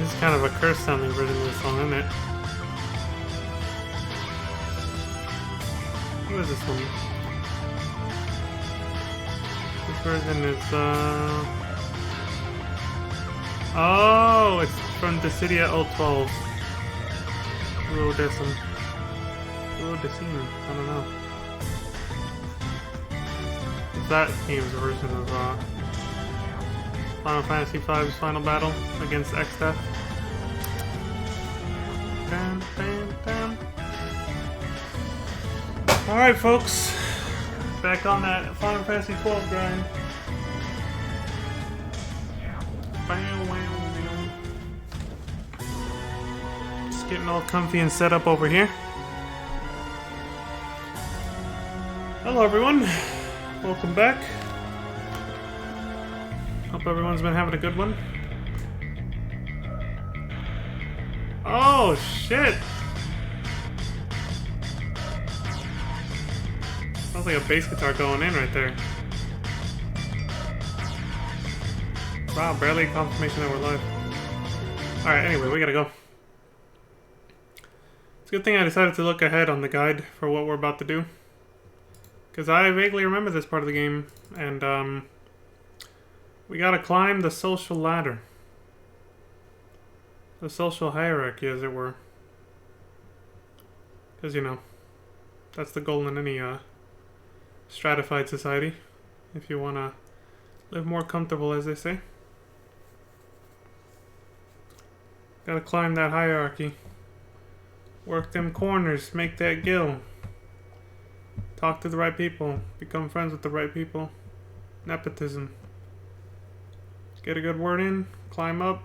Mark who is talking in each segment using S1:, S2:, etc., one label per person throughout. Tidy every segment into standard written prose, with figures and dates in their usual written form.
S1: This is kind of a curse sounding version of the song, isn't it? Who is this one? This version is, oh, it's from the city at Old 12. Duodecim. I don't know. It's that game's version of, Final Fantasy V's final battle against X-Death. Alright, folks. Back on that Final Fantasy 12 grind. Just getting all comfy and set up over here. Hello, everyone. Welcome back. Hope everyone's been having a good one. Oh, shit! Sounds like a bass guitar going in right there. Wow, barely confirmation that we're live. Alright, anyway, we gotta go. It's a good thing I decided to look ahead on the guide for what we're about to do. Because I vaguely remember this part of the game, and, we gotta climb the social ladder. The social hierarchy, as it were. Because, you know, that's the goal in any, stratified society. If you want to live more comfortable, as they say. Gotta climb that hierarchy. Work them corners, make that gill. Talk to the right people. Become friends with the right people. Nepotism. Get a good word in. Climb up.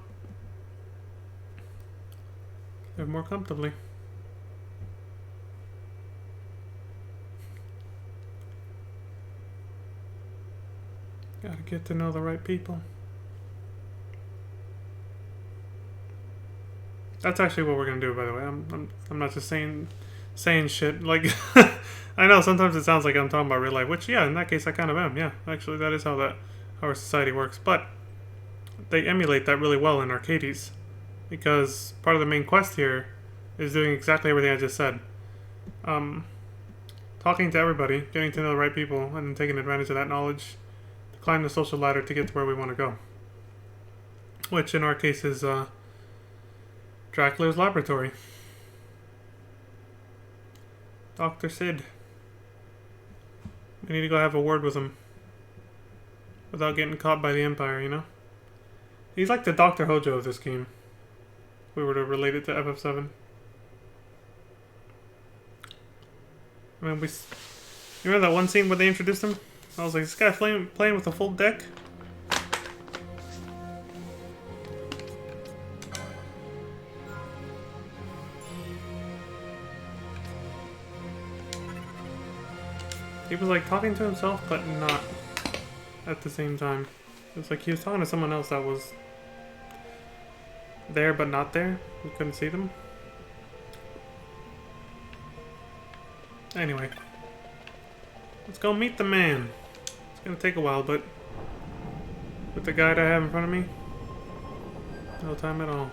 S1: Live more comfortably. Gotta get to know the right people. That's actually what we're gonna do, by the way. I'm not just saying shit. Like, I know sometimes it sounds like I'm talking about real life, which, yeah, in that case I kind of am. Yeah, actually, that is how our society works. But they emulate that really well in Arcades, because part of the main quest here is doing exactly everything I just said. Talking to everybody, getting to know the right people, and then taking advantage of that knowledge to climb the social ladder to get to where we want to go. Which in our case is Dracula's laboratory. Dr. Sid. We need to go have a word with him. Without getting caught by the Empire, you know? He's like the Dr. Hojo of this game. If we were to relate it to FF7. I mean, you remember that one scene where they introduced him? I was like, this guy playing with a full deck? He was like talking to himself, but not at the same time. It was like he was talking to someone else that was there but not there. We couldn't see them. Anyway. Let's go meet the man. It's gonna take a while, but with the guide I have in front of me, no time at all.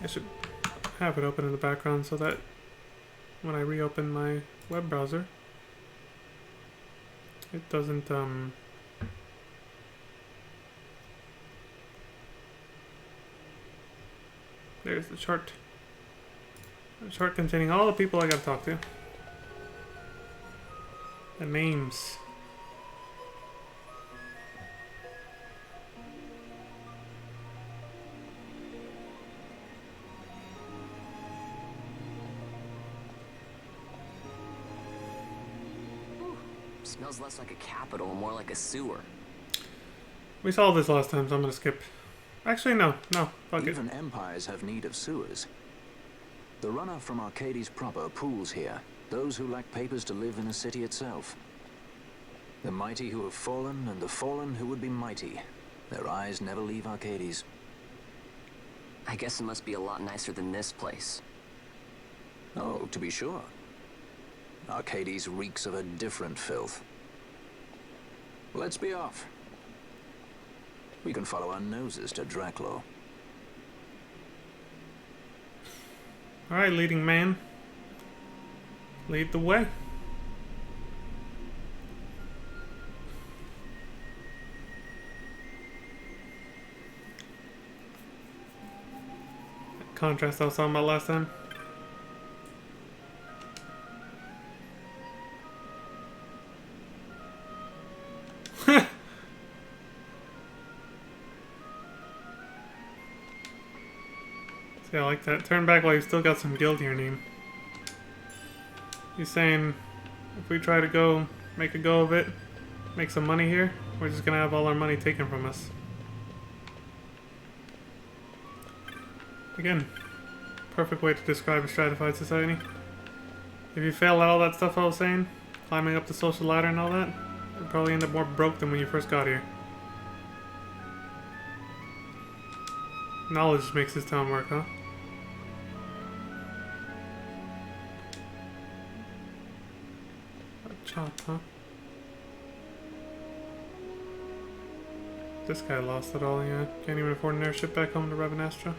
S1: I should have it open in the background so that when I reopen my web browser, it doesn't, there's the chart. A chart containing all the people I gotta talk to. The names.
S2: Smells less like a capital and more like a sewer.
S1: We saw this last time, so I'm gonna skip. Actually, no, fuck it.
S3: Even empires have need of sewers. The runoff from Arcades proper pools here. Those who lack papers to live in the city itself. The mighty who have fallen, and the fallen who would be mighty. Their eyes never leave Arcades.
S2: I guess it must be a lot nicer than this place.
S3: Oh, to be sure. Arcades reeks of a different filth. Let's be off. We can follow our noses to Draclo.
S1: Alright, leading man. Lead the way. Contrast I was talking about last time. See, I like that. Turn back while you've still got some guild in your name. He's saying if we try to go make a go of it, make some money here, we're just gonna have all our money taken from us. Again, perfect way to describe a stratified society. If you fail at all that stuff I was saying, climbing up the social ladder and all that, you'll probably end up more broke than when you first got here. Knowledge makes this town work, huh? A chop, huh? This guy lost it all, yeah. Can't even afford an airship back home to Ravenastra.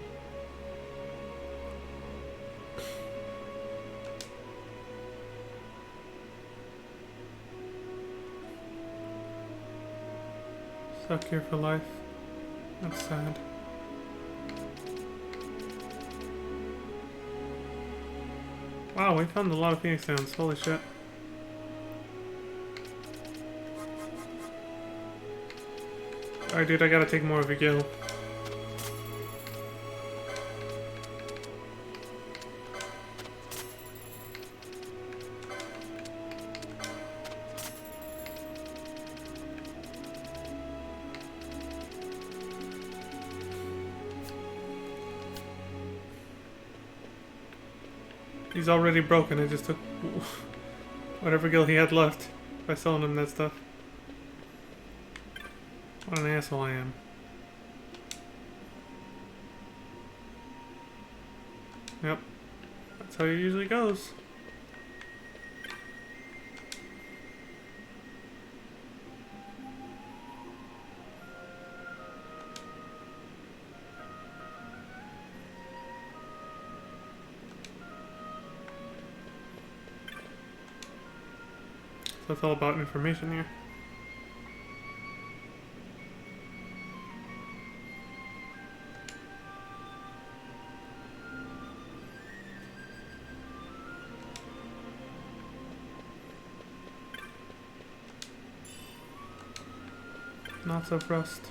S1: Stuck here for life. That's sad. Wow, we found a lot of Phoenix Downs. Holy shit. Alright, dude, I gotta take more of your gill. He's already broken. I just took whatever gill he had left by selling him that stuff. What an asshole I am. Yep. That's how it usually goes. So it's all about information here. Lots of rust.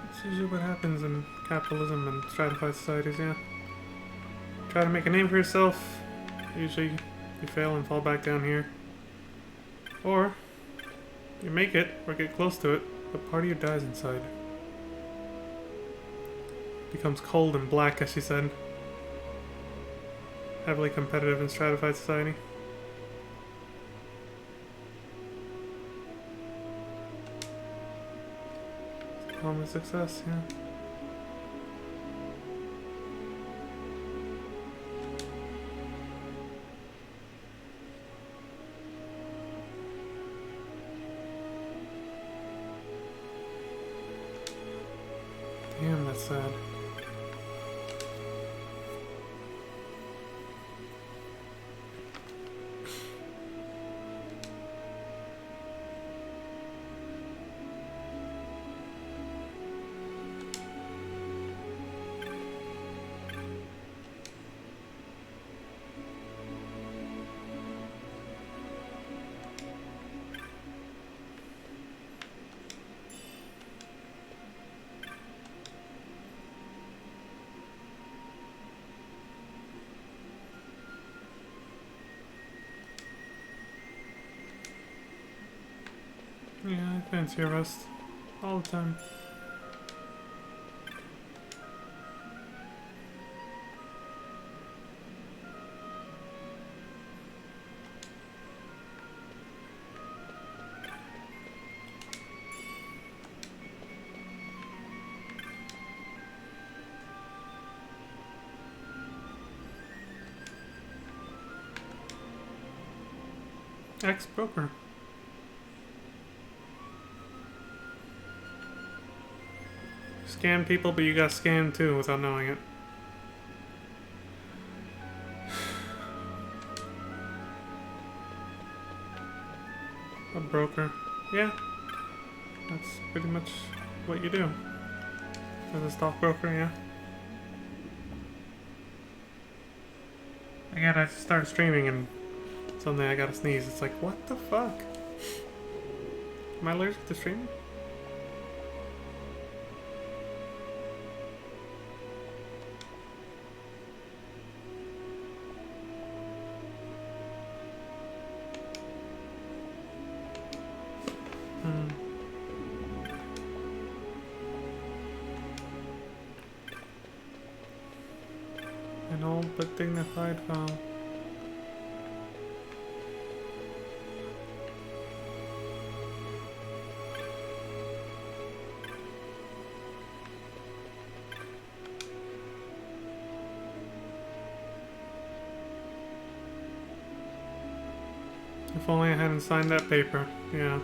S1: It's usually what happens in capitalism and stratified societies, yeah. Try to make a name for yourself. Usually you fail and fall back down here. Or you make it or get close to it, but part of you dies inside. Becomes cold and black, as she said. Heavily competitive and stratified society. Home of success, yeah. Damn, that's sad. Yeah, I fancy a rest. All the time. Ex-broker. scam people, but you got scammed too without knowing it. A broker. Yeah. That's pretty much what you do. As a stockbroker, yeah. Again, I just started streaming and suddenly I gotta sneeze. It's like, what the fuck? Am I allergic to streaming? An old but dignified file. If only I hadn't signed that paper. Yeah.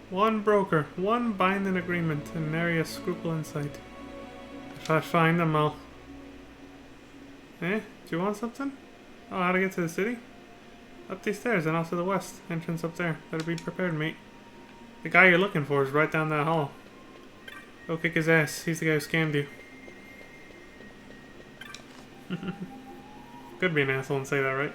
S1: One broker, one binding agreement, and nary a scruple in sight. If I find them, I'll... Eh? Do you want something? Oh, how to get to the city? Up these stairs and off to the west. Entrance up there. Better be prepared, mate. The guy you're looking for is right down that hall. Go kick his ass. He's the guy who scammed you. Could be an asshole and say that, right?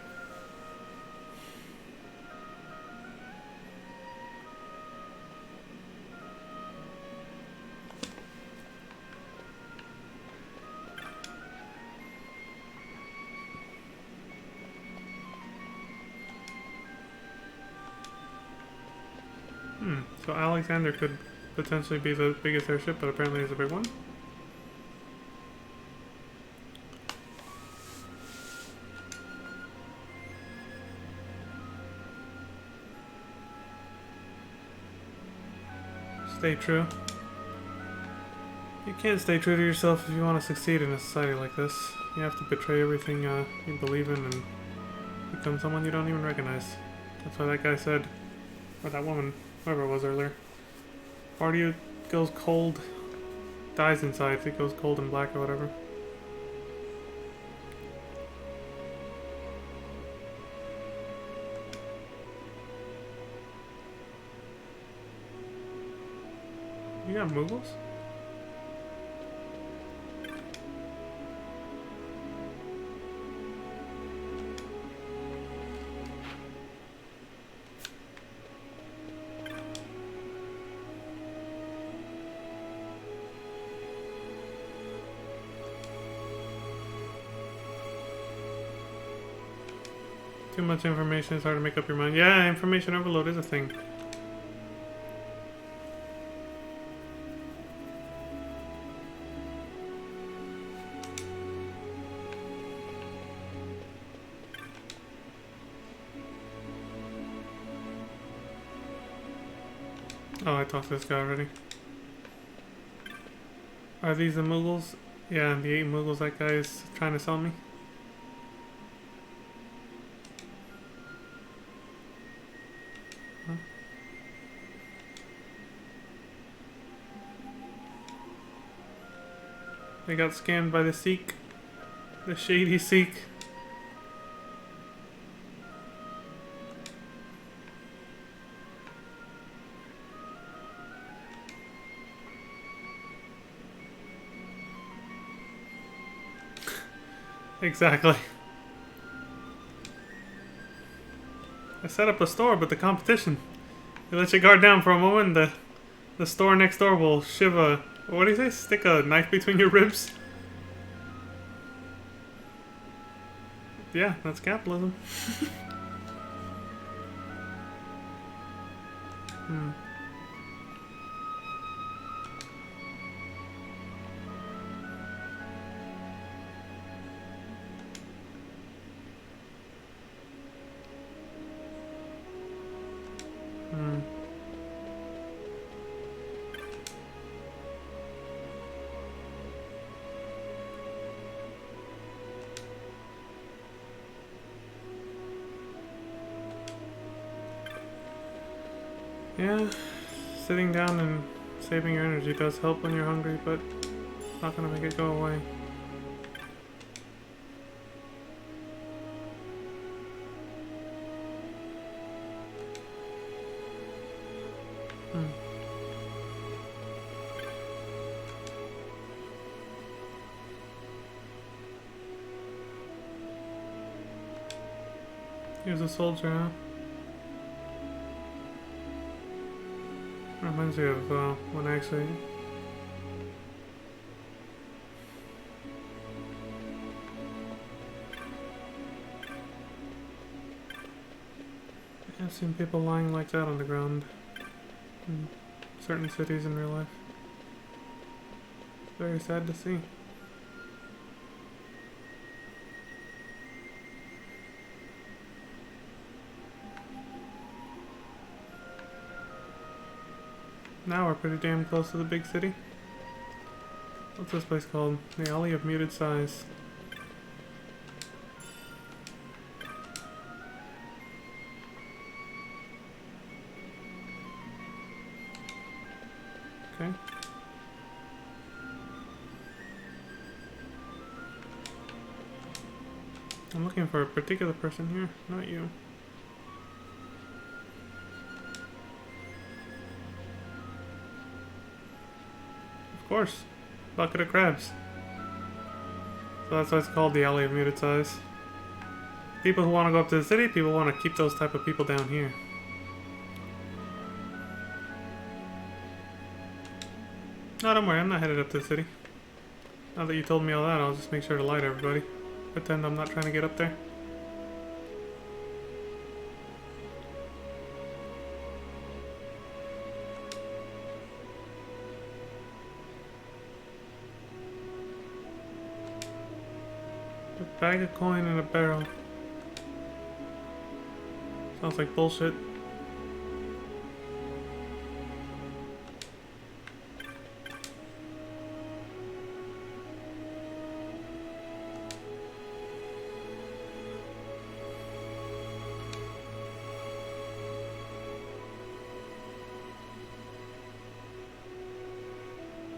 S1: So Alexander could potentially be the biggest airship, but apparently it's a big one. Stay true. You can't stay true to yourself if you want to succeed in a society like this. You have to betray everything you believe in and become someone you don't even recognize. That's why that guy said, or that woman, whoever it was earlier, part of you goes cold, dies inside, it goes cold and black or whatever. You got Moogles? Too much information, it's hard to make up your mind. Yeah, information overload is a thing. Oh, I talked to this guy already. Are these the Moogles? Yeah, the 8 Moogles that guy is trying to sell me. Huh? They got scammed by the Sikh. The shady Sikh. Exactly. I set up a store, but the competition. You let your guard down for a moment, the store next door will shiv a... What do you say? Stick a knife between your ribs? Yeah, that's capitalism. Hmm. Hmm. Yeah, sitting down and Saving your energy does help when you're hungry, but it's not gonna make it go away. He was a soldier, huh? Reminds me of when I actually... I've seen people lying like that on the ground in certain cities in real life. It's very sad to see. Now we're pretty damn close to the big city. What's this place called? The Alley of Muted Size. Okay. I'm looking for a particular person here, not you. Of course. Bucket of crabs. So that's why it's called the Alley of Muted Size. People who want to go up to the city, people want to keep those type of people down here. No, don't worry, I'm not headed up to the city. Now that you told me all that, I'll just make sure to lie to everybody. Pretend I'm not trying to get up there. A bag of coin in a barrel. Sounds like bullshit.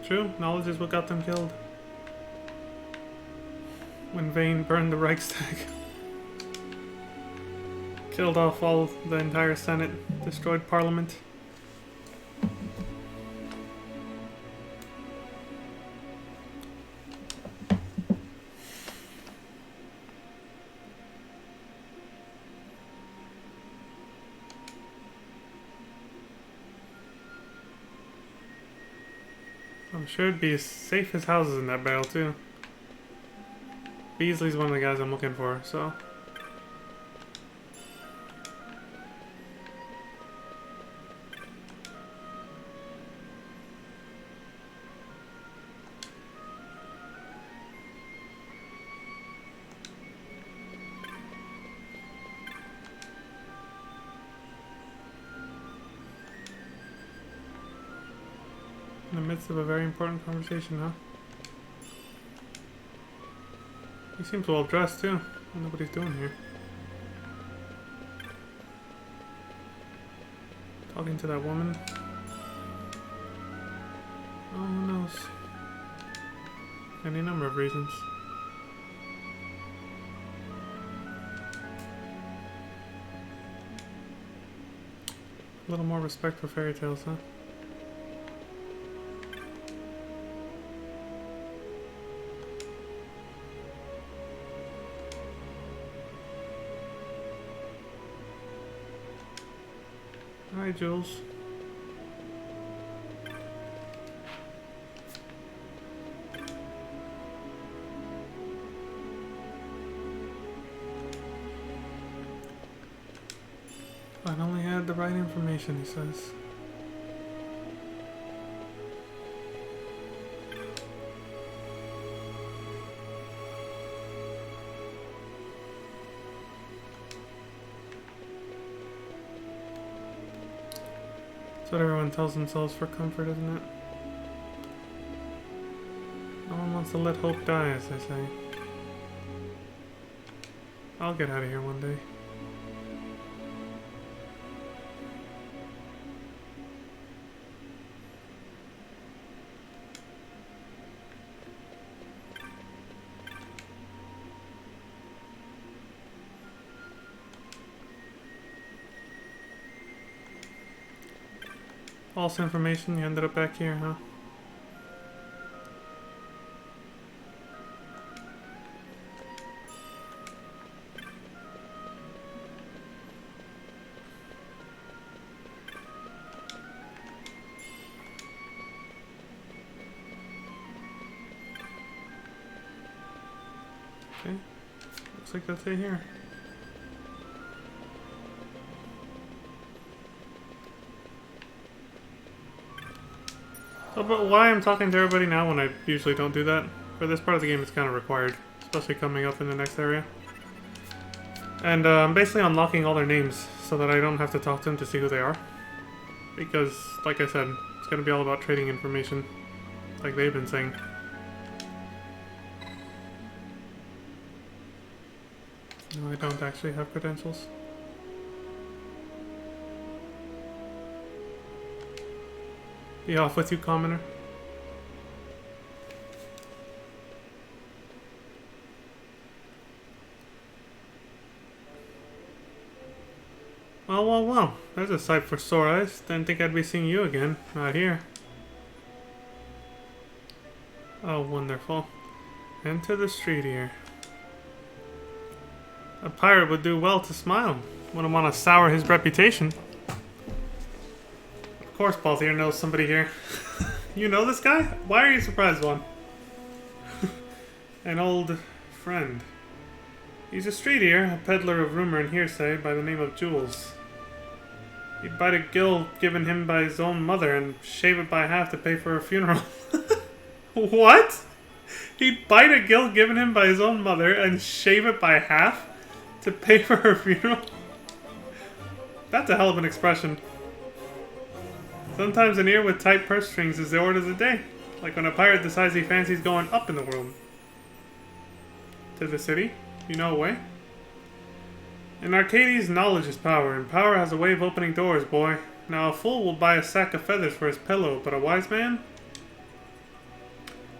S1: True, knowledge is what got them killed. When Vane burned the Reichstag. Killed off the entire Senate, destroyed Parliament. I'm sure it'd be as safe as houses in that barrel too. Beasley's one of the guys I'm looking for, so... In the midst of a very important conversation, huh? He seems well dressed too. I don't know what he's doing here. Talking to that woman. Oh, who knows? Any number of reasons. A little more respect for fairy tales, huh? Hi, Jules. Finally had the right information, he says. That's what everyone tells themselves for comfort, isn't it? No one wants to let hope die, as they say. I'll get out of here one day. False information. You ended up back here, huh? Okay. Looks like that's it here. So, but why I'm talking to everybody now when I usually don't do that? For this part of the game, it's kind of required, especially coming up in the next area. And I'm basically unlocking all their names so that I don't have to talk to them to see who they are. Because, like I said, it's going to be all about trading information, like they've been saying. No, I don't actually have credentials. Be off with you, commoner. Well. There's a sight for sore eyes. Didn't think I'd be seeing you again. Not here. Oh, wonderful. Enter the street here. A pirate would do well to smile. Wouldn't want to sour his reputation. Of course, Balthier knows somebody here. You know this guy? Why are you surprised, one? An old friend. He's a streetier, a peddler of rumor and hearsay by the name of Jules. He'd bite a gill given him by his own mother and shave it by half to pay for her funeral. What? He'd bite a gill given him by his own mother and shave it by half to pay for her funeral? That's a hell of an expression. Sometimes an ear with tight purse strings is the order of the day. Like when a pirate decides he fancies going up in the world. To the city? You know a way? In Arcades, knowledge is power, and power has a way of opening doors, boy. Now a fool will buy a sack of feathers for his pillow, but a wise man?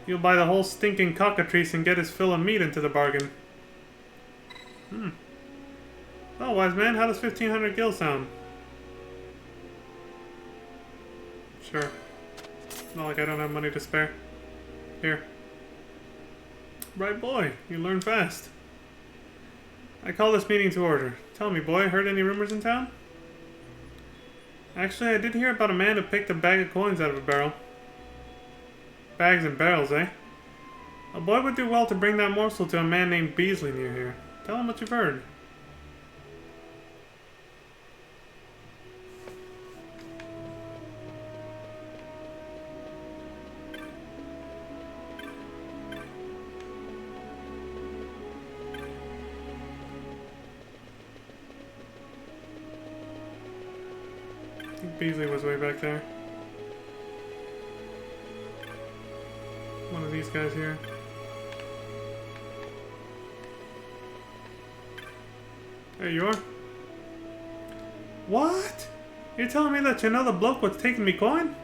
S1: He'll buy the whole stinking cockatrice and get his fill of meat into the bargain. Oh, wise man, how does 1,500 gil sound? Sure. Not like I don't have money to spare. Here. Right, boy. You learn fast. I call this meeting to order. Tell me, boy, heard any rumors in town? Actually, I did hear about a man who picked a bag of coins out of a barrel. Bags and barrels, eh? A boy would do well to bring that morsel to a man named Beasley near here. Tell him what you've heard. I think Beasley was way back there. One of these guys here. There you are. What? You're telling me that you know the bloke was taking me coin?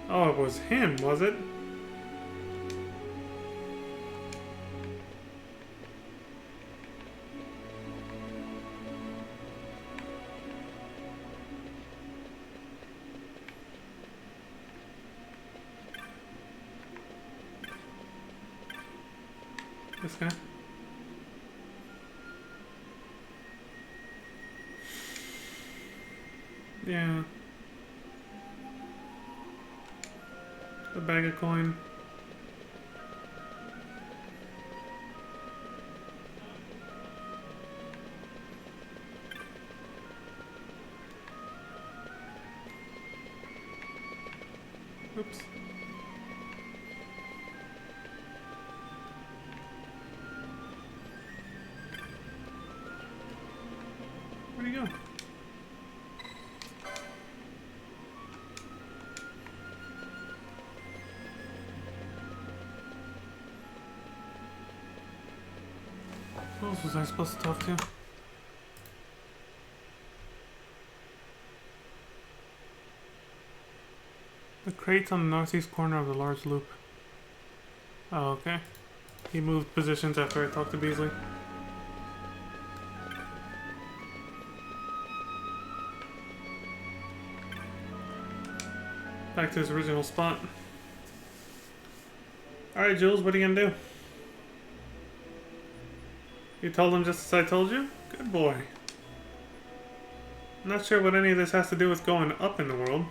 S1: Oh, it was him, was it? This guy? Yeah. A bag of coin. Oops. Where'd he go? Who else was I supposed to talk to? The crate's on the northeast corner of the large loop. Oh, okay. He moved positions after I talked to Beasley. Back to his original spot. Alright, Jules, what are you gonna do? You told him just as I told you? Good boy. I'm not sure what any of this has to do with going up in the world.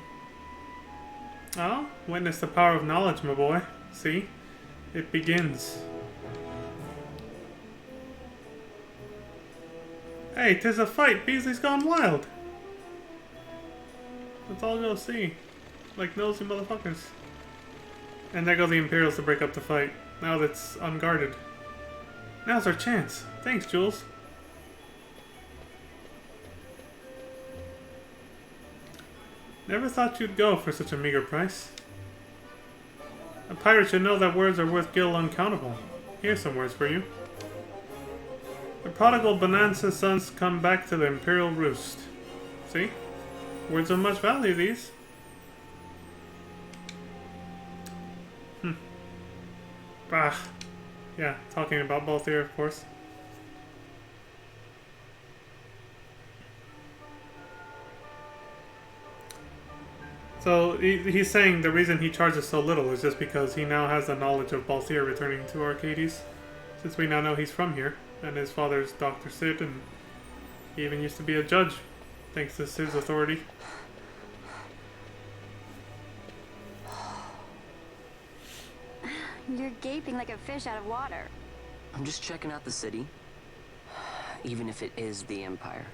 S1: Oh, witness the power of knowledge, my boy. See? It begins. Hey, 'tis a fight! Beasley's gone wild! Let's all go see. Like nosy motherfuckers. And there go the Imperials to break up the fight. Now that's unguarded. Now's our chance. Thanks, Jules. Never thought you'd go for such a meager price. A pirate should know that words are worth gil uncountable. Here's some words for you. The prodigal Bonanza sons come back to the Imperial roost. See? Words of much value, these. Ah. Yeah, talking about both here, of course. So he's saying the reason he charges so little is just because he now has the knowledge of Balthier returning to Arcades. Since we now know he's from here, and his father's Dr. Sid, and he even used to be a judge, thanks to Sid's authority.
S4: You're gaping like a fish out of water.
S2: I'm just checking out the city. Even if it is the Empire.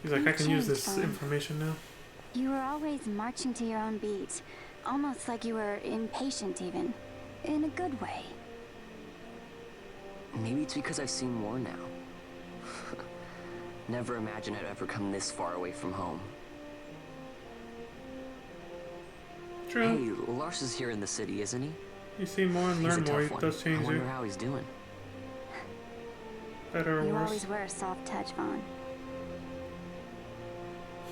S1: He's like, I can use this
S4: Fawn.
S1: information now.
S4: You were always marching to your own beat. Almost like you were impatient even. In a good way.
S2: Maybe it's because I've seen more now. Never imagined I'd ever come this far away from home.
S1: True.
S2: Hey, Lars is here in the city, isn't he?
S1: You see more and
S2: He's a
S1: learn more.
S2: tough
S1: It
S2: one.
S1: does change
S2: I wonder
S1: you.
S2: how he's doing.
S1: Better or
S4: You
S1: worse.
S4: always were a soft touch, Vaughn.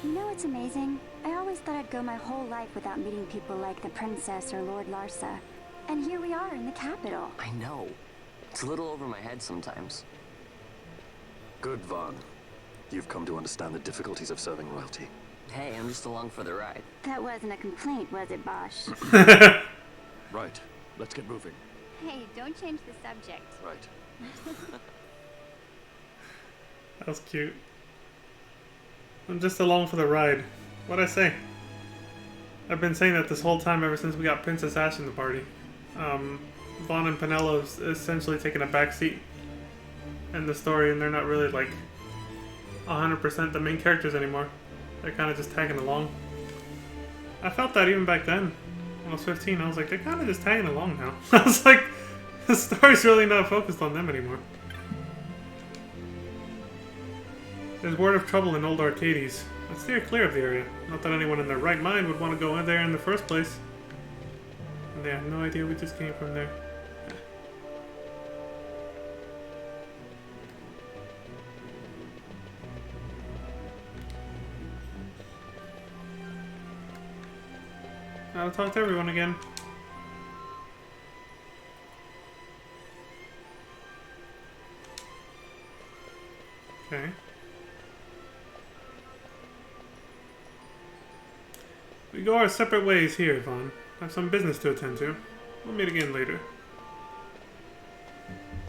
S4: You know what's amazing? I always thought I'd go my whole life without meeting people like the Princess or Lord Larsa. And here we are in the capital.
S2: I know. It's a little over my head sometimes.
S5: Good, Vaughn. You've come to understand the difficulties of serving royalty.
S2: Hey, I'm just along for the ride.
S4: That wasn't a complaint, was it, Bosch?
S5: Right. Let's get moving.
S4: Hey, don't change the subject.
S5: Right.
S1: That was cute. I'm just along for the ride. What'd I say? I've been saying that this whole time ever since we got Princess Ash in the party. Vaughn and Penelope's essentially taking a backseat in the story, and they're not really like 100% the main characters anymore. They're kind of just tagging along. I felt that even back then. When I was 15, I was like, they're kind of just tagging along now. I was like, the story's really not focused on them anymore. There's word of trouble in Old Arcades. Let's steer clear of the area. Not that anyone in their right mind would want to go in there in the first place. And they have no idea we just came from there. I'll talk to everyone again. Okay. We go our separate ways here, Vaughn. I have some business to attend to. We'll meet again later.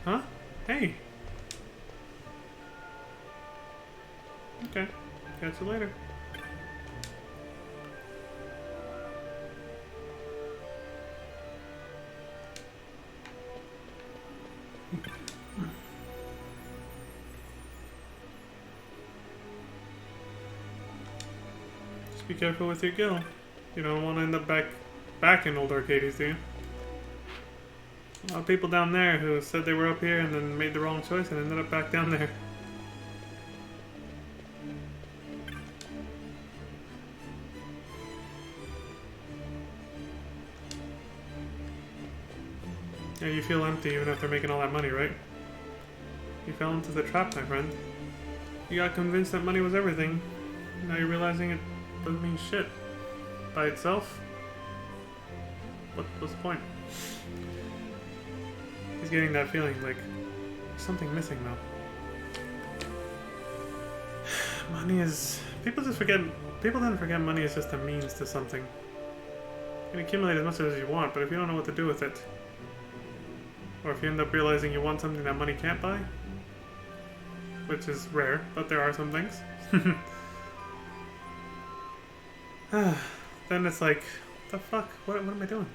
S1: Huh? Hey. Okay. Catch you later. Just be careful with your gill. You don't want to end up back in Old Arcades, do you? A lot of people down there who said they were up here and then made the wrong choice and ended up back down there. Yeah, you feel empty even after making all that money, right? You fell into the trap, my friend. You got convinced that money was everything. Now you're realizing it doesn't mean shit by itself. What's the point? He's getting that feeling like there's something missing though. Money is People just forget. People tend to forget money is just a means to something. You can accumulate as much as you want, but if you don't know what to do with it, or if you end up realizing you want something that money can't buy, which is rare, but there are some things, then it's like, the fuck? What am I doing?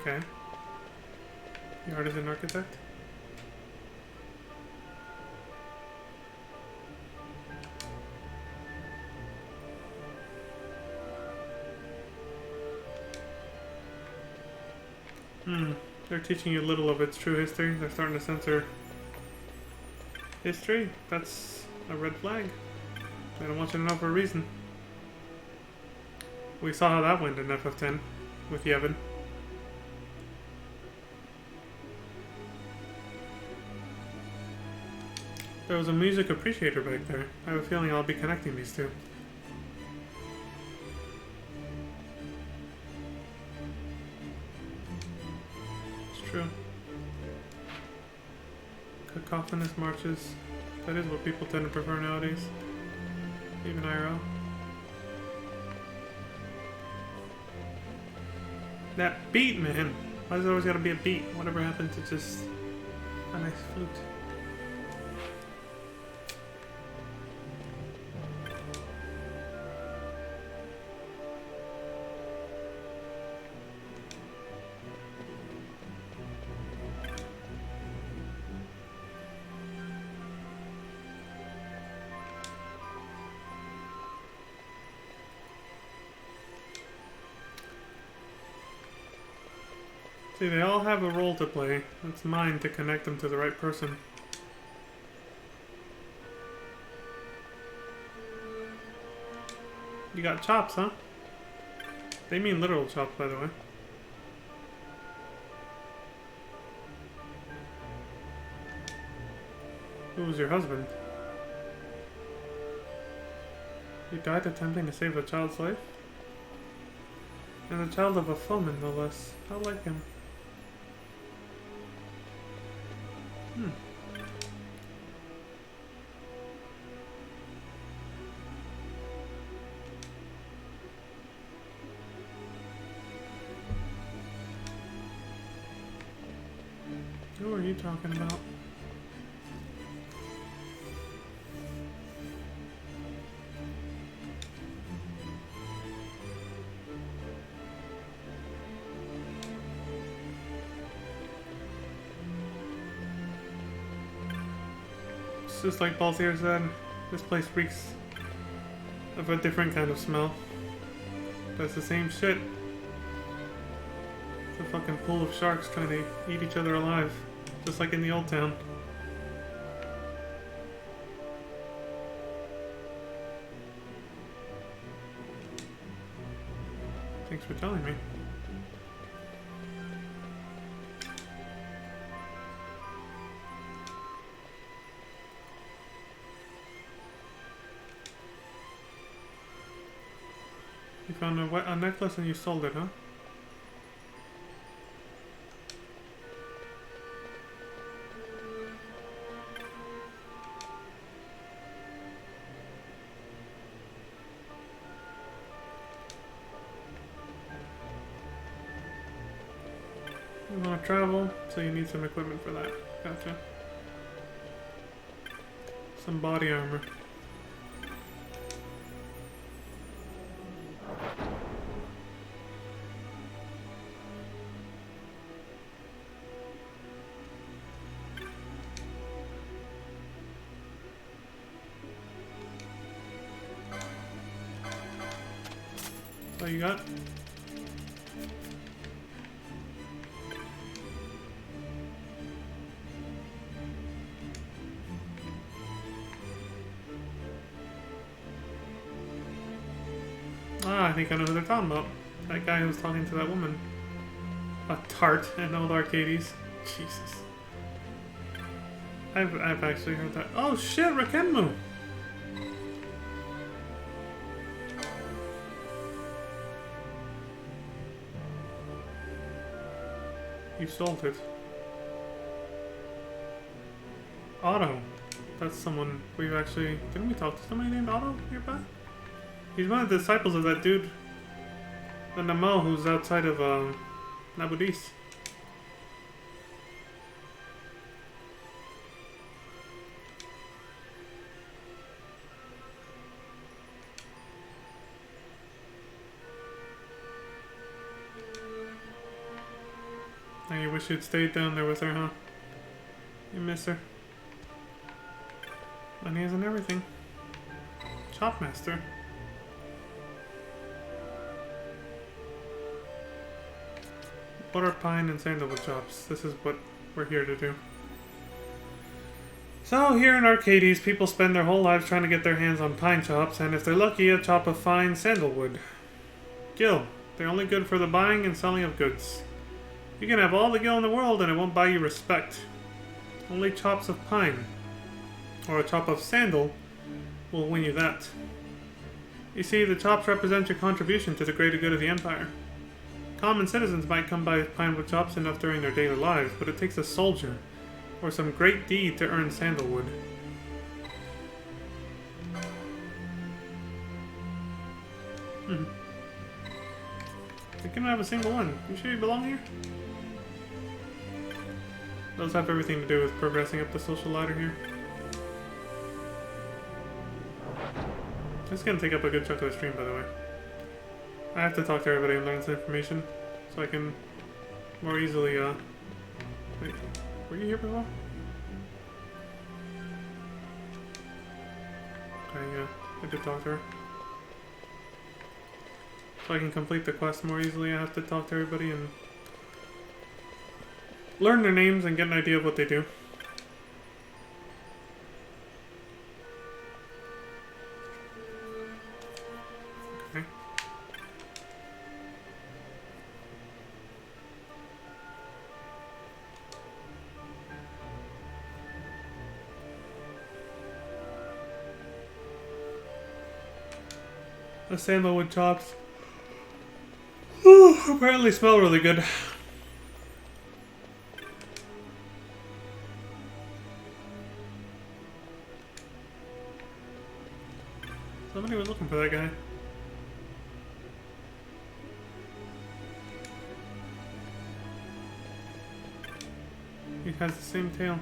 S1: Okay. The Artisan Architect? They're teaching you little of its true history. They're starting to censor history. That's a red flag. They don't want you to know for a reason. We saw how that went in FF10 with Yevon. There was a music appreciator back there. I have a feeling I'll be connecting these two. It's true. Cacophonous marches. That is what people tend to prefer nowadays. Even IRL. That beat, man! Why does it always gotta be a beat? Whatever happened to just a nice flute? See, they all have a role to play. It's mine to connect them to the right person. You got chops, huh? They mean literal chops, by the way. Who was your husband? He died attempting to save a child's life? And the child of a foeman, no less. I like him. Who are you talking about? It's just like Balthier said, this place reeks of a different kind of smell. But it's the same shit. It's a fucking pool of sharks trying to eat each other alive. Just like in the old town. Thanks for telling me. You found a necklace and you sold it, huh? You want to travel, so you need some equipment for that. Gotcha. Some body armor. What you got? Ah, I think I know who they're talking about. That guy who was talking to that woman. A tart and old Arcades. Jesus. I've actually heard that. Oh shit, Rakenmu! You sold it. Otto. That's someone we've actually... Didn't we talk to somebody named Otto nearby? He's one of the disciples of that dude, the Namo, who's outside of Nabudis. Now you wish you'd stayed down there with her, huh? You miss her. Money isn't everything. Shopmaster. Butter, pine, and sandalwood chops. This is what we're here to do. So, here in Arcades, people spend their whole lives trying to get their hands on pine chops, and if they're lucky, a chop of fine sandalwood. Gil. They're only good for the buying and selling of goods. You can have all the gil in the world, and it won't buy you respect. Only chops of pine, or a chop of sandal, will win you that. You see, the chops represent your contribution to the greater good of the Empire. Common citizens might come by pinewood chops enough during their daily lives, but it takes a soldier, or some great deed to earn sandalwood. I cannot have a single one. You sure you belong here? Those have everything to do with progressing up the social ladder here. This is gonna take up a good chunk of the stream, by the way. I have to talk to everybody and learn this information so I can more easily, wait, were you here before? Okay, yeah, I did talk to her. So I can complete the quest more easily, I have to talk to everybody and learn their names and get an idea of what they do. Okay. The sandalwood chops apparently smell really good. Somebody was looking for that guy. He has the same tail.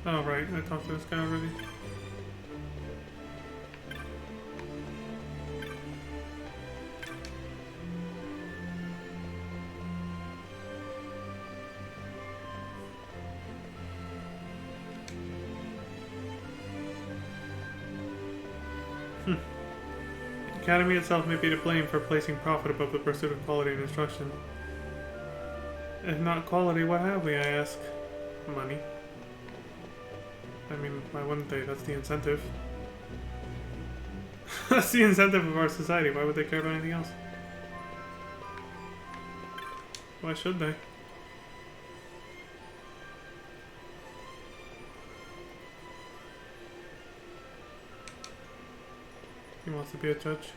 S1: Oh right, I talked to this guy already. The Academy itself may be to blame for placing profit above the pursuit of quality and instruction. If not quality, what have we, I ask? Money. I mean, why wouldn't they? That's the incentive. That's the incentive of our society. Why would they care about anything else? Why should they? He wants to be a judge.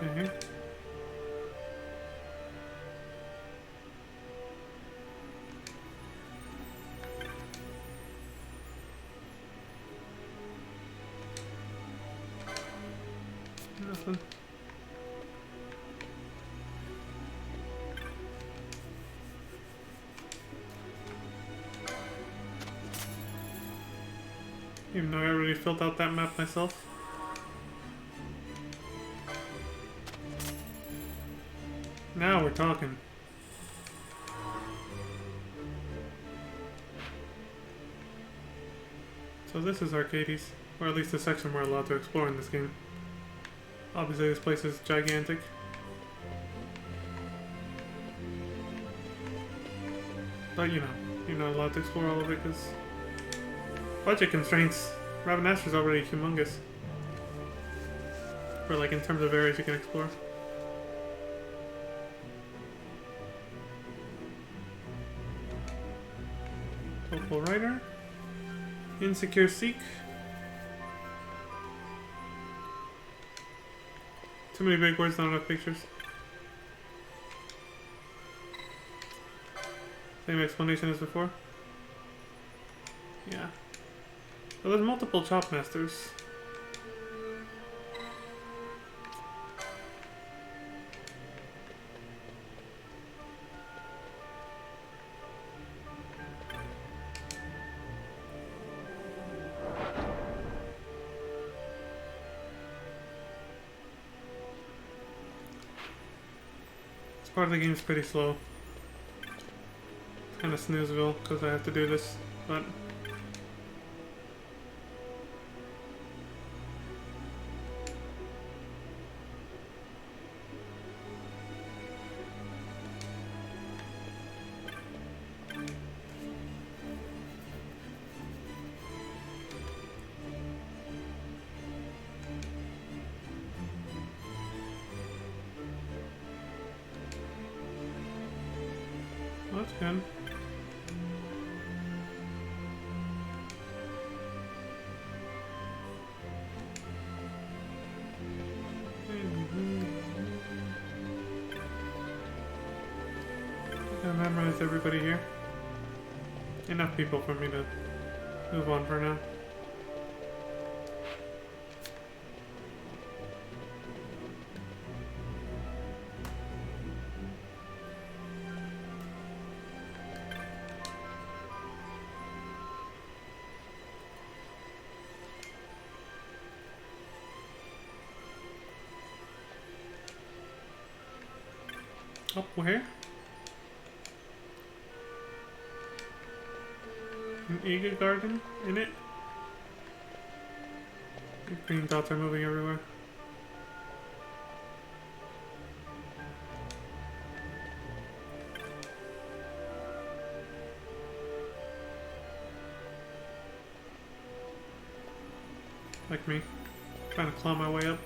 S1: Okay. Nothing. Even though I already filled out that map myself. Now we're talking. So this is Arcades, or at least the section we're allowed to explore in this game. Obviously this place is gigantic. But you know, you're not allowed to explore all of it because budget constraints. Ravenaster's already humongous. For like in terms of areas you can explore. Hopeful Rider. Insecure Seek. Too many big words, not enough pictures. Same explanation as before. Yeah. Well, there's multiple chop masters. This part of the game's pretty slow. Kind of snoozeville because I have to do this, but well, that's good. I memorize everybody here. Enough people for me to move on for now. Up where? An eagle garden in it? The green dots are moving everywhere. Like me, trying to claw my way up.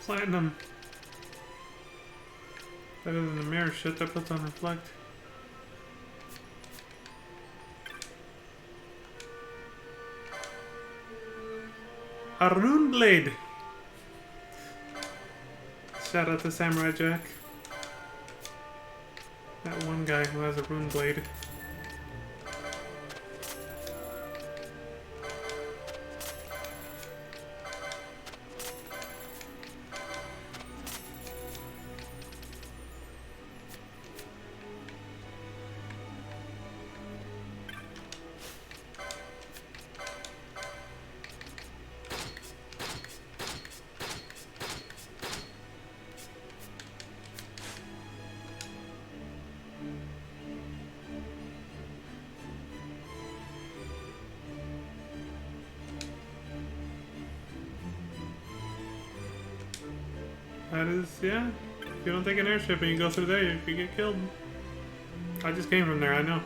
S1: Platinum. Better than the mirror shit that puts on reflect. A rune blade. Shout out to Samurai Jack. That one guy who has a rune blade. That is, yeah. If you don't take an airship and you go through there, you could get killed. I just came from there, I know.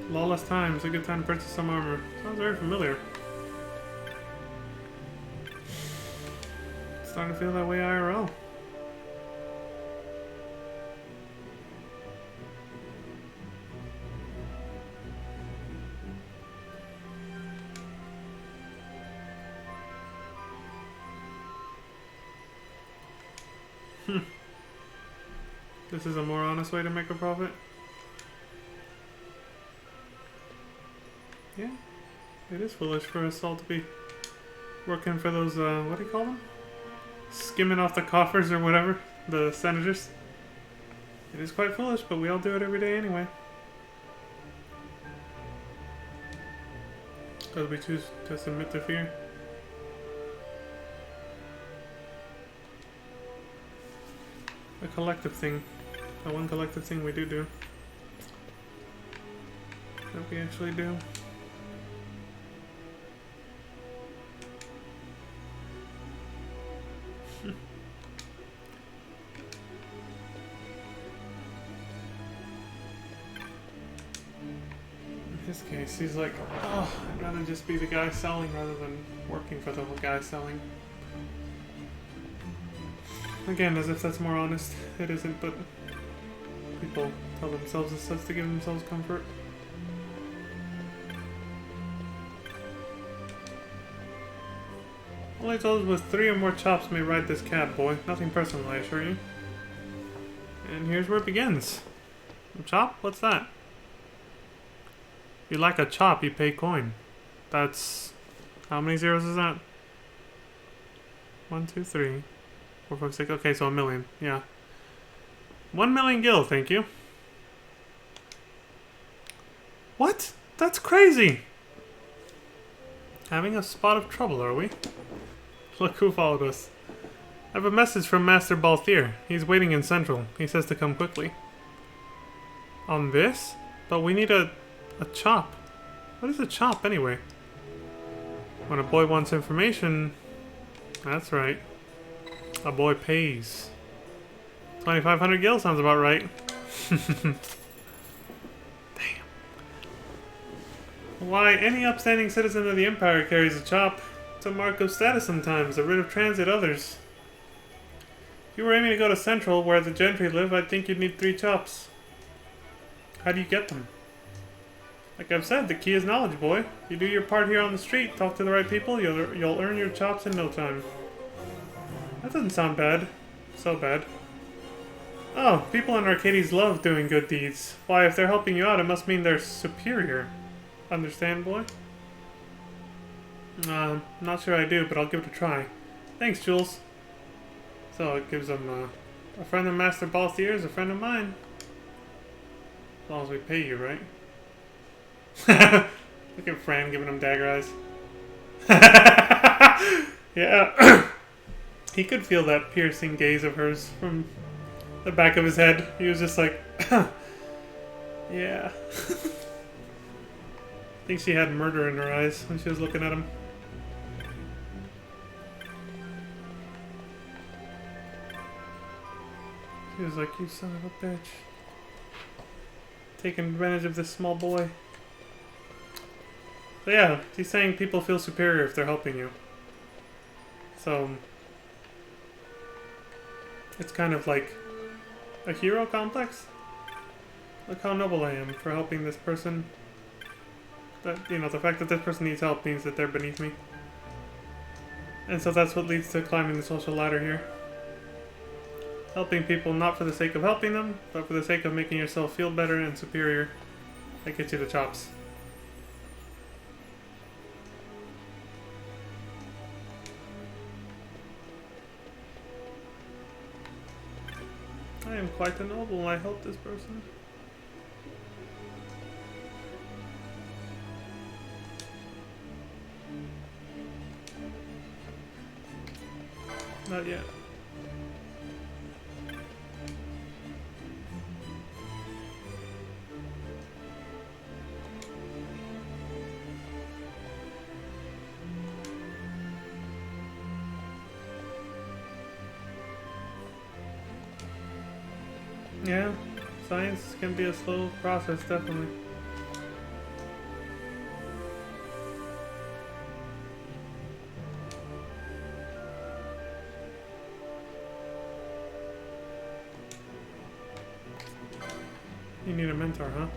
S1: Lawless times, a good time to purchase some armor. Sounds very familiar. Starting to feel that way IRL. This is a more honest way to make a profit. Yeah, it is foolish for us all to be working for those, what do you call them? Skimming off the coffers or whatever, the senators. It is quite foolish, but we all do it every day anyway. Because we choose to submit to fear. A collective thing. The one collective thing we do. That we actually do. In his case, he's like, oh, I'd rather just be the guy selling rather than working for the guy selling. Again, as if that's more honest. It isn't, but people tell themselves it's such to give themselves comfort. Only those with 3 or more chops may ride this cab, boy. Nothing personal, I assure you. And here's where it begins. A chop? What's that? If you like a chop, you pay coin. That's... how many zeros is that? 1, 2, 3, 4, 5, 6. Okay, so 1 million. Yeah. 1 million gil, thank you. What? That's crazy! Having a spot of trouble, are we? Look who followed us. I have a message from Master Balthier. He's waiting in Central. He says to come quickly. On this? But we need a chop. What is a chop, anyway? When a boy wants information... That's right. A boy pays. 2,500 gil sounds about right. Damn. Why, any upstanding citizen of the Empire carries a chop. It's a mark of status sometimes, a writ of transit others. If you were aiming to go to Central, where the gentry live, I'd think you'd need 3 chops. How do you get them? Like I've said, the key is knowledge, boy. You do your part here on the street, talk to the right people, you'll earn your chops in no time. That doesn't sound bad. So bad. Oh, people in Arcades love doing good deeds. Why, if they're helping you out, it must mean they're superior. Understand, boy? Not sure I do, but I'll give it a try. Thanks, Jules. So it gives them, a friend of Master Balthier is a friend of mine. As long as we pay you, right? Look at Fran giving him dagger eyes. Yeah. He could feel that piercing gaze of hers from the back of his head. He was just like, yeah. I think she had murder in her eyes when she was looking at him. She was like, you son of a bitch. Taking advantage of this small boy. So yeah, he's saying people feel superior if they're helping you. So... it's kind of like a hero complex. Look how noble I am for helping this person. That, you know, the fact that this person needs help means that they're beneath me. And so that's what leads to climbing the social ladder here. Helping people not for the sake of helping them, but for the sake of making yourself feel better and superior. That gets you the chops. I am quite a noble. I helped this person. Not yet. Yeah, science can be a slow process, definitely. You need a mentor, huh?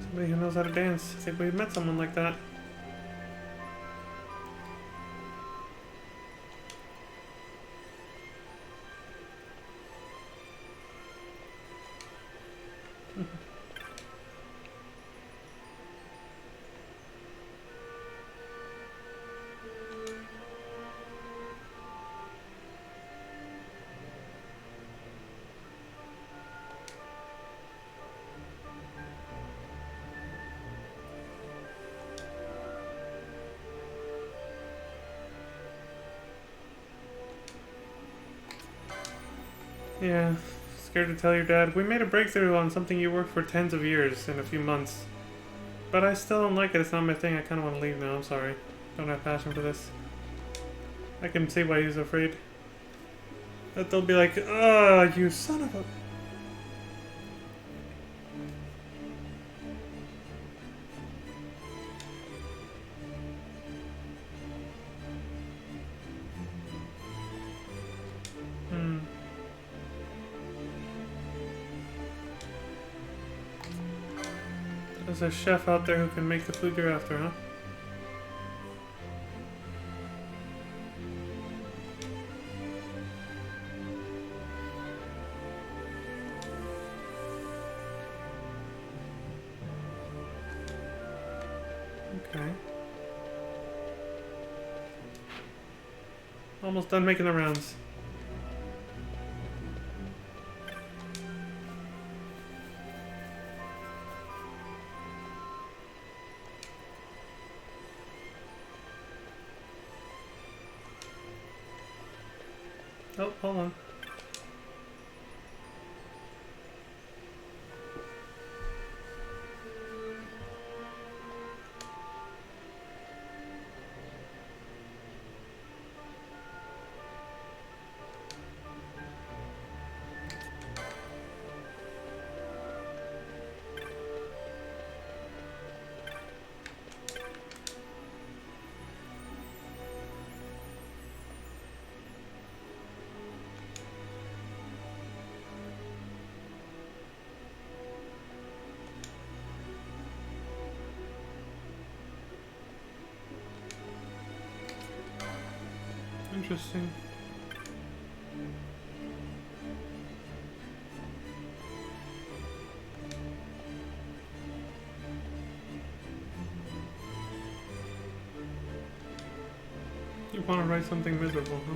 S1: Somebody who knows how to dance. I think we've met someone like that. Yeah, scared to tell your dad. We made a breakthrough on something you worked for tens of years in a few months. But I still don't like it. It's not my thing. I kind of want to leave now. I'm sorry. Don't have passion for this. I can see why he's afraid. That they'll be like, you son of a... There's a chef out there who can make the food you're after, huh? Okay. Almost done making the rounds. Oh, hold on. Interesting. You want to write something miserable, huh?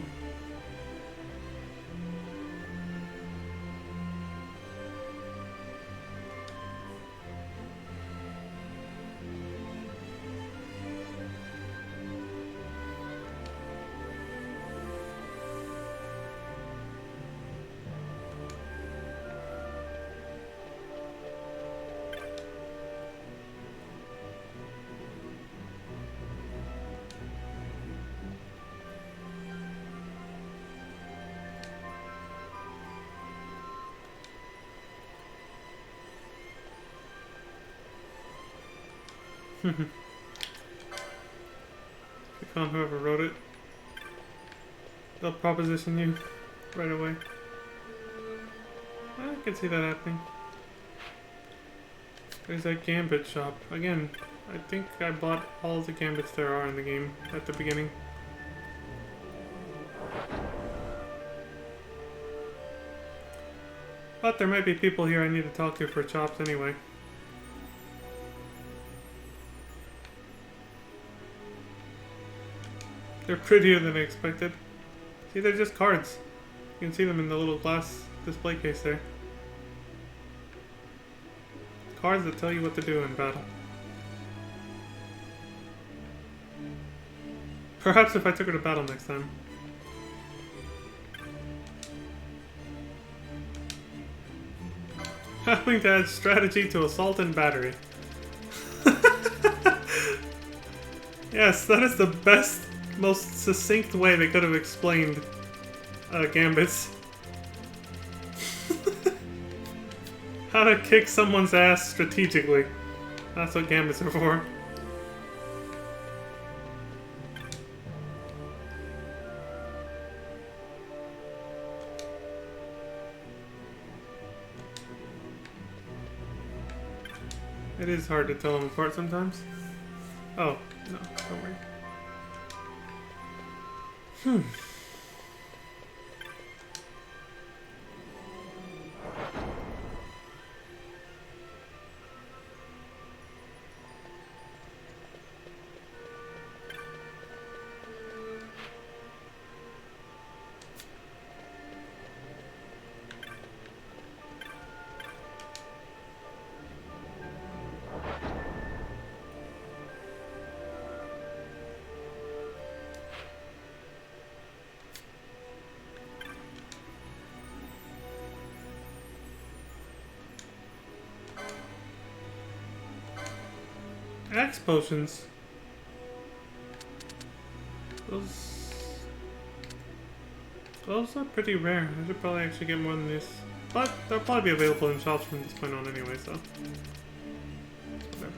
S1: If you found whoever wrote it, they'll proposition you right away. I can see that happening. There's that Gambit Shop. Again, I think I bought all the Gambits there are in the game at the beginning. But there might be people here I need to talk to for chops anyway. They're prettier than I expected. See, they're just cards. You can see them in the little glass display case there. Cards that tell you what to do in battle. Perhaps if I took her to battle next time. Having to add strategy to assault and battery. Yes, that is the best, most succinct way they could have explained Gambits. How to kick someone's ass strategically. That's what Gambits are for. It is hard to tell them apart sometimes. Oh, no, don't worry. Axe potions. Those are pretty rare. I should probably actually get more than this. But they'll probably be available in shops from this point on anyway, so whatever.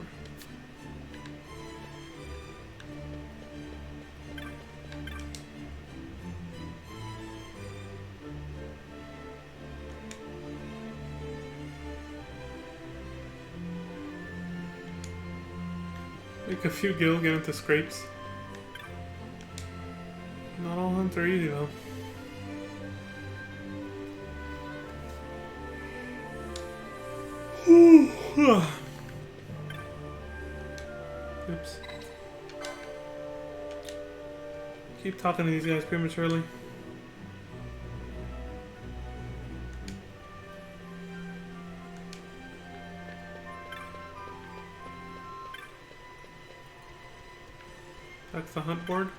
S1: Make a few gil, get into scrapes. Not all hunts are easy though. Oops. Keep talking to these guys prematurely. That's the hunt board.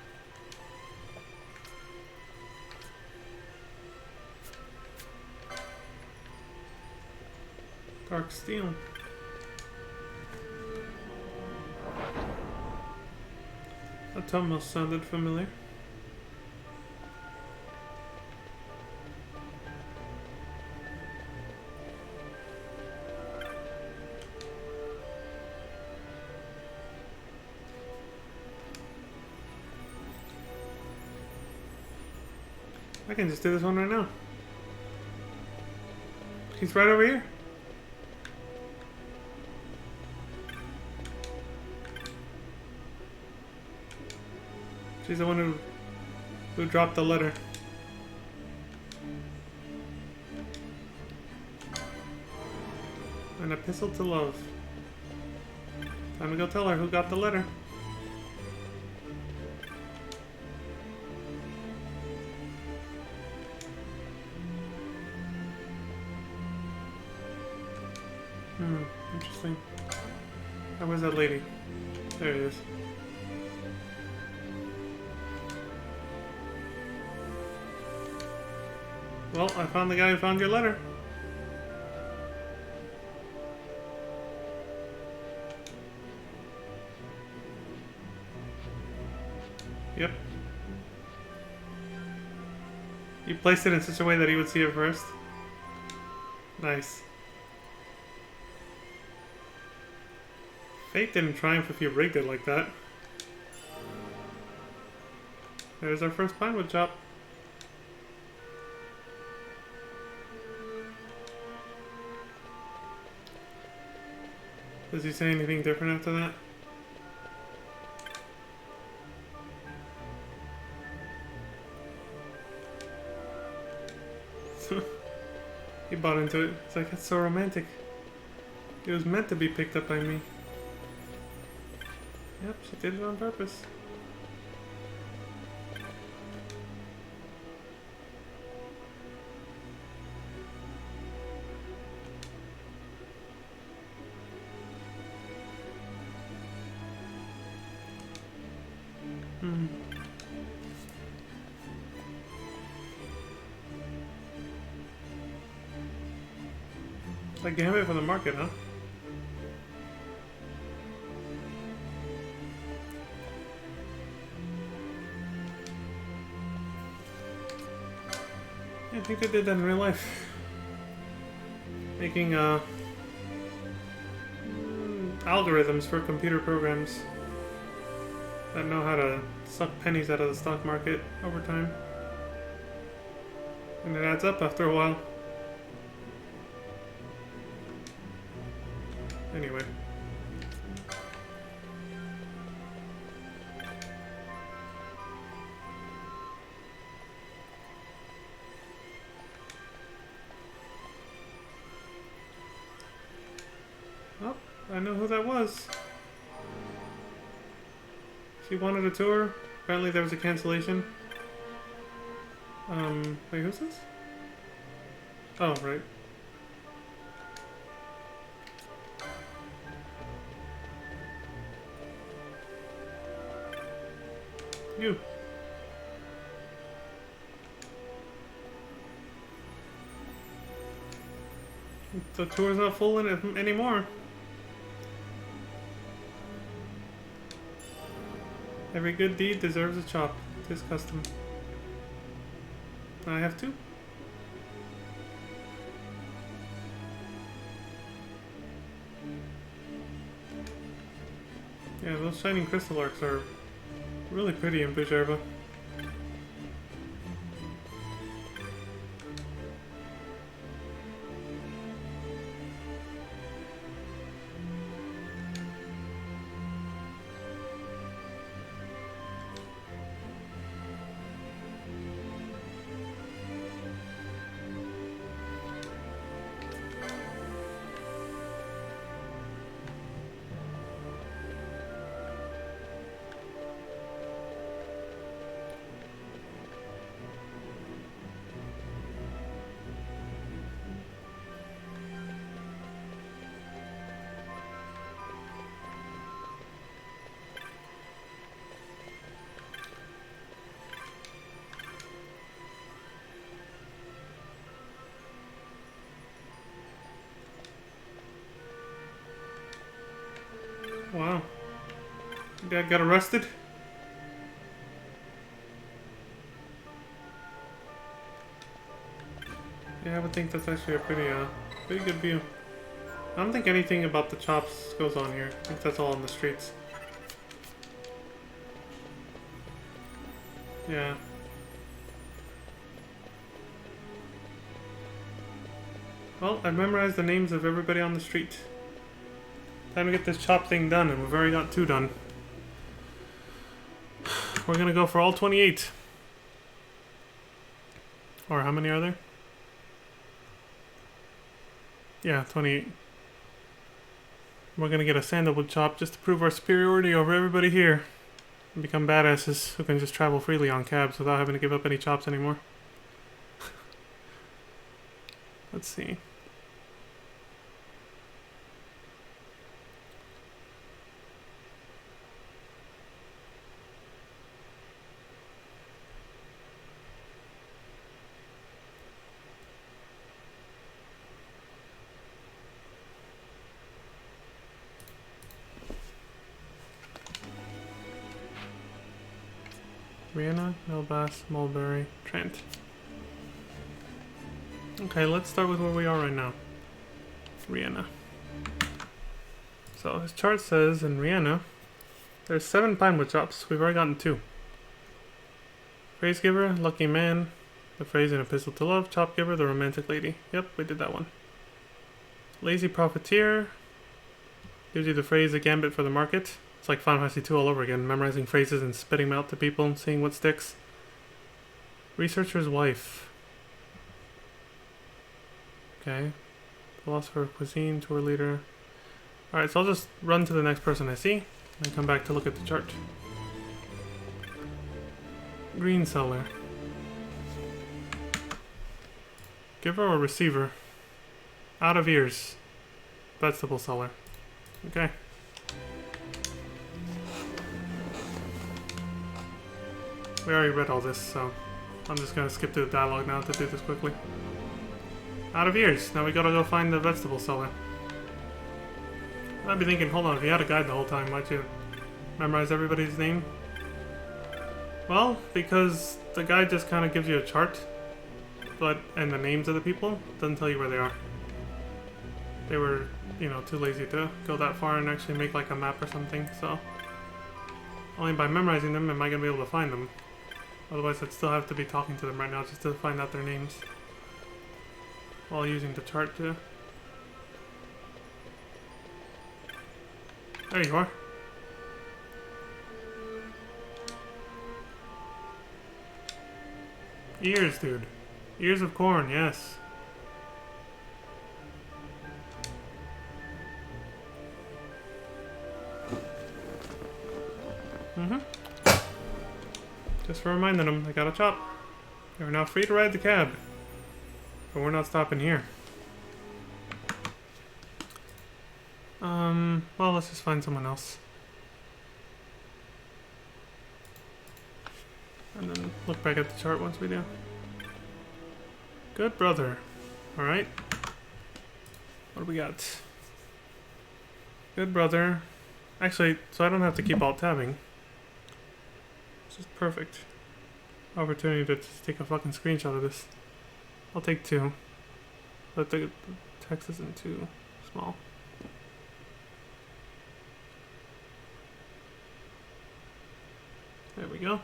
S1: Dark steel. That almost sounded familiar. I can just do this one right now. He's right over here. She's the one who dropped the letter. An epistle to love. Time to go tell her who got the letter. Interesting. Where's that lady? There it is. Well, I found the guy who found your letter. Yep. You placed it in such a way that he would see it first. Nice. Fate didn't triumph if you rigged it like that. There's our first pinewood chop. Does he say anything different after that? He bought into it. It's like, that's so romantic. It was meant to be picked up by me. Yep, she did it on purpose. It's like Gambit for the market, huh? I think they did that in real life. Making algorithms for computer programs that know how to suck pennies out of the stock market over time. And it adds up after a while. Anyway, I know who that was. She wanted a tour. Apparently there was a cancellation. Wait, who's this? Oh, right. You. The tour's not full anymore. Every good deed deserves a chop. Tis custom. I have two. Yeah, those shining crystal arcs are really pretty in Bujerba. Wow. Dad got arrested? Yeah, I would think that's actually a pretty good view. I don't think anything about the chops goes on here. I think that's all on the streets. Yeah. Well, I've memorized the names of everybody on the street. Time to get this chop thing done, and we've already got 2 done. We're gonna go for all 28. Or how many are there? Yeah, 28. We're gonna get a sandalwood chop just to prove our superiority over everybody here. And become badasses who can just travel freely on cabs without having to give up any chops anymore. Let's see. Rihanna, Melbass, Mulberry, Trent. Okay, let's start with where we are right now. Rihanna. So his chart says in Rihanna, there's 7 pinewood chops. We've already gotten 2. Phrase giver, lucky man. The phrase in Epistle to Love. Chop giver, the romantic lady. Yep, we did that one. Lazy profiteer. Gives you the phrase, a gambit for the market. It's like Final Fantasy 2 all over again, memorizing phrases and spitting them out to people and seeing what sticks. Researcher's wife. Okay. Philosopher of cuisine, tour leader. Alright, so I'll just run to the next person I see and come back to look at the chart. Green seller. Giver or receiver? Out of ears. Vegetable seller. Okay. We already read all this, so I'm just gonna skip to the dialogue now to do this quickly. Out of ears. Now we gotta go find the vegetable seller. I'd be thinking, hold on, if you had a guide the whole time, why'd you memorize everybody's name? Well, because the guide just kind of gives you a chart, and the names of the people, doesn't tell you where they are. They were, too lazy to go that far and actually make like a map or something, so only by memorizing them am I gonna be able to find them. Otherwise I'd still have to be talking to them right now just to find out their names. While using the chart too. There you are. Ears, dude. Ears of corn, yes. Just for reminding them, they got a chop. They are now free to ride the cab. But we're not stopping here. Well, let's just find someone else. And then look back at the chart once we do. Good brother. Alright. What do we got? Good brother. Actually, so I don't have to keep alt-tabbing. This is perfect. Opportunity to just take a fucking screenshot of this. I'll take 2. But the text isn't too small. There we go.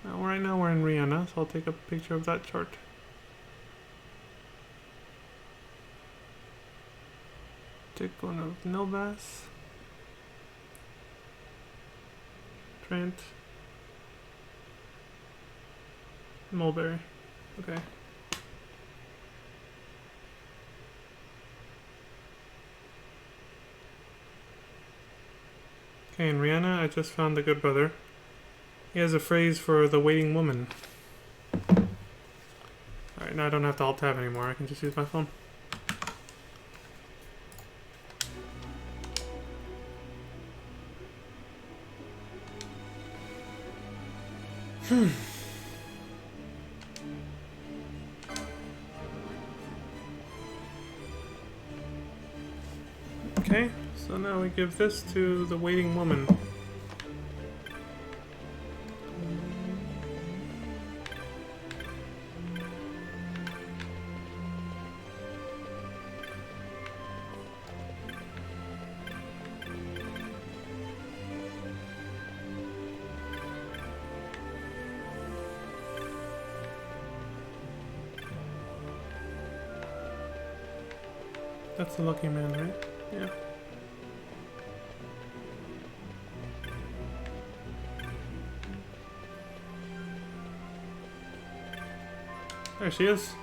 S1: Now, right now we're in Rihanna, so I'll take a picture of that chart. Take one of Nilbass. Trent. Mulberry. Okay. Okay, in Rihanna, I just found the good brother. He has a phrase for the waiting woman. Alright, now I don't have to alt-tab anymore. I can just use my phone. Okay, so now we give this to the waiting woman. That's the lucky man, right? Yeah. There she is.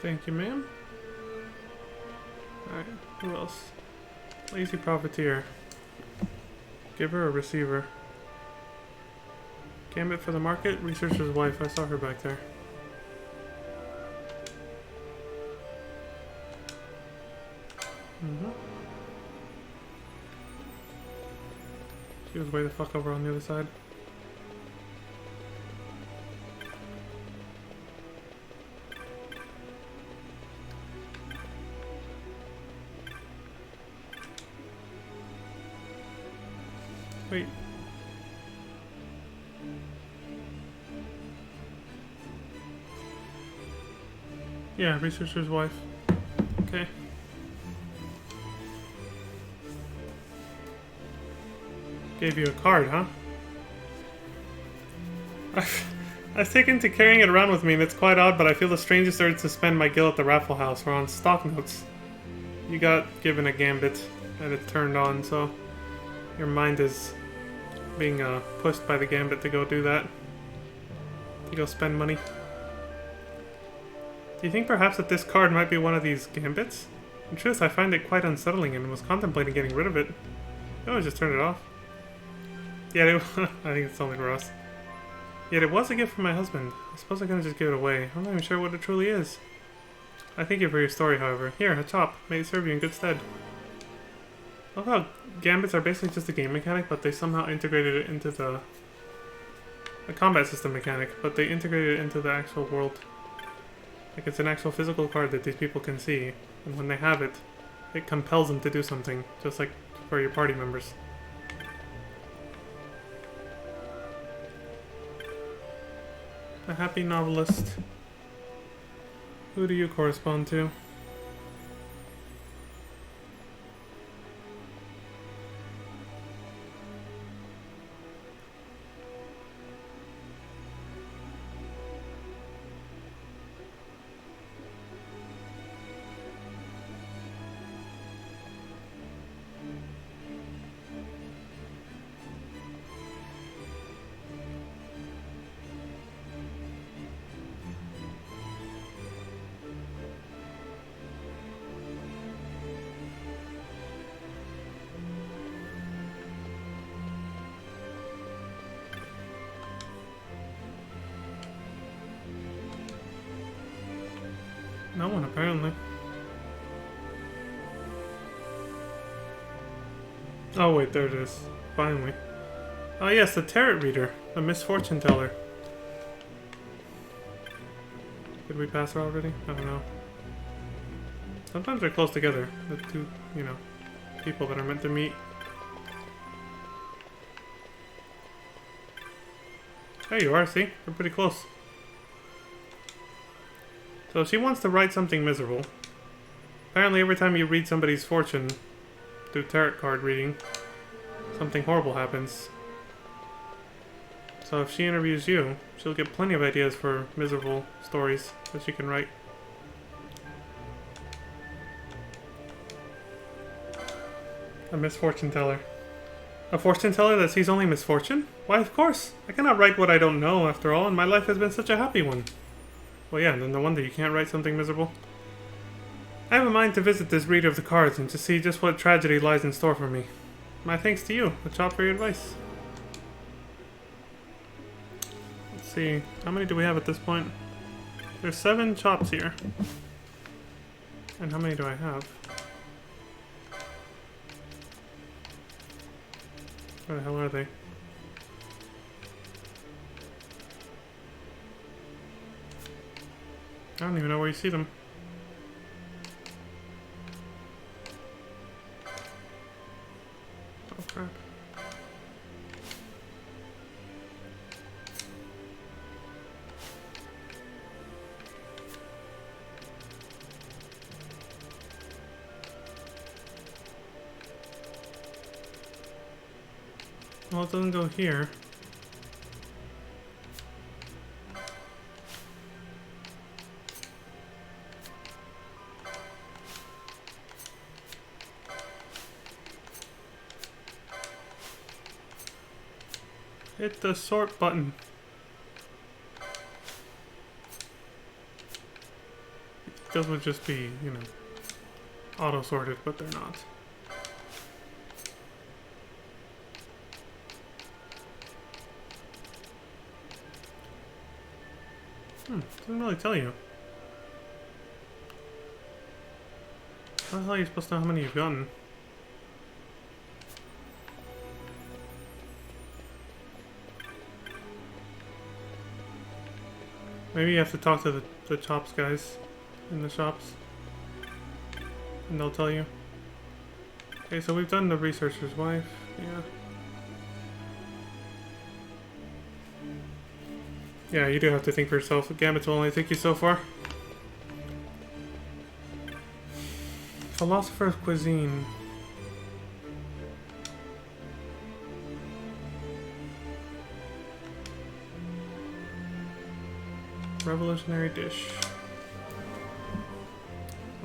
S1: Thank you, ma'am. Alright, who else? Lazy profiteer. Give her a receiver. Gambit for the market. Researcher's wife. I saw her back there. She was way the fuck over on the other side. Wait. Yeah, researcher's wife. Okay. Gave you a card, huh? I've taken to carrying it around with me, and it's quite odd, but I feel the strangest urge to spend my gil at the Raffle House. We're on stock notes. You got given a gambit, and it turned on, so your mind is being pushed by the gambit to go do that. To go spend money. Do you think perhaps that this card might be one of these gambits? In truth, I find it quite unsettling and was contemplating getting rid of it. Oh, just turn it off. Yeah, I think it's only for us. Yet it was a gift from my husband. I suppose I couldn't just give it away. I'm not even sure what it truly is. I thank you for your story, however. Here, a chop. May it serve you in good stead. I love how gambits are basically just a game mechanic, but they somehow integrated it into the combat system mechanic, but they integrated it into the actual world. Like it's an actual physical card that these people can see, and when they have it, it compels them to do something, just like for your party members. A happy novelist. Who do you correspond to? No one, apparently. Oh, wait, there it is. Finally. Oh, yes, the tarot reader. The misfortune teller. Did we pass her already? I don't know. Sometimes they're close together. The two, you know, people that are meant to meet. There you are, see? We're pretty close. So she wants to write something miserable. Apparently every time you read somebody's fortune through tarot card reading, something horrible happens. So if she interviews you, she'll get plenty of ideas for miserable stories that she can write. A misfortune teller. A fortune teller that sees only misfortune? Why, of course. I cannot write what I don't know, after all, and my life has been such a happy one. Well, yeah, then no wonder you can't write something miserable. I have a mind to visit this reader of the cards and to see just what tragedy lies in store for me. My thanks to you, the chop, for your advice. Let's see, how many do we have at this point? There's 7 chops here. And how many do I have? Where the hell are they? I don't even know where you see them. Oh crap. Well, it doesn't go here. Hit the sort button. Those would just be, you know, auto-sorted, but they're not. Doesn't really tell you. How the hell are you supposed to know how many you've gotten? Maybe you have to talk to the chops guys in the shops. And they'll tell you. Okay, so we've done the researcher's wife. Yeah. Yeah, you do have to think for yourself. Gambits will only take you so far. Philosopher of cuisine. Revolutionary dish.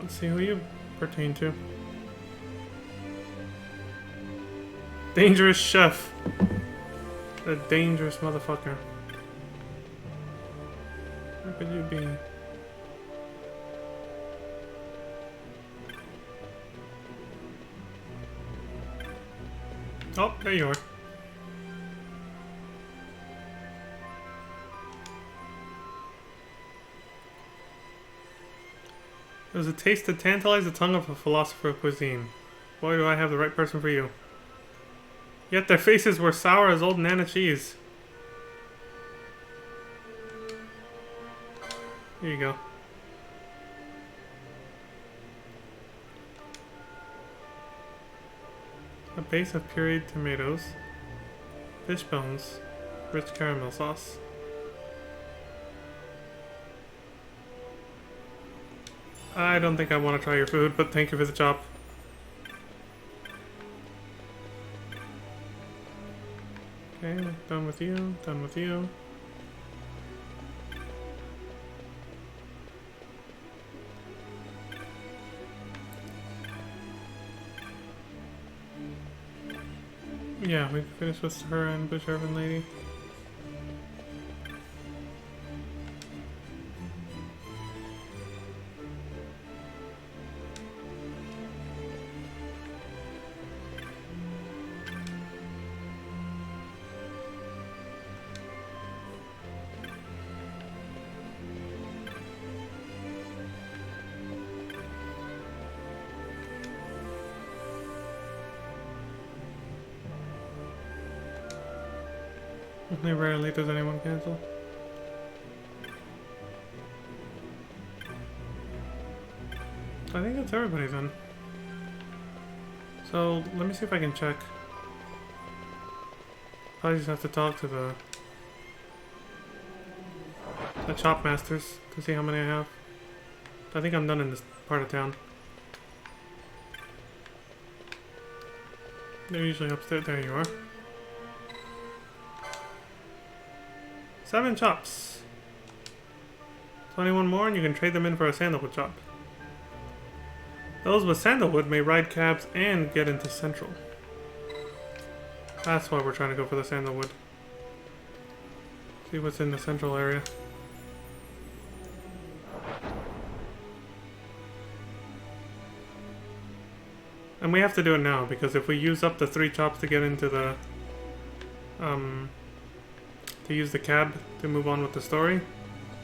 S1: Let's see who you pertain to. Dangerous chef. The dangerous motherfucker. Where could you be? Oh, there you are. It was a taste to tantalize the tongue of a philosopher of cuisine. Boy, do I have the right person for you. Yet their faces were sour as old Nana cheese. Here you go. A base of pureed tomatoes, fish bones, rich caramel sauce. I don't think I want to try your food, but thank you for the chop. Okay, done with you, done with you. Yeah, we finished with her and Bush Urban Lady. Only rarely does anyone cancel. I think that's everybody then. So let me see if I can check. I just have to talk to the shop masters to see how many I have. I think I'm done in this part of town. They're usually upstairs. There you are. 7 chops. 21 more and you can trade them in for a sandalwood chop. Those with sandalwood may ride cabs and get into Central. That's why we're trying to go for the sandalwood. See what's in the Central area. And we have to do it now, because if we use up the 3 chops to get into the... to use the cab to move on with the story,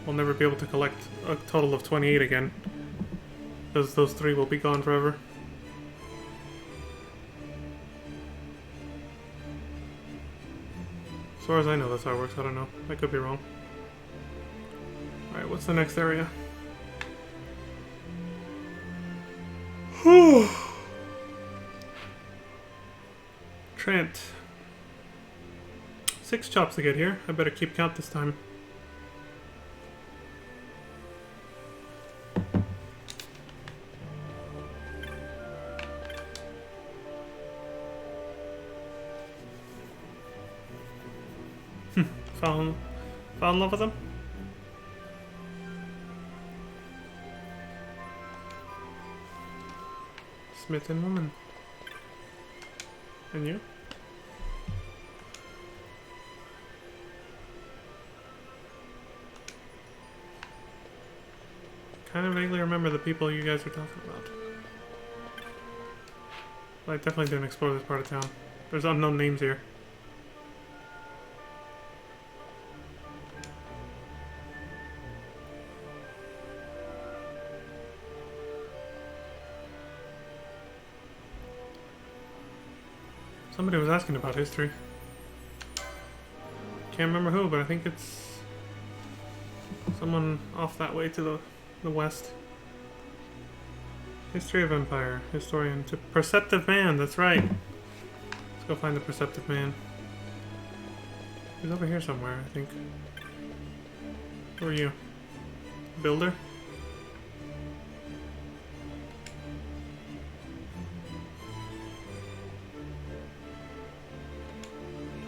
S1: we'll never be able to collect a total of 28 again. Because those 3 will be gone forever. As far as I know, that's how it works. I don't know. I could be wrong. Alright, what's the next area? Trent. 6 chops to get here. I better keep count this time. Fall in love with them? Smitten woman. And you? Kind of vaguely remember the people you guys are talking about. But I definitely didn't explore this part of town. There's unknown names here. Somebody was asking about history. Can't remember who, but I think it's someone off that way to the west. History of Empire. Historian. To Perceptive Man, that's right. Let's go find the Perceptive Man. He's over here somewhere, I think. Who are you? Builder?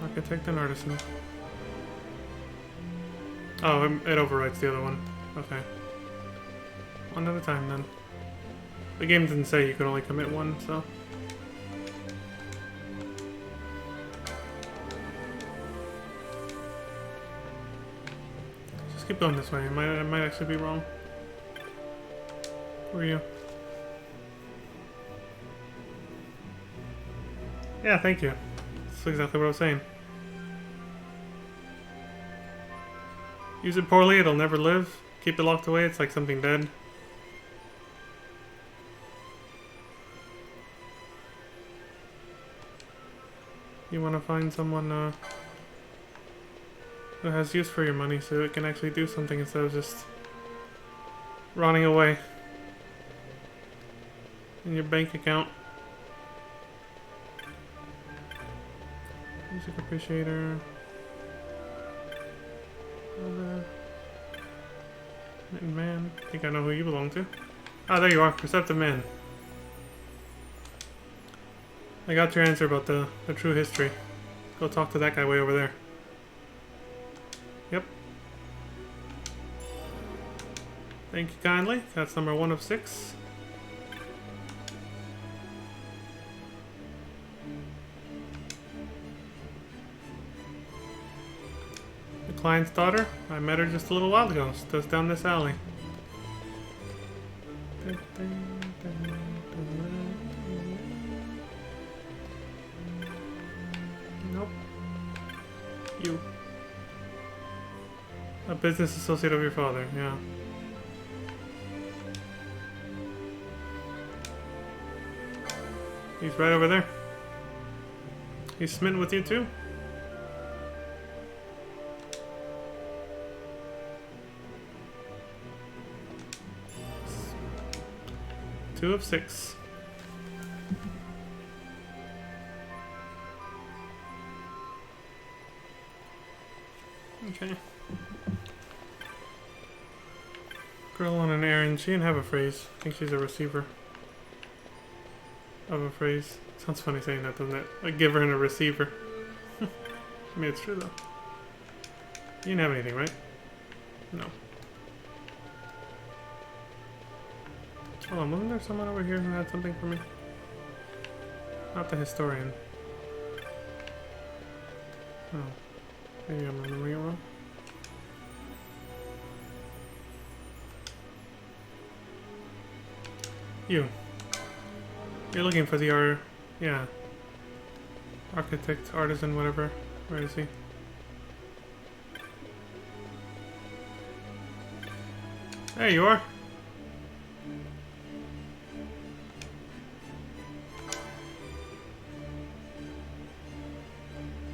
S1: Architect and Artisan. Oh, it overwrites the other one. Okay. One at a time then. The game didn't say you could only commit one, so... Just keep going this way. I might actually be wrong. Who are you? Yeah, thank you. That's exactly what I was saying. Use it poorly, it'll never live. Keep it locked away, it's like something dead. You want to find someone who has use for your money so it can actually do something instead of just running away in your bank account. Music appreciator. Man, I think I know who you belong to. Ah, there you are, Perceptive Man. I got your answer about the true history. Go talk to that guy way over there. Yep. Thank you kindly. That's number 1 of 6. The client's daughter? I met her just a little while ago. Just down this alley. Nope. You. A business associate of your father, yeah. He's right over there. He's smitten with you too? 2 of 6. Okay. Girl on an errand. She didn't have a phrase. I think she's a receiver of a phrase. Sounds funny saying that, doesn't it? A giver and a receiver. I mean, it's true though. You didn't have anything, right? No. Hold on, wasn't there someone over here who had something for me? Not the historian. Oh. Maybe I'm remembering it wrong. You. You're looking for the yeah. Architect, artisan, whatever. Where is he? There you are.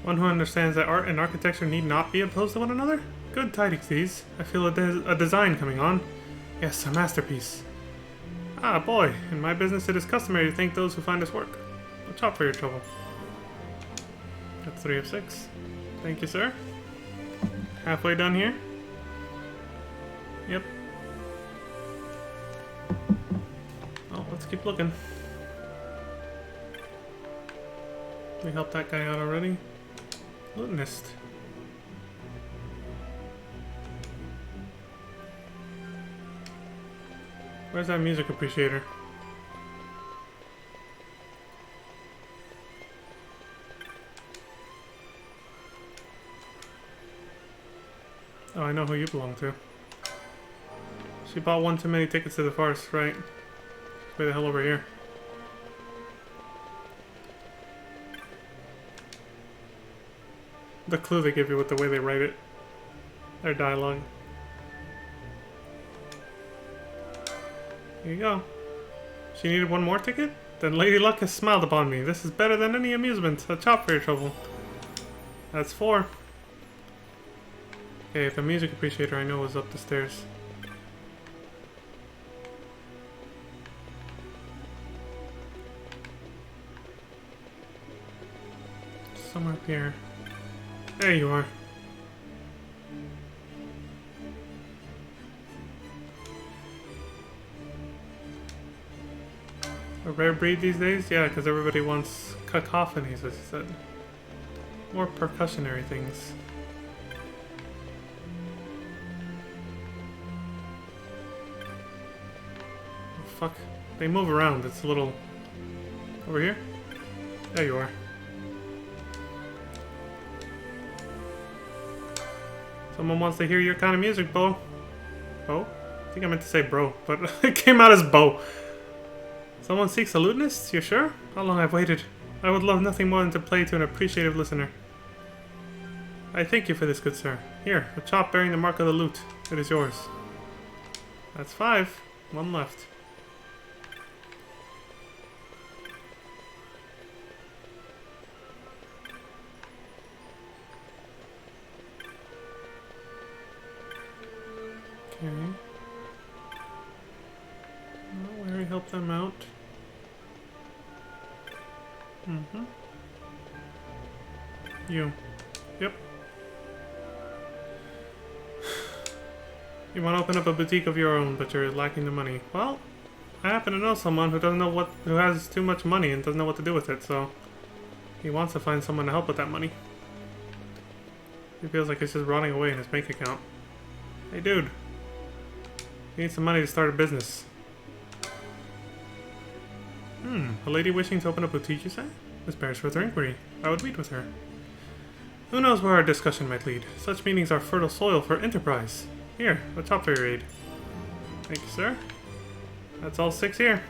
S1: One who understands that art and architecture need not be opposed to one another? Good tidings these. I feel a design coming on. Yes, a masterpiece. Ah, boy. In my business it is customary to thank those who find us work. A chop for your trouble. That's 3 of 6. Thank you, sir. Halfway done here? Yep. Oh, let's keep looking. We helped that guy out already. Lutenist. Where's that music appreciator? Oh, I know who you belong to. She bought one too many tickets to the farce, right? Way the hell over here. The clue they give you with the way they write it. Their dialogue. Here you go. She needed one more ticket? Then Lady Luck has smiled upon me. This is better than any amusement. A chop for your trouble. That's 4. Okay, the music appreciator I know was up the stairs. Somewhere up here. There you are. A rare breed these days? Yeah, because everybody wants cacophonies, as you said. More percussionary things. Oh, fuck. They move around. It's a little... Over here? There you are. Someone wants to hear your kind of music, Bo. Bo? I think I meant to say bro, but it came out as Bo. Someone seeks a lutenist? You sure? How long I've waited. I would love nothing more than to play to an appreciative listener. I thank you for this, good sir. Here, a chop bearing the mark of the lute. It is yours. That's 5. 1 left. Okay. Well, Larry helped them out. Mm-hmm. You. Yep. You want to open up a boutique of your own, but you're lacking the money. Well, I happen to know someone who doesn't know who has too much money and doesn't know what to do with it, so he wants to find someone to help with that money. He feels like it's just rotting away in his bank account. Hey, dude. You need some money to start a business. A lady wishing to open a boutique, you say? This bears further inquiry. I would meet with her. Who knows where our discussion might lead? Such meetings are fertile soil for enterprise. Here, a chop for your aid. Thank you, sir. That's all 6 here.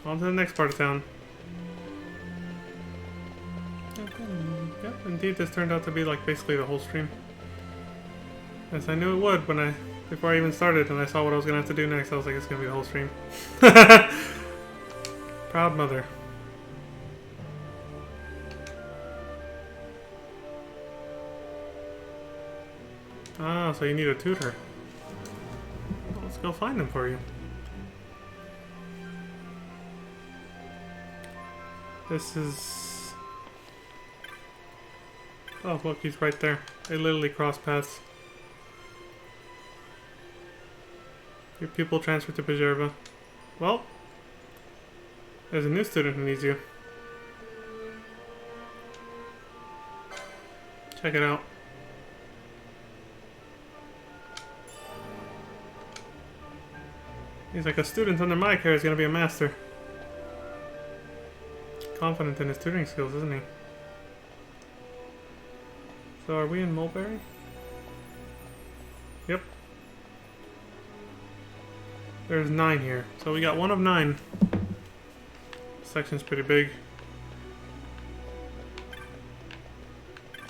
S1: On to the next part of town. Yep, indeed, this turned out to be like basically the whole stream. Yes, I knew it would before I even started, and I saw what I was gonna have to do next. I was like, it's gonna be the whole stream. Proud mother. Ah, so you need a tutor. Well, let's go find him for you. This is... Oh, look, he's right there. They literally cross paths. Your pupil transferred to Bajerva. Well, there's a new student who needs you. Check it out. He's like, a student under my care is going to be a master. Confident in his tutoring skills, isn't he? So are we in Mulberry? Yep. There's 9 here. So we got 1 of 9. Section's pretty big.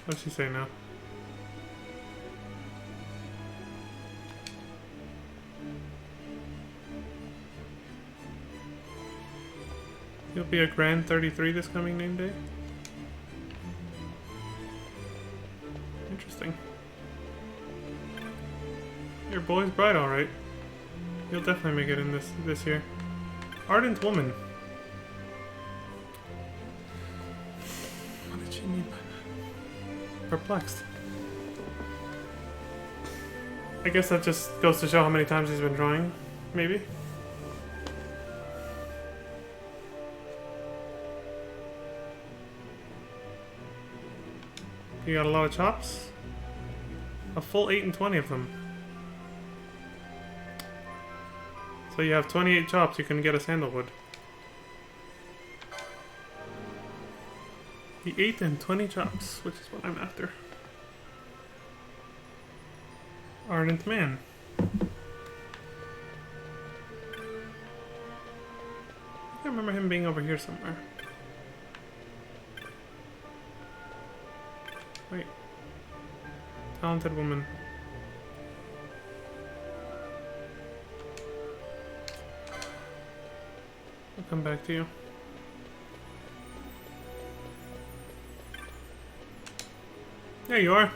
S1: What's she say now? You'll be a grand 33 this coming name day? Interesting. Your boy's bright, alright. You'll definitely make it in this year. Ardent woman. What did she mean by that? Perplexed. I guess that just goes to show how many times he's been drawing, maybe. You got a lot of chops? A full 8 and 20 of them. So you have 28 chops, you can get a sandalwood. The 8 and 20 chops, which is what I'm after. Ardent man. I remember him being over here somewhere. Wait. Talented woman. I'll come back to you. There you are.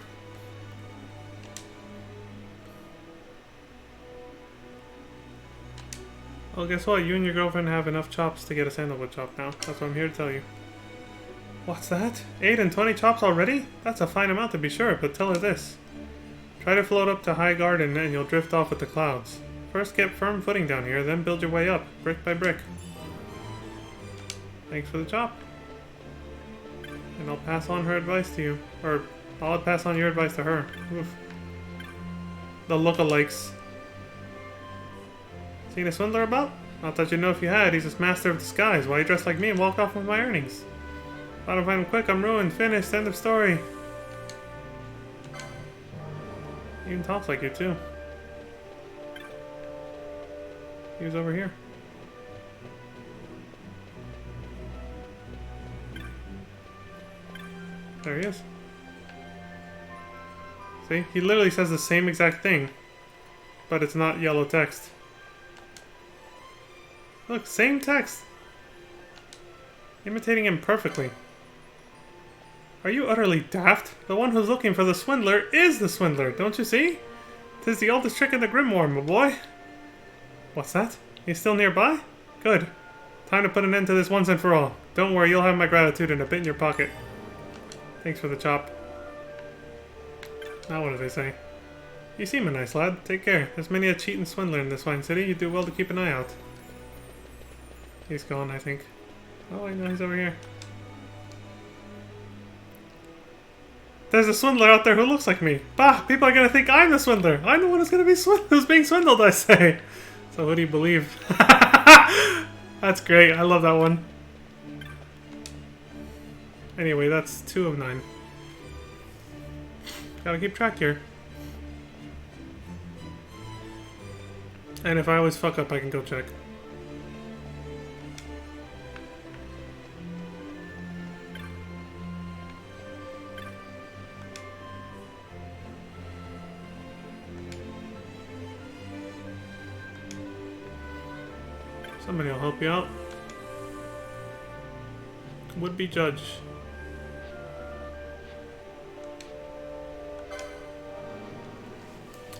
S1: Well, guess what? You and your girlfriend have enough chops to get a sandalwood chop now. That's what I'm here to tell you. What's that? 8 and 20 chops already? That's a fine amount to be sure, but tell her this. Try to float up to high garden and you'll drift off with the clouds. First get firm footing down here, then build your way up, brick by brick. Thanks for the chop. And I'll pass on her advice to you. Or, I'll pass on your advice to her. Oof. The lookalikes. Seen a swindler about? Not that you know if you had, he's a master of disguise. Why you dress like me and walk off with my earnings? If I don't find him quick, I'm ruined. Finished. End of story. He even talks like you, too. He was over here. There he is. See? He literally says the same exact thing. But it's not yellow text. Look, same text. Imitating him perfectly. Are you utterly daft? The one who's looking for the swindler is the swindler, don't you see? 'Tis the oldest trick in the grimoire, my boy. What's that? He's still nearby? Good. Time to put an end to this once and for all. Don't worry, you'll have my gratitude in a bit in your pocket. Thanks for the chop. Now what do they say? You seem a nice lad. Take care. There's many a cheat and swindler in this fine city. You do well to keep an eye out. He's gone, I think. Oh, I know he's over here. There's a swindler out there who looks like me. Bah! People are gonna think I'm the swindler. I'm the one who's gonna be who's being swindled, I say. So who do you believe? That's great. I love that one. Anyway, that's 2 of 9. Gotta keep track here. And if I always fuck up, I can go check. Somebody will help you out. Would-be judge.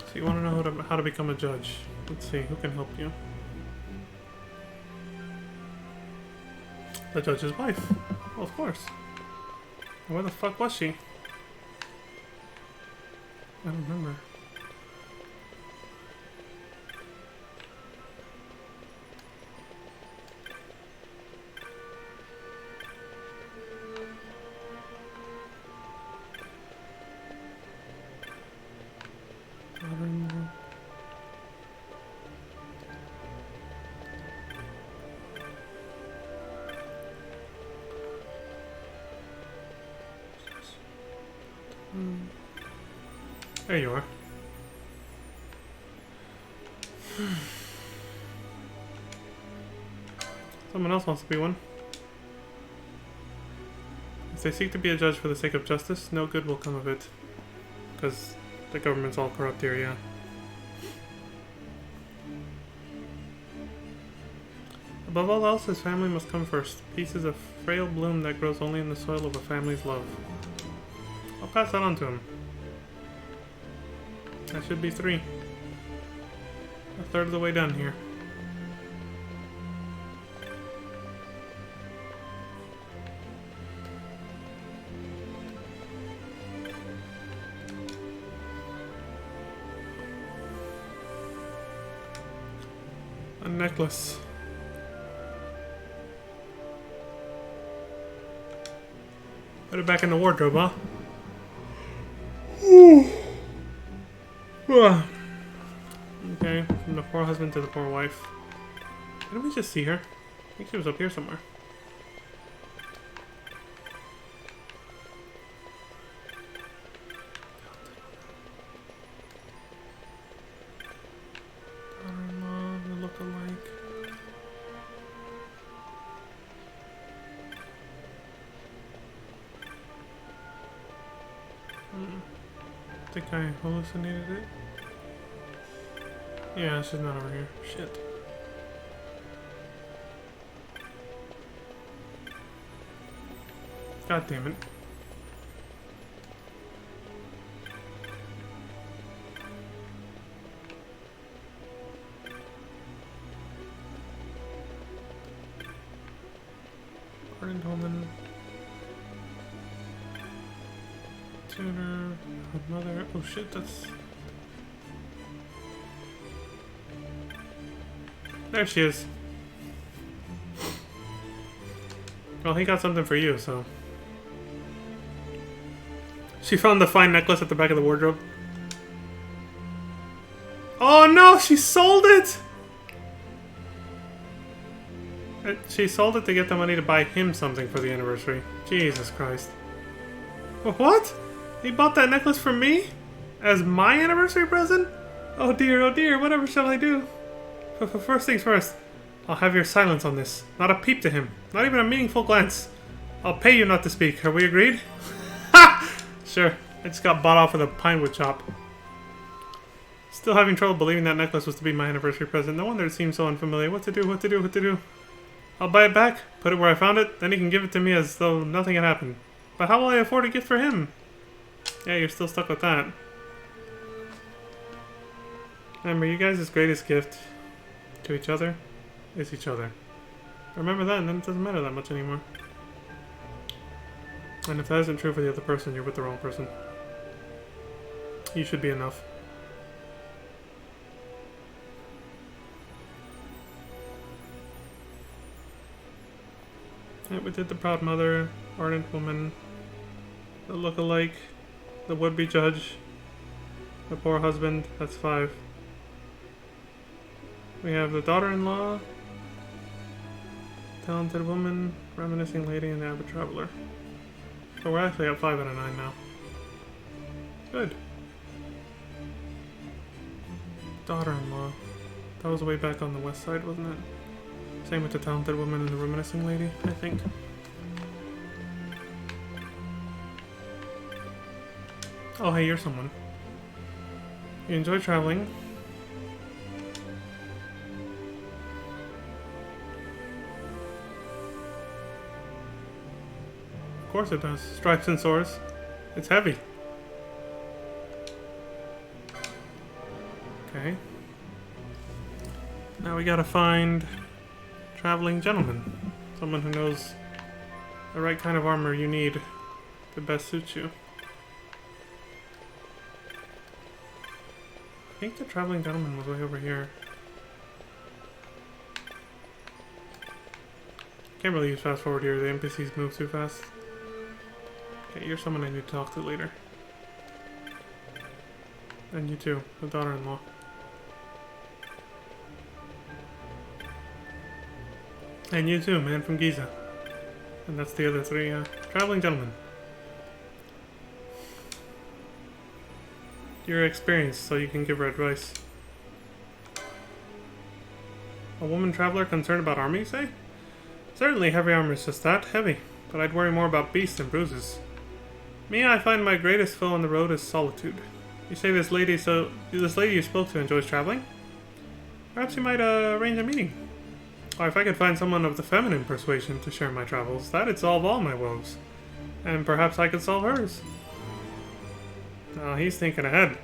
S1: So you want to know how to become a judge. Let's see, who can help you? The judge's wife. Well, of course. Where the fuck was she? I don't remember. There you are. Someone else wants to be one. If they seek to be a judge for the sake of justice, no good will come of it. Because the government's all corrupt here, yeah. Above all else, his family must come first. Peace is a frail bloom that grows only in the soil of a family's love. I'll pass that on to him. That should be 3. A third of the way done here. A necklace. Put it back in the wardrobe, huh? Okay, from the poor husband to the poor wife. Didn't we just see her? I think she was up here somewhere. Daughter-in-law, the look-alike. I think I hallucinated it. Yeah, she's not over here. Shit. God damn it. Ardent woman. Tuner. Mother. Oh shit, that's... There she is. Well, he got something for you, so... She found the fine necklace at the back of the wardrobe. Oh no, she sold it! She sold it to get the money to buy him something for the anniversary. Jesus Christ. What? He bought that necklace for me? As my anniversary present? Oh dear, whatever shall I do? First things first, I'll have your silence on this. Not a peep to him. Not even a meaningful glance. I'll pay you not to speak. Are we agreed? Ha! Sure. I just got bought off with a pinewood chop. Still having trouble believing that necklace was to be my anniversary present. No wonder it seemed so unfamiliar. What to do? I'll buy it back, put it where I found it, then he can give it to me as though nothing had happened. But how will I afford a gift for him? Yeah, you're still stuck with that. Remember, you guys' greatest gift to each other is each other. Remember that, and then it doesn't matter that much anymore. And if that isn't true for the other person, you're with the wrong person. You should be enough. Yeah, we did the proud mother, ardent woman, the look-alike, the would-be judge, the poor husband, that's 5. We have the daughter-in-law, talented woman, reminiscing lady, and the avid traveler. So we're actually at 5 out of 9 now. Good. Daughter-in-law. That was way back on the west side, wasn't it? Same with the talented woman and the reminiscing lady, I think. Oh, hey, you're someone. You enjoy traveling. Of course it does. Stripes and swords. It's heavy. Okay. Now we gotta find traveling gentleman. Someone who knows the right kind of armor you need to best suit you. I think the traveling gentleman was way over here. Can't really use fast forward here, the NPCs move too fast. Okay, you're someone I need to talk to later. And you too, the daughter-in-law. And you too, man from Giza. And that's the other three, traveling gentlemen. You're experienced, so you can give her advice. A woman traveler concerned about armor, you say? Certainly, heavy armor is just that, heavy. But I'd worry more about beasts and bruises. Me, I find my greatest foe on the road is solitude. You say this lady you spoke to enjoys traveling? Perhaps you might arrange a meeting. Or if I could find someone of the feminine persuasion to share my travels, that'd solve all my woes. And perhaps I could solve hers. Oh, he's thinking ahead.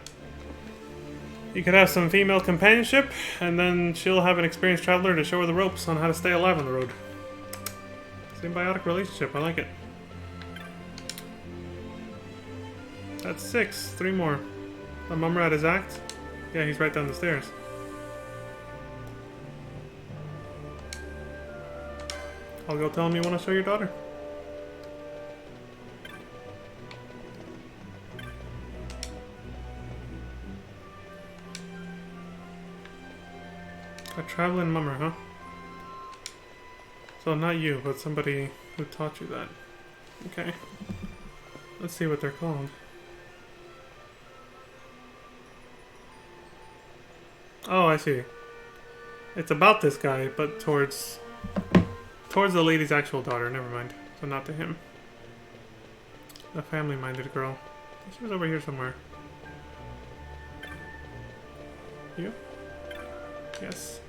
S1: You could have some female companionship, and then she'll have an experienced traveler to show her the ropes on how to stay alive on the road. Symbiotic relationship, I like it. That's 6. 3 more. The mummer at his act? Yeah, he's right down the stairs. I'll go tell him you want to show your daughter. A traveling mummer, huh? So not you, but somebody who taught you that. Okay. Let's see what they're called. Oh, I see. It's about this guy, but towards the lady's actual daughter. Never mind. So not to him. The family-minded girl. She was over here somewhere. You? Yes.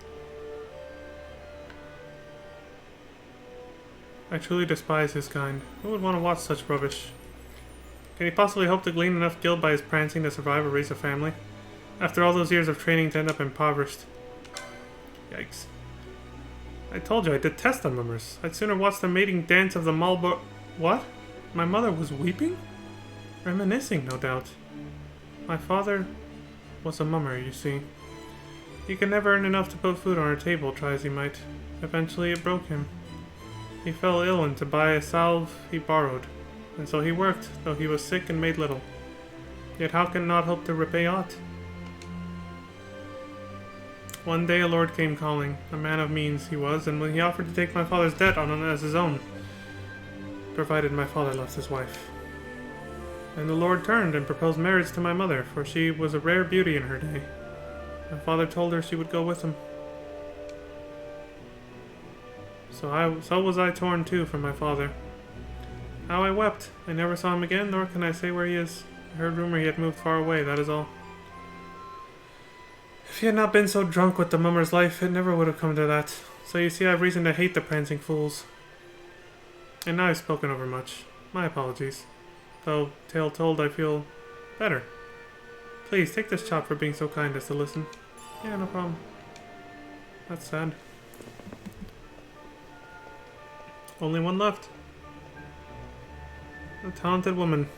S1: I truly despise his kind. Who would want to watch such rubbish? Can he possibly hope to glean enough guild by his prancing to survive or raise a family? After all those years of training to end up impoverished. Yikes. I told you, I detest the mummers. I'd sooner watch the mating dance of the Marlborough... What? My mother was weeping? Reminiscing, no doubt. My father was a mummer, you see. He could never earn enough to put food on our table, try as he might. Eventually it broke him. He fell ill, and to buy a salve he borrowed. And so he worked, though he was sick and made little. Yet how can not hope to repay aught? One day a lord came calling. A man of means he was, and when he offered to take my father's debt on as his own, provided my father left his wife. And the lord turned and proposed marriage to my mother, for she was a rare beauty in her day. My father told her she would go with him. So was I torn too from my father. How I wept. I never saw him again, nor can I say where he is. I heard rumor he had moved far away, that is all. If he had not been so drunk with the mummer's life, it never would have come to that. So you see, I have reason to hate the prancing fools. And now I've spoken over much. My apologies. Though, tale told, I feel better. Please, take this chop for being so kind as to listen. Yeah, no problem. That's sad. Only one left. A talented woman.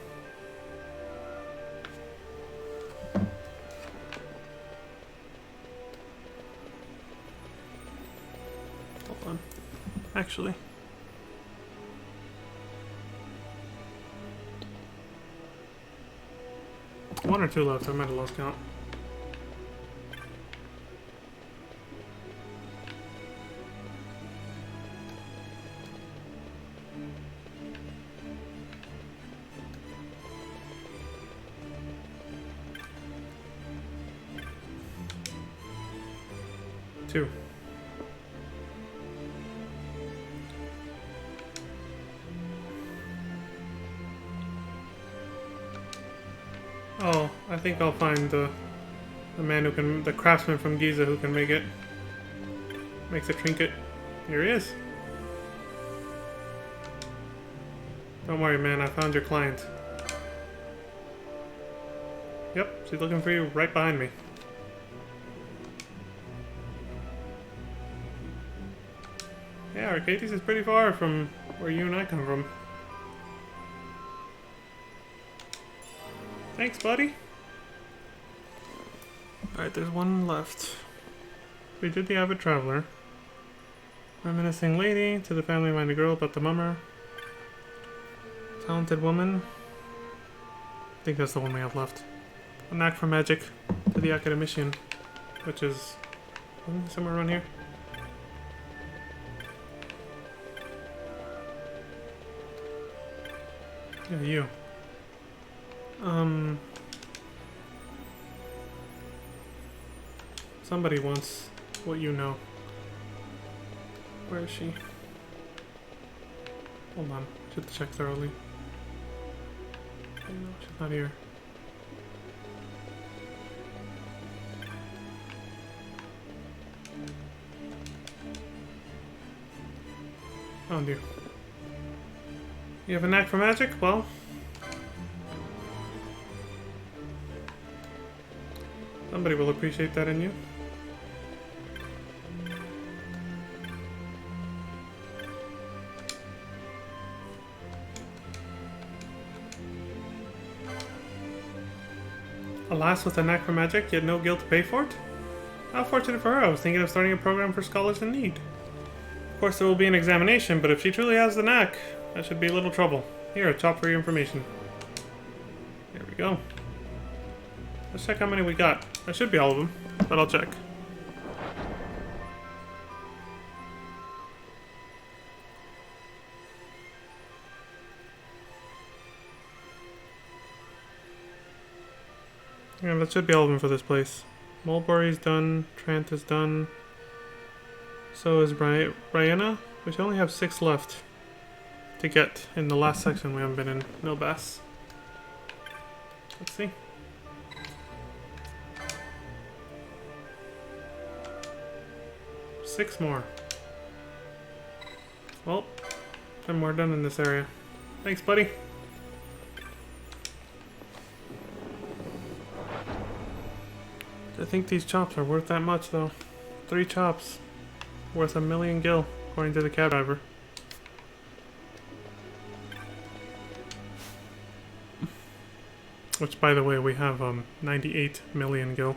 S1: Hold on. Actually. One or two left. I might have lost count. Two. Oh, I think I'll find the man who can, the craftsman from Giza who can make it. Makes a trinket. Here he is. Don't worry, man, I found your client. Yep, she's looking for you right behind me. Yeah, Arcades is pretty far from where you and I come from. Thanks, buddy. Alright, there's one left. We did the Avid Traveler. Reminiscing lady to the family-minded girl about the mummer. Talented woman. I think that's the one we have left. A knack for magic to the academician, which is somewhere around here. Yeah, you. Somebody wants what you know. Where is she? Hold on, should check thoroughly. No, she's not here. Oh dear. You have a knack for magic? Well, somebody will appreciate that in you. A lass with a knack for magic, yet no guild to pay for it? How fortunate for her, I was thinking of starting a program for scholars in need. Of course there will be an examination, but if she truly has the knack, that should be little trouble. Here, a chop for your information. There we go. Let's check how many we got. That should be all of them, but I'll check. Yeah, that should be all of them for this place. Mulberry's done, Trant is done. So is Brianna, which I only have 6 left to get in the last section we haven't been in. No bass. Let's see. Six more. Well, 10 more done in this area. Thanks, buddy. I think these chops are worth that much, though. 3 chops. Worth 1,000,000 gil, according to the cab driver. Which, by the way, we have 98 million gil.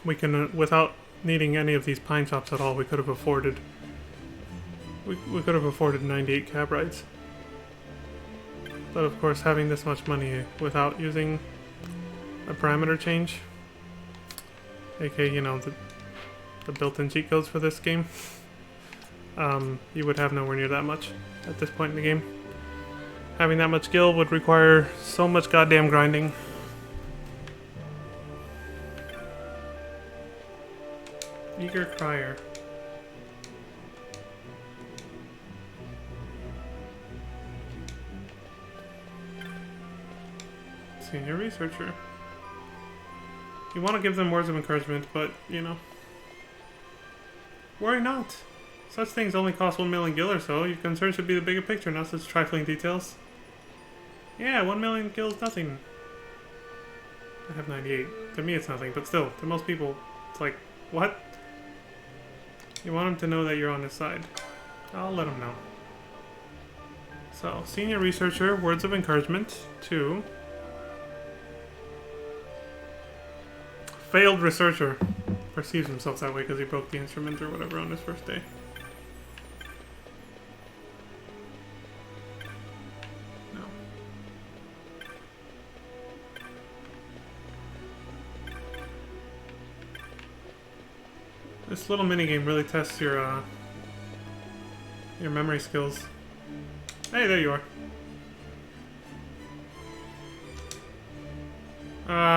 S1: We can, without needing any of these pine chops at all, we could have afforded. We could have afforded 98 cab rides. But of course, having this much money without using a parameter change, aka, you know, the built-in cheat codes for this game, you would have nowhere near that much at this point in the game. Having that much gil would require so much goddamn grinding. Eager Crier. Senior Researcher. You want to give them words of encouragement, but, you know, worry not. Such things only cost 1,000,000 gil or so. Your concern should be the bigger picture, not such trifling details. Yeah, 1,000,000 gil is nothing. I have 98. To me it's nothing, but still, to most people, it's like, what? You want them to know that you're on his side. I'll let them know. So, Senior Researcher, words of encouragement to... Failed Researcher. Perceives himself that way because he broke the instrument or whatever on his first day. No. This little minigame really tests your memory skills. Hey, there you are.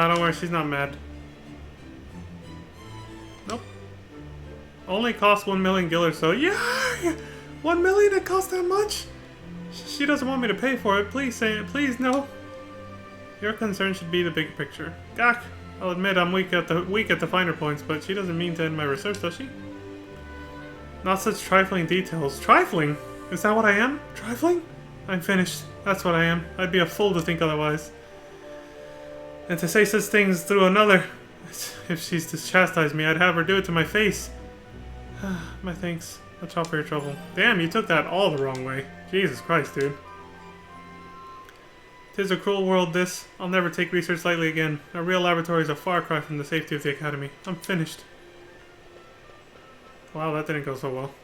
S1: Don't worry, she's not mad. Nope. Only cost 1,000,000 gil or so. Yeah! 1,000,000, it cost that much? She doesn't want me to pay for it. Please say it. Please, no. Your concern should be the big picture. Gak! I'll admit I'm weak at the finer points, but she doesn't mean to end my research, does she? Not such trifling details. Trifling? Is that what I am? Trifling? I'm finished. That's what I am. I'd be a fool to think otherwise. And to say such things through another... If she's to chastise me, I'd have her do it to my face. My thanks. Watch out for your trouble. Damn, you took that all the wrong way. Jesus Christ, dude. 'Tis a cruel world, this. I'll never take research lightly again. A real laboratory is a far cry from the safety of the academy. I'm finished. Wow, that didn't go so well.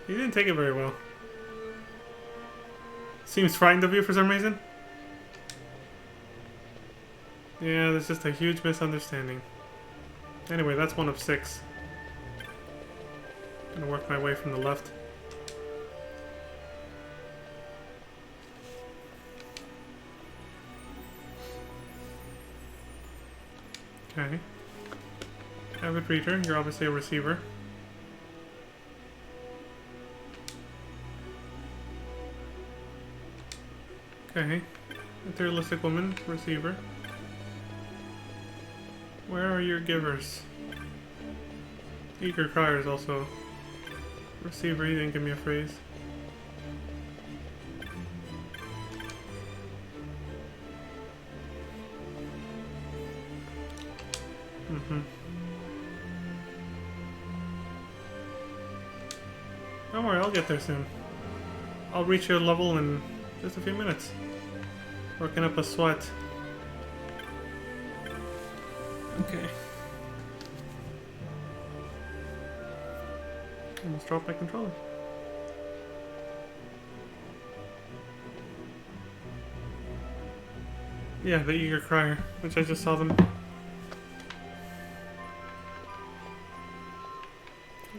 S1: He didn't take it very well. Seems frightened of you for some reason. Yeah, there's just a huge misunderstanding. Anyway, that's 1 of 6. Gonna work my way from the left. Okay. Avid reader, you're obviously a receiver. Okay. Materialistic woman, receiver. Where are your givers? Eager criers also. Receiver, you didn't give me a phrase. Don't worry, I'll get there soon. I'll reach your level in just a few minutes. Working up a sweat. Okay. Almost dropped my controller. Yeah, the eager crier, which I just saw them. There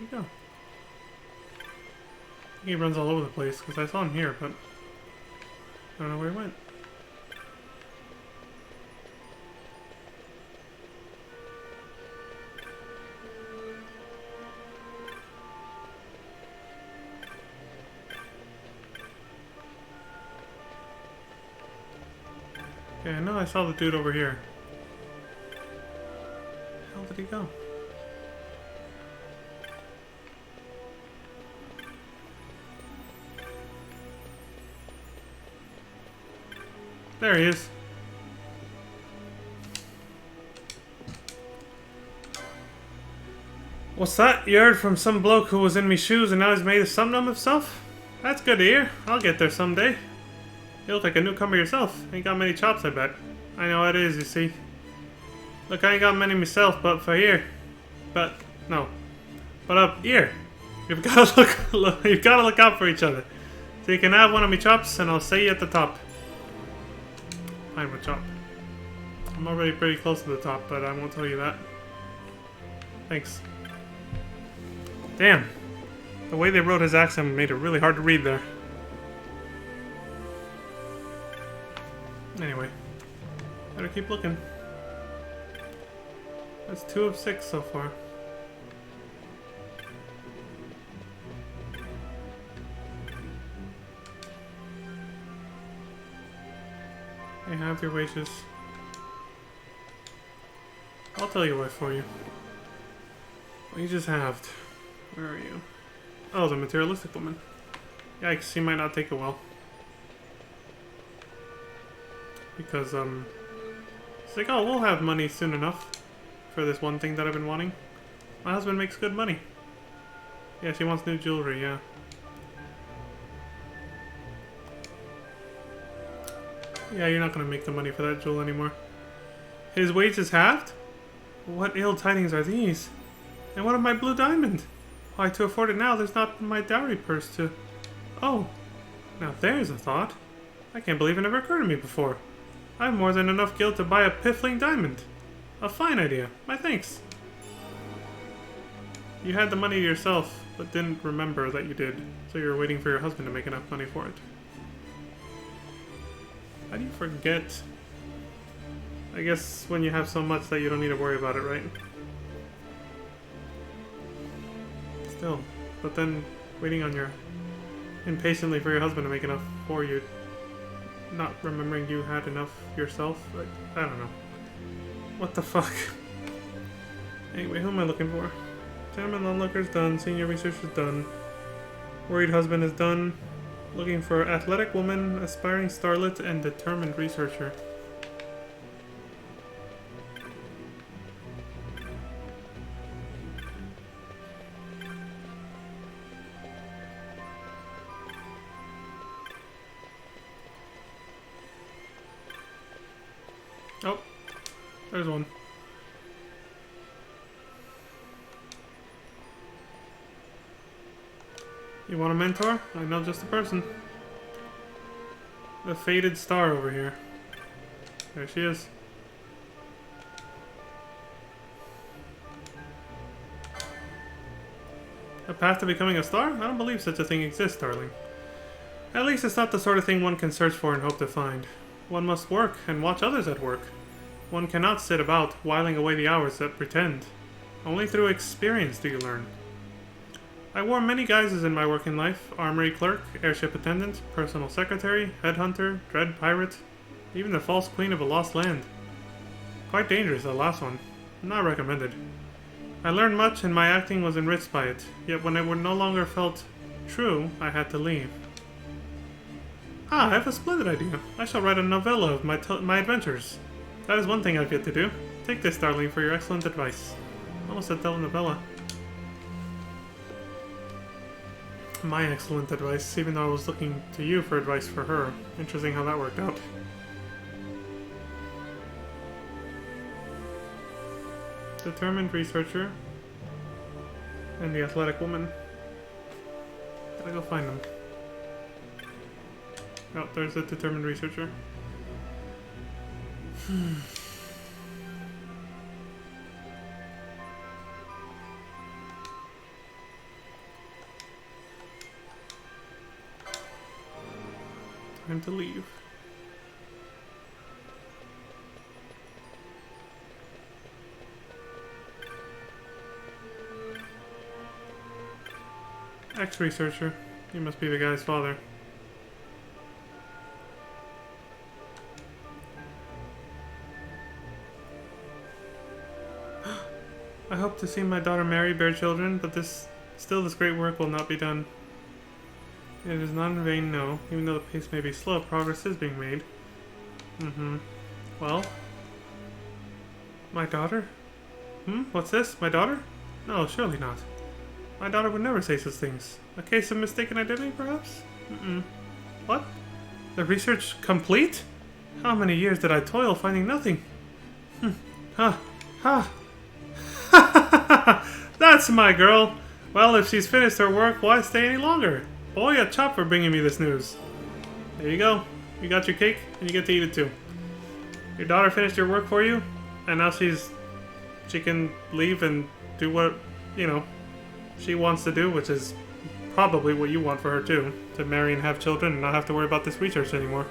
S1: you go. I think he runs all over the place because I saw him here, but I don't know where he went. Okay, I know I saw the dude over here. Where the hell did he go? There he is. What's that? You heard from some bloke who was in me shoes and now he's made something of himself? That's good to hear. I'll get there someday. You look like a newcomer yourself. Ain't got many chops, I bet. I know how it is, you see. Look, I ain't got many myself, but for here. But, no. But up here. You've gotta you've gotta look out for each other. So you can have one of me chops and I'll see you at the top. I'm a chop. I'm already pretty close to the top, but I won't tell you that. Thanks. Damn. The way they wrote his accent made it really hard to read there. Anyway. Better keep looking. That's 2 of 6 so far. I have your wages. I'll tell you what for you. Wages halved. Where are you? Oh, the materialistic woman. Yikes, she might not take it well. Because, she's like, oh, we'll have money soon enough for this one thing that I've been wanting. My husband makes good money. Yeah, she wants new jewelry, yeah. Yeah, you're not gonna make the money for that jewel anymore. His wages halved? What ill tidings are these? And what of my blue diamond? Why, to afford it now, there's not my dowry purse to... Oh, now there's a thought. I can't believe it never occurred to me before. I have more than enough gil to buy a piffling diamond. A fine idea. My thanks. You had the money yourself, but didn't remember that you did, so you were waiting for your husband to make enough money for it. How do you forget? I guess when you have so much that you don't need to worry about it, right? Still. But then, waiting on your... impatiently for your husband to make enough for you. Not remembering you had enough yourself? Like, I don't know. What the fuck? Anyway, who am I looking for? Gentleman onlooker's done. Senior research is done. Worried husband is done. Looking for athletic woman, aspiring starlet, and determined researcher. Oh, there's one. You want a mentor? I know just the person. The faded star over here. There she is. A path to becoming a star? I don't believe such a thing exists, darling. At least it's not the sort of thing one can search for and hope to find. One must work and watch others at work. One cannot sit about, whiling away the hours that pretend. Only through experience do you learn. I wore many guises in my working life. Armory clerk, airship attendant, personal secretary, headhunter, dread pirate, even the false queen of a lost land. Quite dangerous, that last one. Not recommended. I learned much and my acting was enriched by it, yet when it no longer felt true, I had to leave. Ah, I have a splendid idea. I shall write a novella of my adventures. That is one thing I've yet to do. Take this, darling, for your excellent advice. Almost a telenovela. My excellent advice, even though I was looking to you for advice for her. Interesting how that worked out. Determined researcher. And the athletic woman. Gotta go find them. Oh, there's the determined researcher. Time to leave. Ex-researcher. He must be the guy's father. I hope to see my daughter marry, bear children, but this great work will not be done. It is not in vain, no. Even though the pace may be slow, progress is being made. Well? My daughter? What's this? My daughter? No, surely not. My daughter would never say such things. A case of mistaken identity, perhaps? What? The research complete? How many years did I toil finding nothing? That's my girl! Well, if she's finished her work, why stay any longer? Boy, a chop for bringing me this news. There you go. You got your cake, and you get to eat it too. Your daughter finished your work for you, and now she can leave and do what, you know, she wants to do, which is probably what you want for her too. To marry and have children and not have to worry about this research anymore.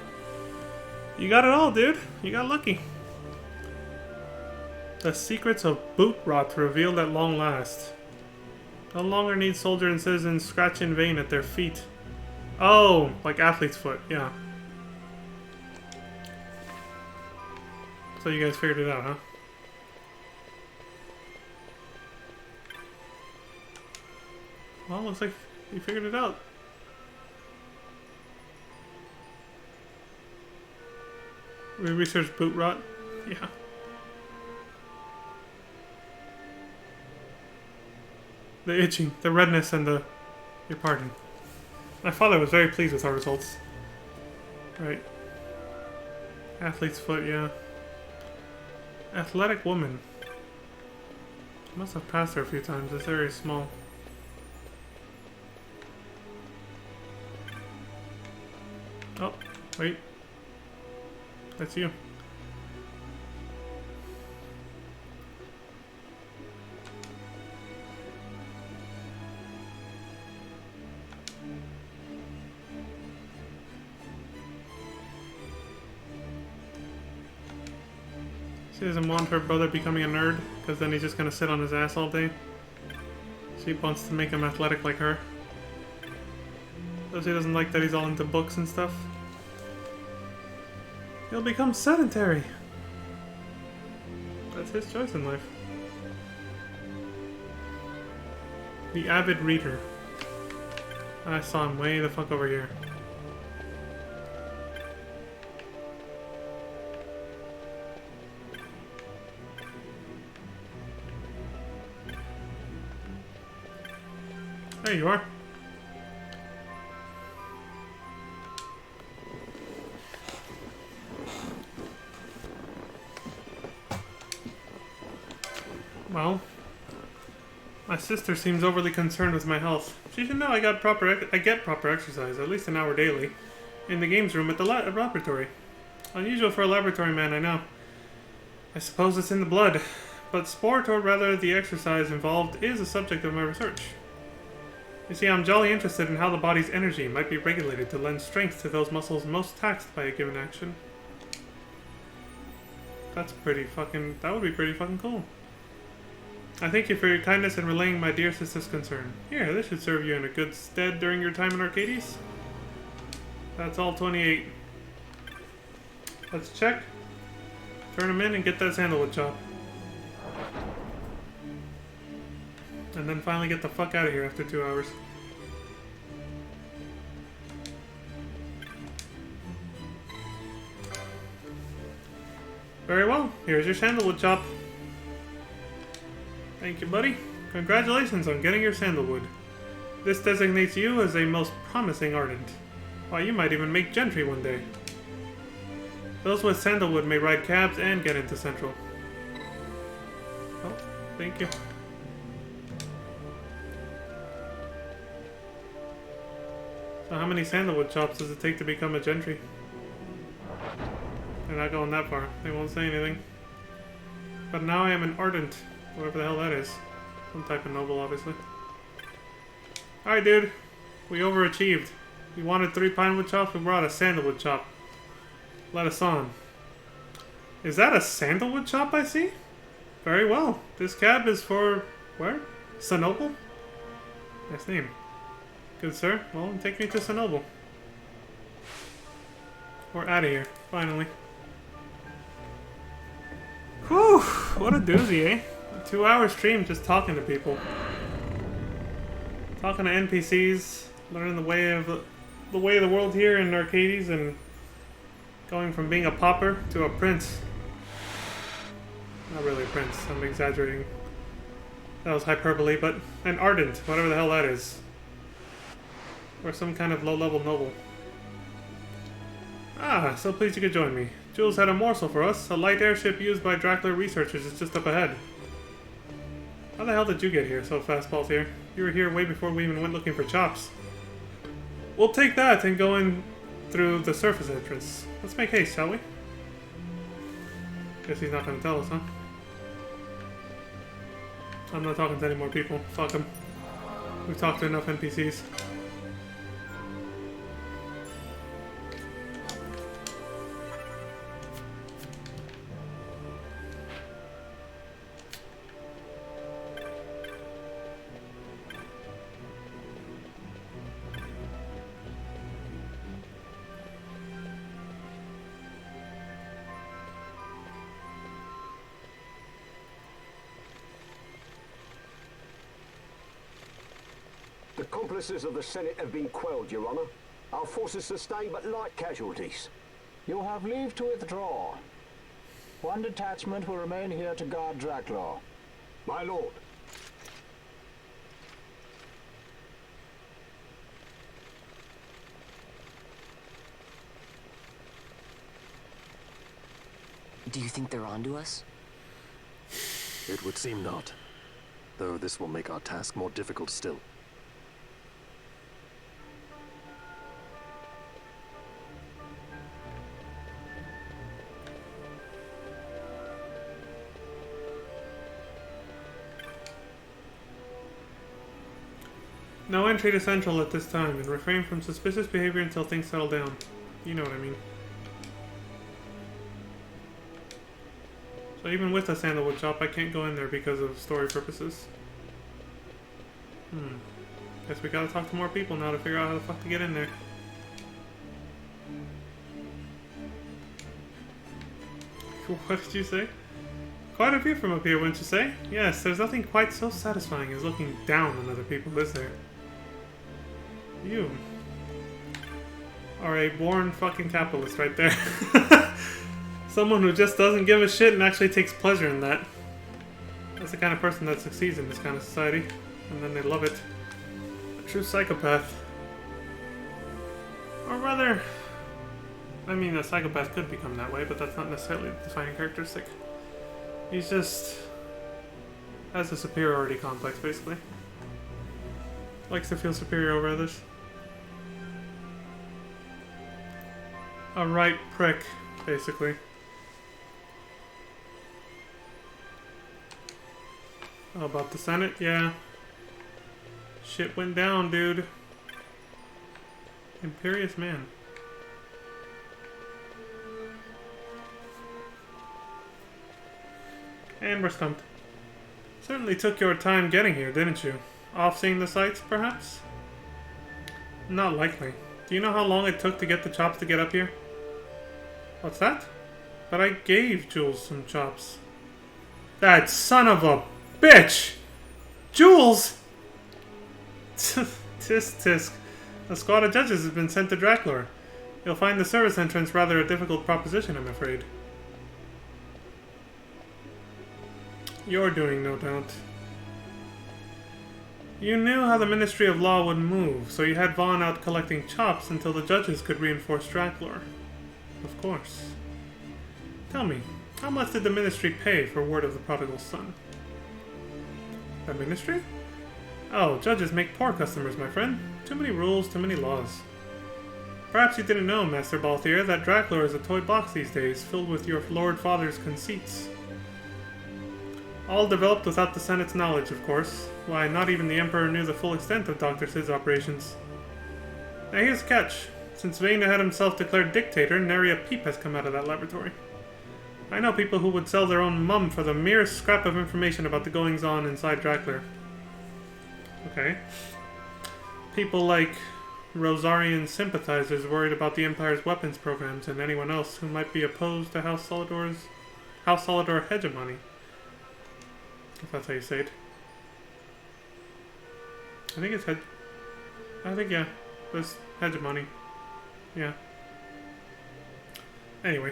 S1: You got it all, dude. You got lucky. The secrets of boot rot revealed at long last. No longer need soldier and citizens scratch in vain at their feet. Oh, like athlete's foot, yeah. So you guys figured it out, huh? Well, looks like you figured it out. We researched boot rot? Yeah. The itching, the redness, and the... Your pardon. My father was very pleased with our results. Right. Athlete's foot, yeah. Athletic woman. Must have passed her a few times. It's very small. Oh, wait. That's you. She doesn't want her brother becoming a nerd, because then he's just gonna sit on his ass all day. She wants to make him athletic like her. So she doesn't like that he's all into books and stuff. He'll become sedentary. That's his choice in life. The avid reader. I saw him way the fuck over here. There you are. Well, my sister seems overly concerned with my health. She should know I get proper exercise, at least an hour daily, in the games room at the laboratory. Unusual for a laboratory man, I know. I suppose it's in the blood, but sport, or rather the exercise involved, is a subject of my research. You see, I'm jolly interested in how the body's energy might be regulated to lend strength to those muscles most taxed by a given action. That would be pretty fucking cool. I thank you for your kindness in relaying my dear sister's concern. Here, this should serve you in a good stead during your time in Arcades. That's all 28. Let's check. Turn them in and get that sandalwood chop. And then finally get the fuck out of here after 2 hours. Very well, here's your sandalwood chop. Thank you, buddy. Congratulations on getting your sandalwood. This designates you as a most promising ardent. Why, you might even make gentry one day. Those with sandalwood may ride cabs and get into Central. Oh, thank you. So how many sandalwood chops does it take to become a gentry? They're not going that far. They won't say anything. But now I am an ardent. Whatever the hell that is. Some type of noble, obviously. Alright, dude. We overachieved. We wanted 3 pinewood chops, we brought a sandalwood chop. Let us on. Is that a sandalwood chop I see? Very well. This cab is for... where? Sinople? Nice name. Good sir. Well, take me to Sinople. We're out of here. Finally. Whew! What a doozy, eh? A 2-hour stream just talking to people. Talking to NPCs. Learning the way of the world here in Arcades, and going from being a pauper to a prince. Not really a prince, I'm exaggerating. That was hyperbole, but an ardent, whatever the hell that is. Or some kind of low-level noble. Ah, so pleased you could join me. Jules had a morsel for us. A light airship used by Drackler researchers is just up ahead. How the hell did you get here so fast, Baltier? You were here way before we even went looking for chops. We'll take that and go in through the surface entrance. Let's make haste, shall we? Guess he's not gonna tell us, huh? I'm not talking to any more people. Fuck him. We've talked to enough NPCs.
S6: The accomplices of the Senate have been quelled, Your Honor. Our forces sustained but light casualties.
S7: You have leave to withdraw. One detachment will remain here to guard Draclaw.
S6: My lord.
S2: Do you think they're onto us?
S5: It would seem not. Though this will make our task more difficult still.
S1: No entry to Central at this time, and refrain from suspicious behavior until things settle down. You know what I mean. So even with a sandalwood shop, I can't go in there because of story purposes. Guess we gotta talk to more people now to figure out how the fuck to get in there. What did you say? Quite a view from up here, wouldn't you say? Yes, there's nothing quite so satisfying as looking down on other people, is there? You are a born fucking capitalist right there. Someone who just doesn't give a shit and actually takes pleasure in that. That's the kind of person that succeeds in this kind of society. And then they love it. A true psychopath. Or rather... I mean, a psychopath could become that way, but that's not necessarily the defining characteristic. He's just... Has a superiority complex, basically. Likes to feel superior over others. A right prick, basically. How about the Senate? Yeah. Shit went down, dude. Imperious man. And we're stumped. Certainly took your time getting here, didn't you? Off seeing the sights, perhaps? Not likely. Do you know how long it took to get the chops to get up here? What's that? But I gave Jules some chops. That son of a bitch! Jules! Tisk tisk. A squad of judges has been sent to Dracula. You'll find the service entrance rather a difficult proposition, I'm afraid. You're doing, no doubt. You knew how the Ministry of Law would move, so you had Vaughn out collecting chops until the judges could reinforce Dracula. Of course. Tell me, how much did the Ministry pay for word of the prodigal son? The Ministry? Oh, judges make poor customers, my friend. Too many rules, too many laws. Perhaps you didn't know, Master Balthier, that Dracula is a toy box these days, filled with your Lord Father's conceits. All developed without the Senate's knowledge, of course. Why, not even the Emperor knew the full extent of Dr. Sid's operations. Now here's the catch. Since Vayne had himself declared dictator, nary a peep has come out of that laboratory. I know people who would sell their own mum for the merest scrap of information about the goings-on inside Dracula. Okay. People like Rosarian sympathizers worried about the Empire's weapons programs and anyone else who might be opposed to House Solidor hegemony. If that's how you say it. I think it's yeah. There's hegemony. Yeah. Anyway.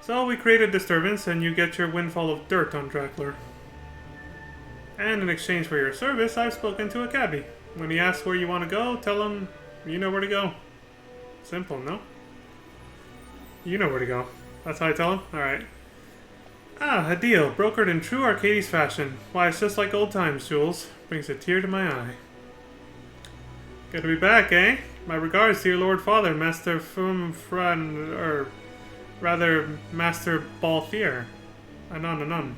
S1: So we create a disturbance and you get your windfall of dirt on Dracula. And in exchange for your service, I've spoken to a cabbie. When he asks where you want to go, tell him you know where to go. Simple, no? You know where to go. That's how I tell him? Alright. Ah, a deal. Brokered in true Arcades fashion. Why, it's just like old times, Jules. Brings a tear to my eye. Good to be back, eh? My regards to your Lord Father, Master Master Balthier. Anon.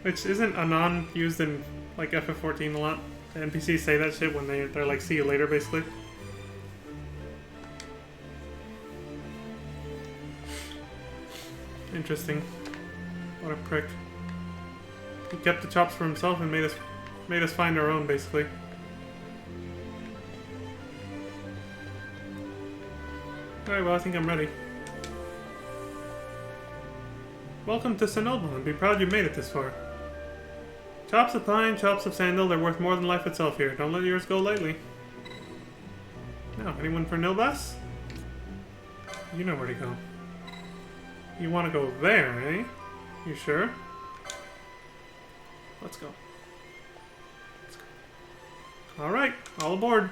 S1: Which isn't Anon used in, like, FF14 a lot? The NPCs say that shit when they're like, see you later, basically. Interesting. What a prick. He kept the chops for himself and made us find our own, basically. Alright, well, I think I'm ready. Welcome to Sinoble, and be proud you made it this far. Chops of pine, chops of sandal, they're worth more than life itself here. Don't let yours go lightly. Now, anyone for Nilbas? You know where to go. You want to go there, eh? You sure? Let's go. Alright, all aboard.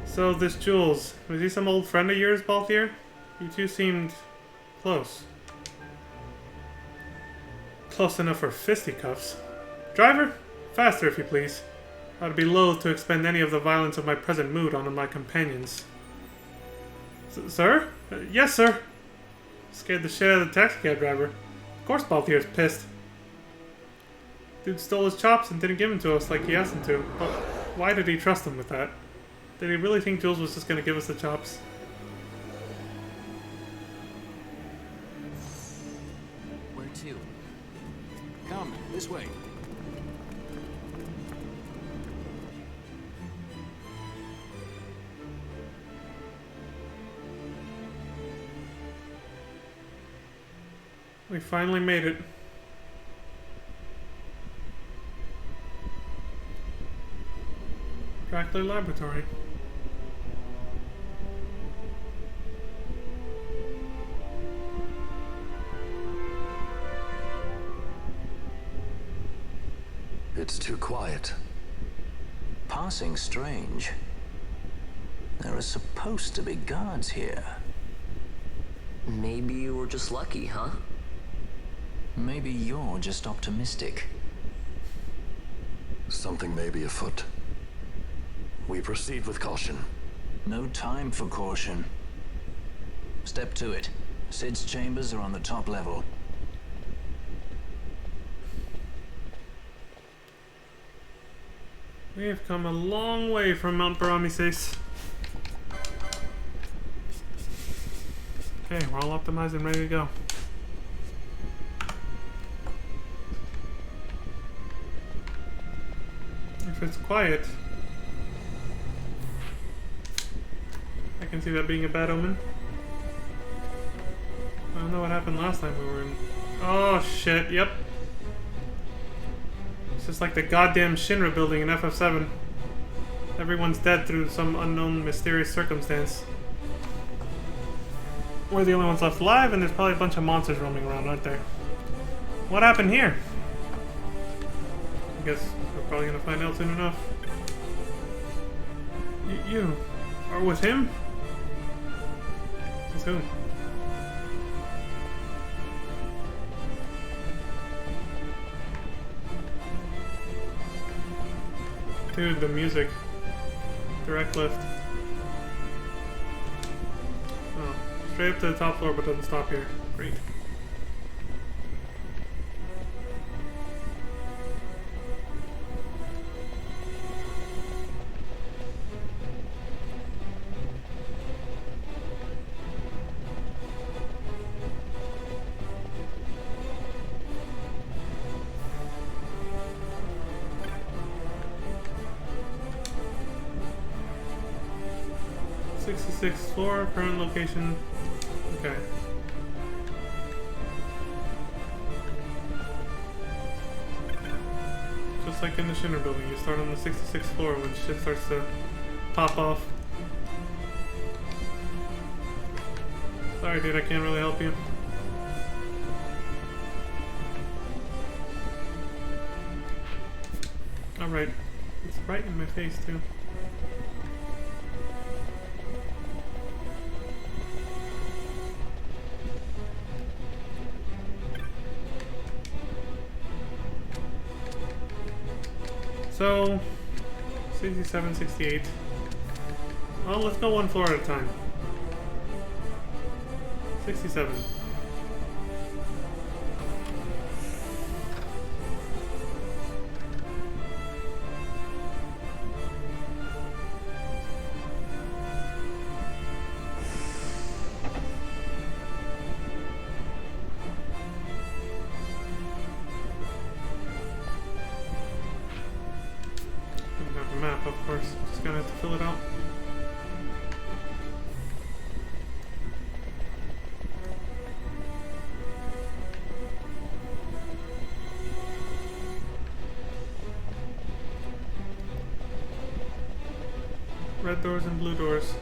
S1: So this Jules, was he some old friend of yours, Balthier? You two seemed close. Close enough for fisticuffs. Driver, faster if you please. I'd be loath to expend any of the violence of my present mood on my companions. Sir? Yes, sir. Scared the shit out of the taxicab driver. Of course Balthier's pissed. Dude stole his chops and didn't give them to us like he asked him to. But why did he trust him with that? Did he really think Jules was just going to give us the chops?
S3: Where to? Come, this way.
S1: We finally made it. Dracula Laboratory.
S5: It's too quiet.
S3: passing strange. There are supposed to be guards here.
S2: Maybe you were just lucky, huh?
S3: Maybe you're just optimistic.
S5: Something may be afoot. We proceed with caution.
S3: No time for caution. Step to it. Sid's chambers are on the top level.
S1: We have come a long way from Mount Baramises. Okay, we're all optimized and ready to go. If it's quiet, I can see that being a bad omen. I don't know what happened last time we were in. Oh shit, yep. It's just like the goddamn Shinra building in FF7. Everyone's dead through some unknown mysterious circumstance. We're the only ones left alive, and there's probably a bunch of monsters roaming around, aren't there? What happened here? I guess we're probably gonna find out soon enough. You are with him? With who? Dude, the music. Direct lift. Oh, straight up to the top floor, but doesn't stop here. Great. Sixth floor, current location. Okay. Just like in the Shinra building, you start on the 66th floor when shit starts to pop off. Sorry dude, I can't really help you. Alright. It's right in my face too. So, 67, 68. Well, let's go one floor at a time. 67. Map, of course. Just gonna have to fill it out. Red doors and blue doors.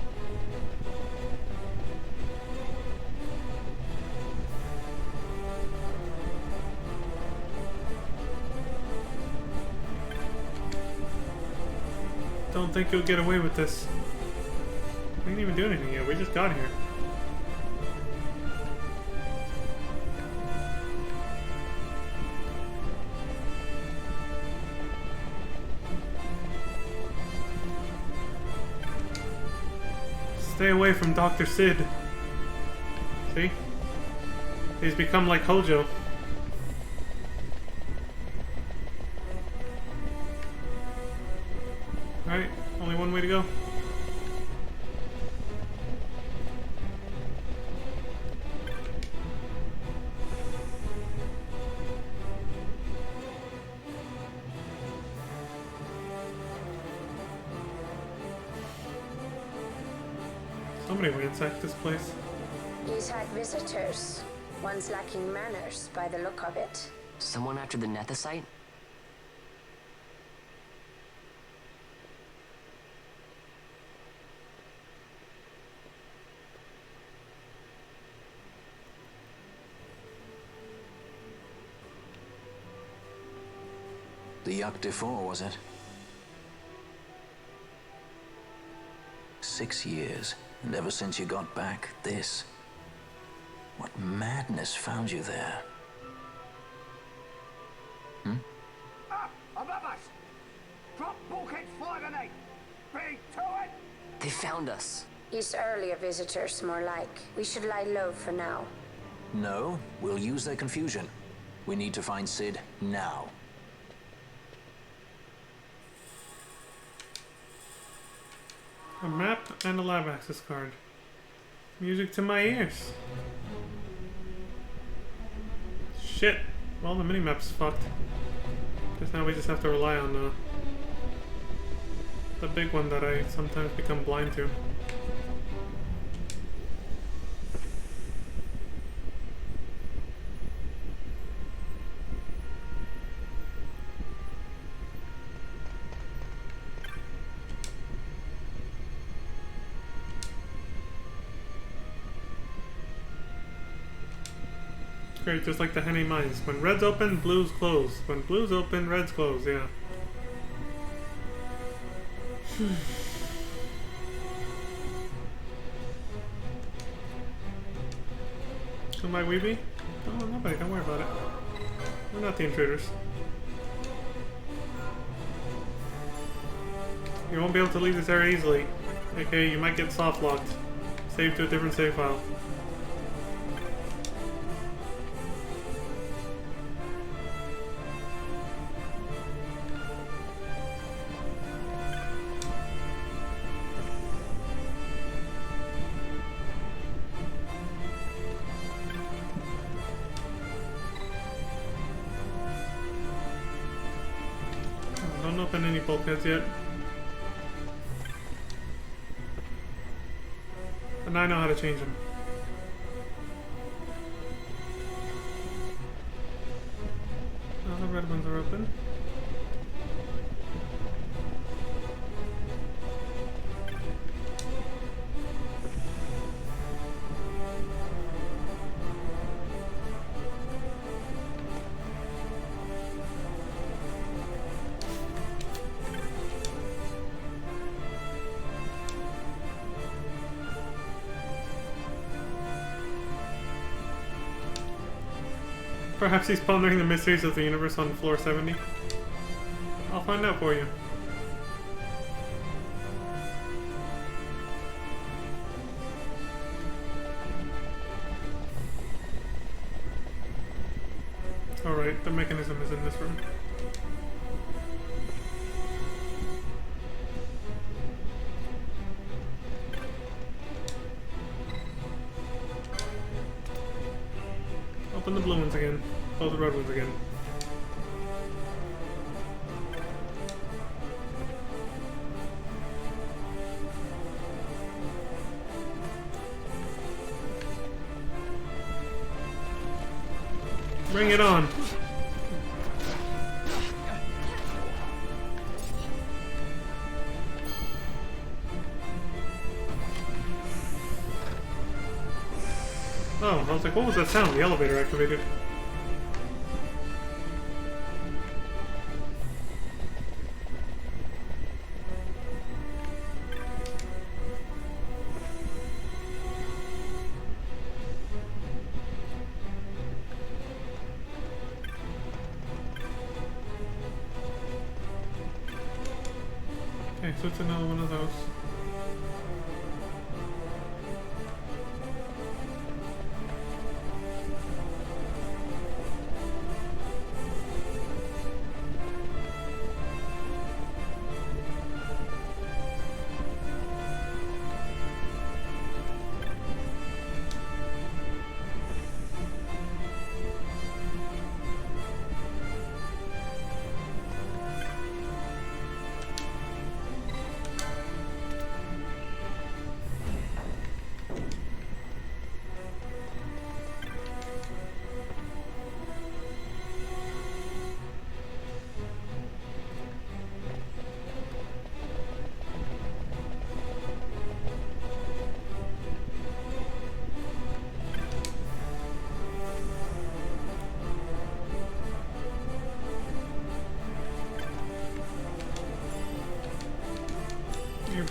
S1: Don't think you'll get away with this. We didn't even do anything yet. We just got here. Stay away from Dr. Sid. See? He's become like Hojo. Alright, only one way to go. Somebody ransacked this place.
S8: He's had visitors, ones lacking manners by the look of it.
S2: Someone after the Nethicite?
S3: The Yak de Four, was it? 6 years, and ever since you got back, this. What madness found you there?
S6: Above us! Drop bulkheads 5 and 8! Big to it!
S2: They found us.
S8: These earlier visitors, more like. We should lie low for now.
S3: No, we'll use their confusion. We need to find Sid now.
S1: A map and a lab access card. Music to my ears. Shit. Well, the minimap's fucked. Guess now we just have to rely on the big one that I sometimes become blind to. Great, just like the Henny Mines. When reds open, blues close. When blues open, reds close, yeah. Come by, Weeby? Oh, nobody, don't worry about it. We're not the intruders. You won't be able to leave this area easily. Okay, you might get soft locked. Save to a different save file. Don't open any bulkheads yet. And I know how to change them. Now the red ones are open. Perhaps he's pondering the mysteries of the universe on floor 70. I'll find out for you. Alright, the mechanism is in this room. Open the blue ones again. Close the red ones again. Bring it on. Oh, I was like, what was that sound? The elevator activated. Okay, so it's another one of those.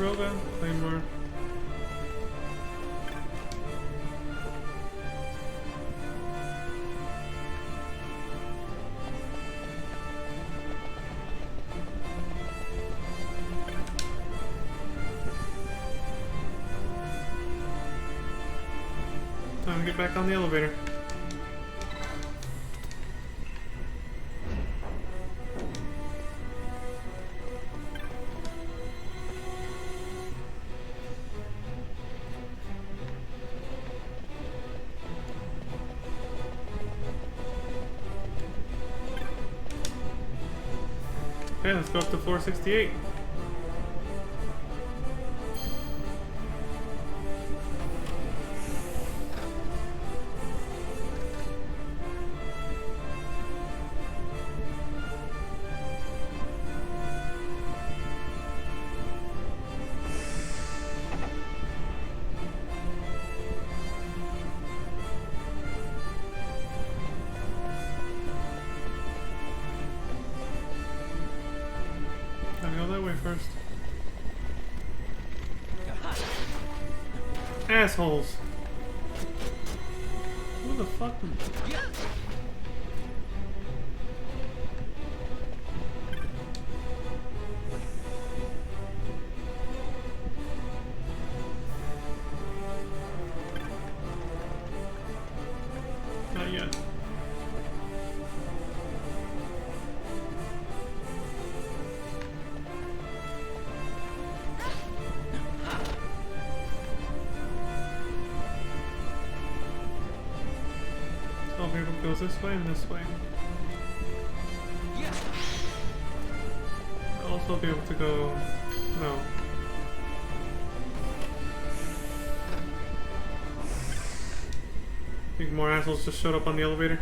S1: Broga, Claymore. get back on the elevator. Okay, let's go up to 468. Gotta go that way first. Assholes! Who the fuck? Not yet. Elevator goes this way and this way. I'll also be able to go. No. Think more assholes just showed up on the elevator.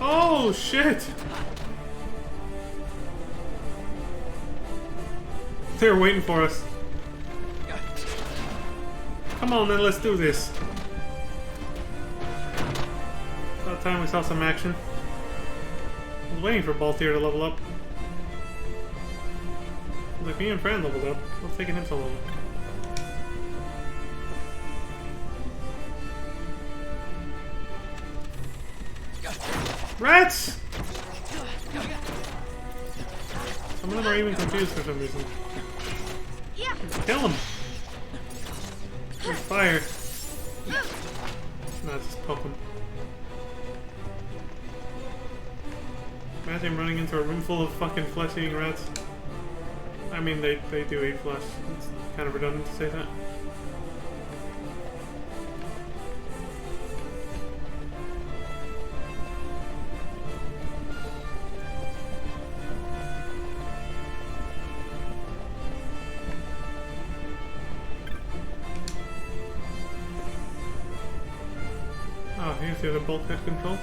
S1: Oh shit! They're waiting for us. Come on then, let's do this. About time we saw some action. I was waiting for Baltier to level up. Like me and Fran leveled up. What's taking him so long? Rats! Some of them are even confused for some reason. Kill them! There's fire. Nah, just poke them. Imagine running into a room full of fucking flesh-eating rats. I mean, they do eat flesh. It's kind of redundant to say that. Oh, here's the other bulkhead control.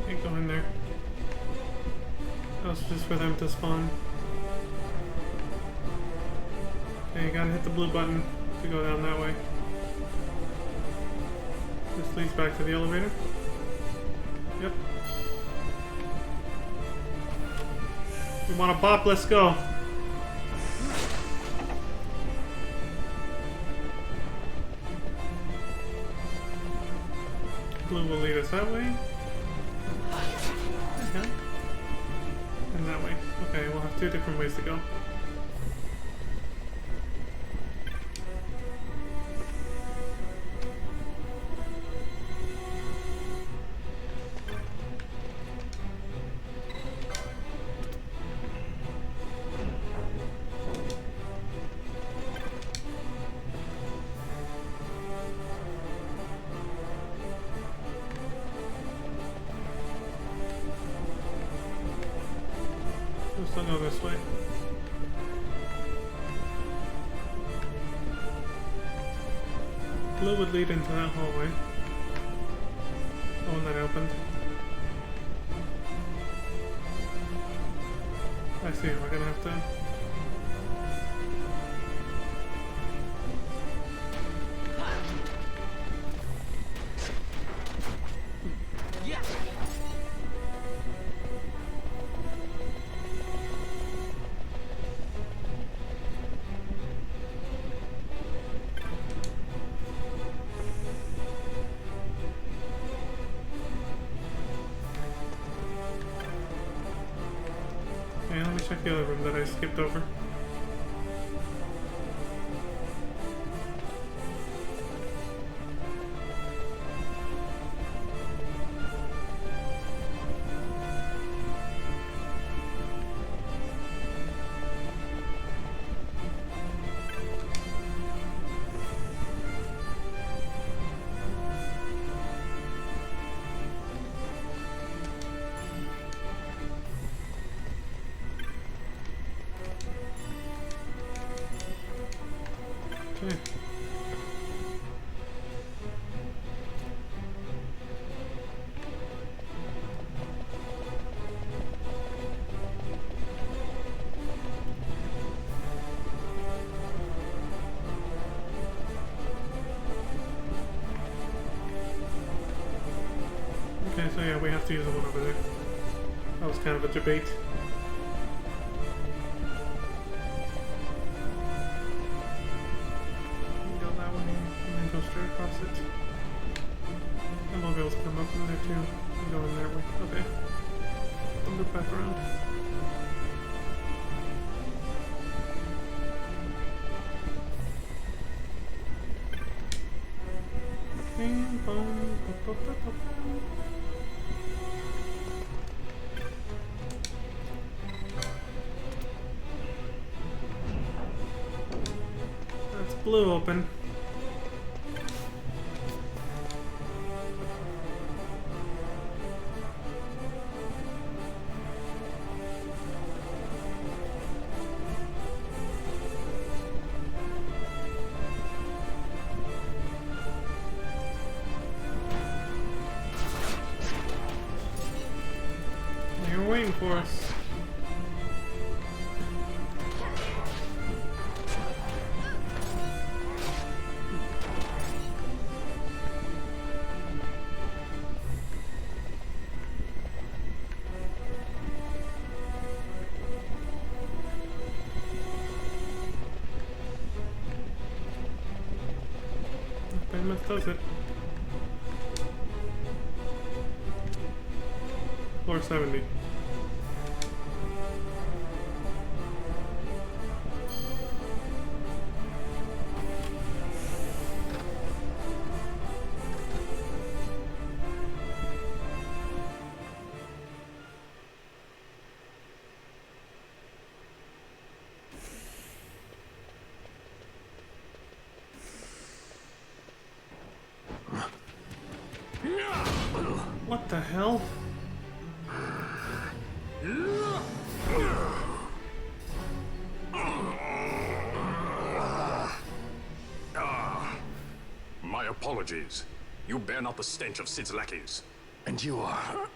S1: Can't go in there. That was just for them to spawn. Okay, you gotta hit the blue button to go down that way. This leads back to the elevator. Yep. You wanna bop? Let's go. Blue will lead us that way. Okay. And that way. Okay, we'll have two different ways to go. We'll still go this way. Blue would lead into that hallway. The one that opened. I see. We're gonna have to. Okay, let me check the other room that I skipped over. Okay. Okay, so yeah, we have to use the one over there. That was kind of a debate. Go that way, and then go straight across it. And we'll be able to come up from there too. And go in their way. Okay. I'll loop back around. Bing, bong, ba, ba, ba, ba, ba. That's blue open. You're waiting for us. Pretty much does it. Floor 70. What the hell?
S5: My apologies. You bear not the stench of Sid's lackeys.
S6: And you are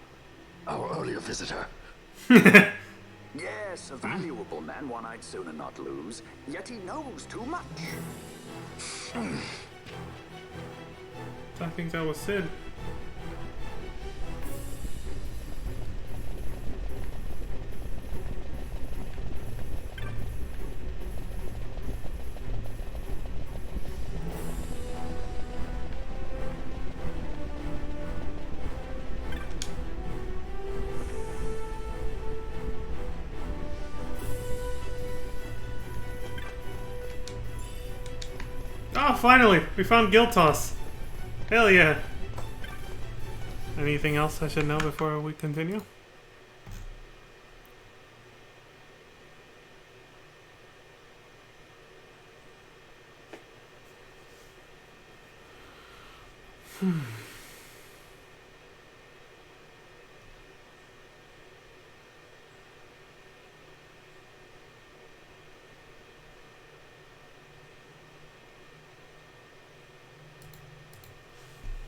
S6: our earlier visitor.
S9: Yes, a valuable man, one I'd sooner not lose. Yet he knows too much.
S1: I think that was Sid. Oh, finally! We found Guild Toss. Hell yeah. Anything else I should know before we continue?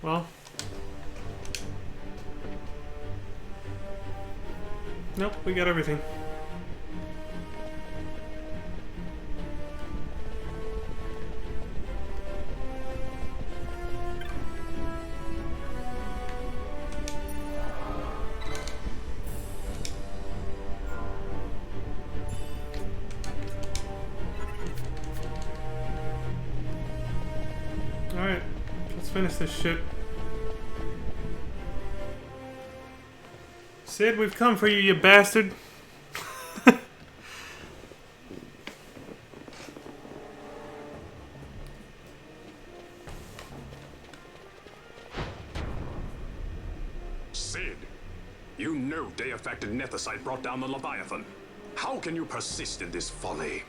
S1: Well, nope, we got everything. Alright, let's finish this shit. Sid, we've come for you, you bastard.
S10: Sid, you know Day-affected Nethicite brought down the Leviathan. How can you persist in this folly?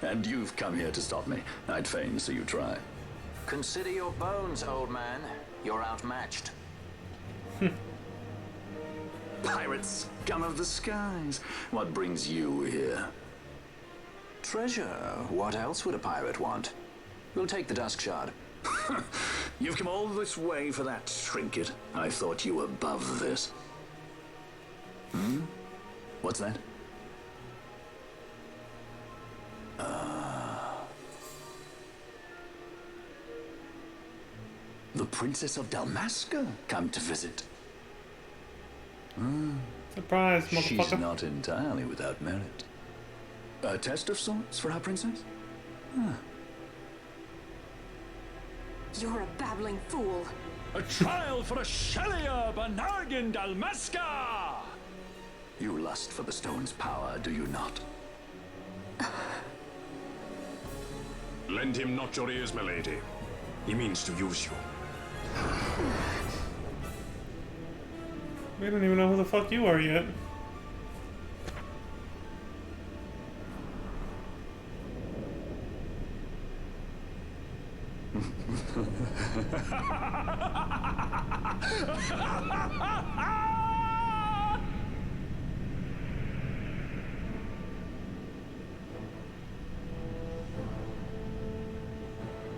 S5: And you've come here to stop me. I'd fain see you try.
S3: Consider your bones, old man. You're outmatched.
S5: Pirate scum of the skies. What brings you here?
S3: Treasure. What else would a pirate want? We'll take the Dusk Shard.
S5: You've come all this way for that trinket. I thought you were above this. Hmm? What's that? The Princess of Dalmasca come to visit.
S1: Surprise, motherfucker.
S5: She's not entirely without merit. A test of sorts for our princess?
S11: You're a babbling fool.
S12: A trial for a Shelia Banargin Dalmasca!
S5: You lust for the stone's power, do you not?
S10: Lend him not your ears, milady. He means to use you.
S1: We don't even know who the fuck you are yet.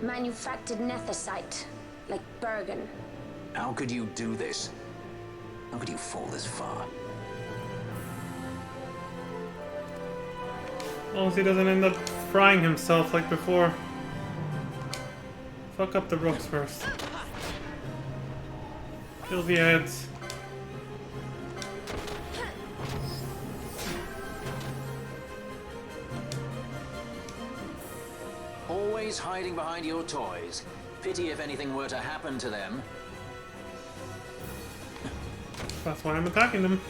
S8: Manufactured Nethicite, like Bergen.
S3: How could you do this? How could you fall this far?
S1: As long as he doesn't end up frying himself like before. Fuck up the rooks first. Kill the ads.
S3: Always hiding behind your toys. Pity if anything were to happen to them.
S1: That's why I'm attacking them.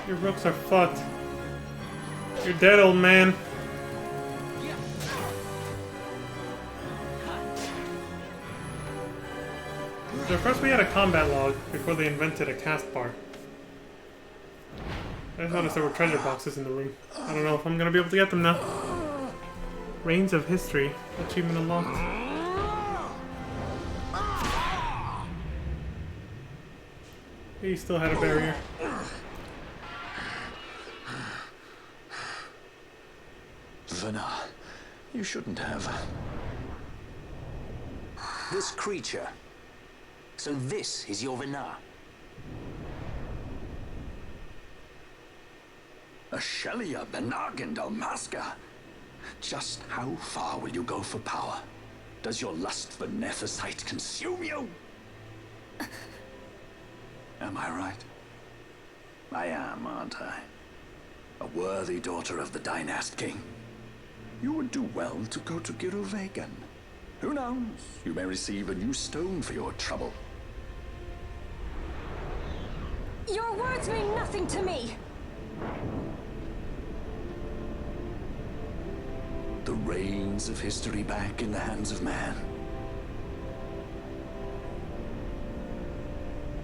S1: Your rooks are fucked. You're dead, old man. So first we had a combat log before they invented a cast bar. I just noticed there were treasure boxes in the room. I don't know if I'm gonna be able to get them now. Reigns of History. Achievement unlocked. He still had a barrier.
S5: Vana, you shouldn't have.
S3: This creature. So this is your Vana.
S5: A Shelia Banargin Dalmasca. Just how far will you go for power? Does your lust for Nethicite consume you? Am I right? I am, aren't I? A worthy daughter of the Dynast King. You would do well to go to Giruvegan. Who knows? You may receive a new stone for your trouble.
S11: Your words mean nothing to me.
S5: The reins of history back in the hands of man.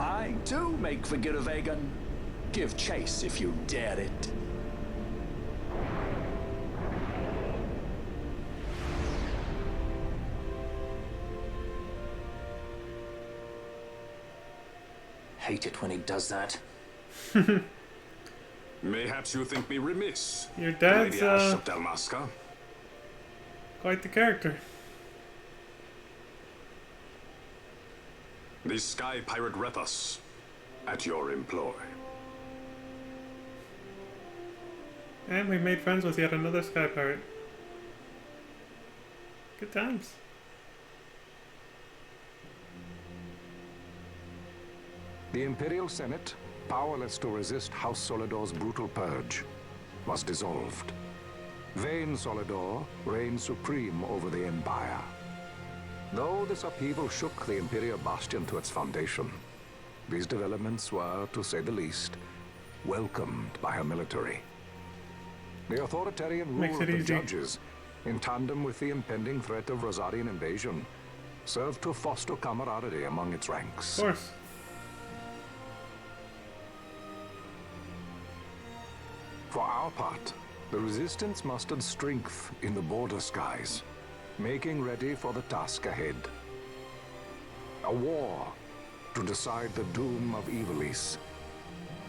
S5: I too make for Giruvegan. Give chase if you dare it.
S3: Hate it when he does that.
S10: Mayhaps you think me remiss.
S1: Your dad's,
S10: Lady Ash of Dalmasca.
S1: Quite the character.
S10: The sky pirate Rethus, at your employ.
S1: And we made friends with yet another sky pirate. Good times.
S13: The Imperial Senate, powerless to resist House Solidor's brutal purge, was dissolved. Vayne Solidor reigned supreme over the Empire. Though this upheaval shook the Imperial Bastion to its foundation, these developments were, to say the least, welcomed by her military. The authoritarian rule of the judges, in tandem with the impending threat of Rosarian invasion, served to foster camaraderie among its ranks.
S1: Of course.
S13: For our part, the Resistance mustered strength in the border skies, making ready for the task ahead. A war to decide the doom of Ivalice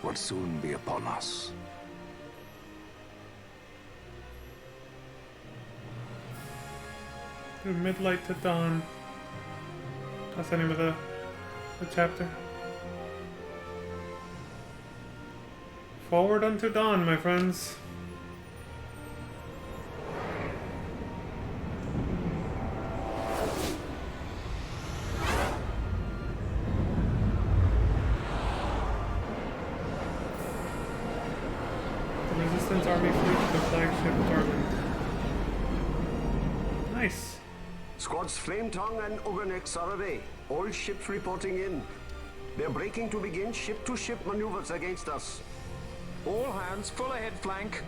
S13: would soon be upon us.
S1: Through midlight to dawn. That's the name of the chapter. Forward unto dawn, my friends. The Resistance Army fleet to the flagship Garland. Nice.
S6: Squads Flametongue and Ogrenix are away. All ships reporting in. They're breaking to begin ship-to-ship maneuvers against us.
S9: All hands full ahead flank.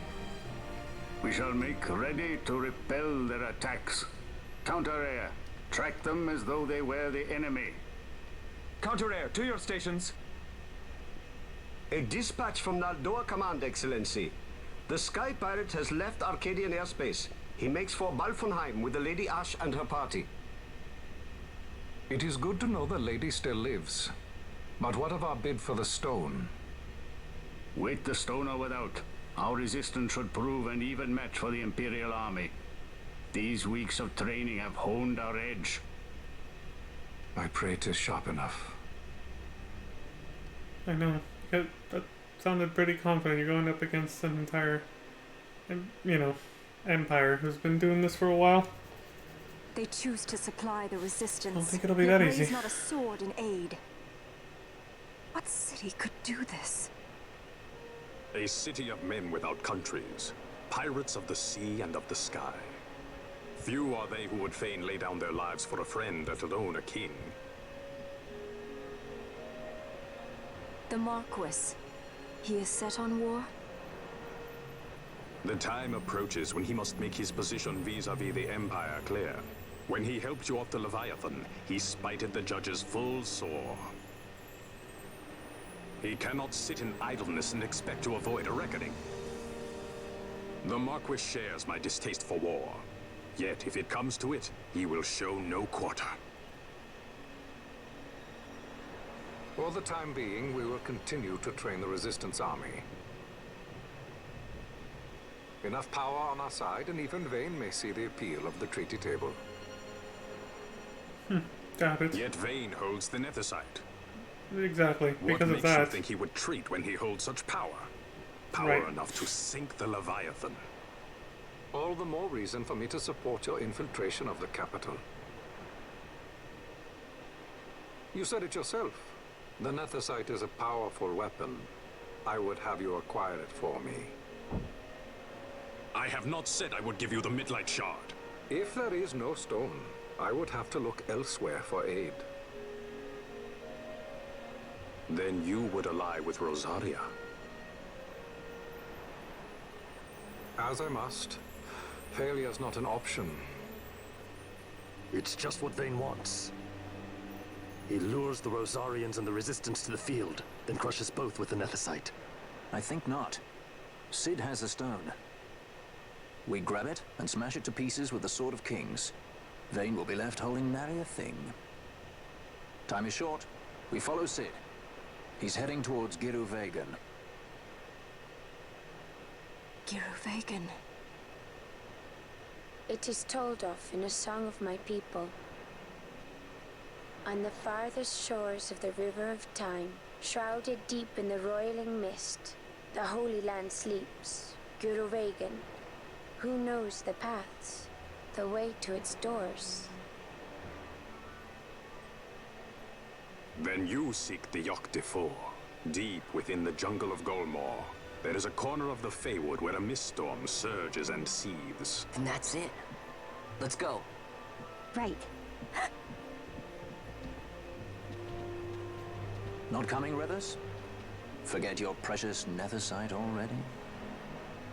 S14: We shall make ready to repel their attacks. Counter-air. Track them as though they were the enemy.
S9: Counter-air, to your stations.
S6: A dispatch from Naldoa Command, Excellency. The Sky Pirate has left Arcadian airspace. He makes for Balfonheim with the Lady Ash and her party.
S13: It is good to know the lady still lives. But what of our bid for the stone?
S14: With the stone or without, our resistance should prove an even match for the Imperial Army. These weeks of training have honed our edge.
S13: I pray 'tis sharp enough.
S1: I know. That sounded pretty confident. You're going up against an entire, empire who's been doing this for a while.
S11: They choose to supply the resistance.
S1: I don't think it'll be that
S11: Yet
S1: easy.
S11: raise not a sword in aid. What city could do this?
S10: A city of men without countries, pirates of the sea and of the sky. Few are they who would fain lay down their lives for a friend, let alone a king.
S11: The Marquis. He is set on war?
S10: The time approaches when he must make his position vis-a-vis the Empire clear. When he helped you off the Leviathan, he spited the judges full sore. He cannot sit in idleness and expect to avoid a reckoning. The Marquis shares my distaste for war. Yet, if it comes to it, he will show no quarter.
S13: For the time being, we will continue to train the Resistance Army. Enough power on our side, and even Vayne may see the appeal of the treaty table.
S1: Got it.
S10: Yet Vayne holds the Nethicite.
S1: Exactly,
S10: What
S1: because of
S10: makes you
S1: that.
S10: think he would treat when he holds such power? Power
S1: Right.
S10: enough to sink the Leviathan.
S13: All the more reason for me to support your infiltration of the capital. You said it yourself. The Nethicite is a powerful weapon. I would have you acquire it for me.
S10: I have not said I would give you the Midlight Shard.
S13: If there is no stone, I would have to look elsewhere for aid.
S10: Then you would ally with Rosaria.
S13: As I must. Failure's not an option.
S15: It's just what Vayne wants. He lures the Rosarians and the Resistance to the field, then crushes both with the Nethicite.
S3: I think not. Cid has a stone. We grab it and smash it to pieces with the Sword of Kings. Vayne will be left holding nary a thing. Time is short. We follow Cid. He's heading towards Giruvegan.
S11: Giruvegan.
S8: It is told of in a song of my people. On the farthest shores of the River of Time, shrouded deep in the roiling mist, the Holy Land sleeps. Guru Vagan. Who knows the paths, the way to its doors?
S10: Then you seek the Yogg Defoe. Deep within the jungle of Golmore, there is a corner of the Feywood where a mist storm surges and seethes.
S2: And that's it. Let's go.
S4: Right.
S3: Not coming, Rivers? Forget your precious netherite already?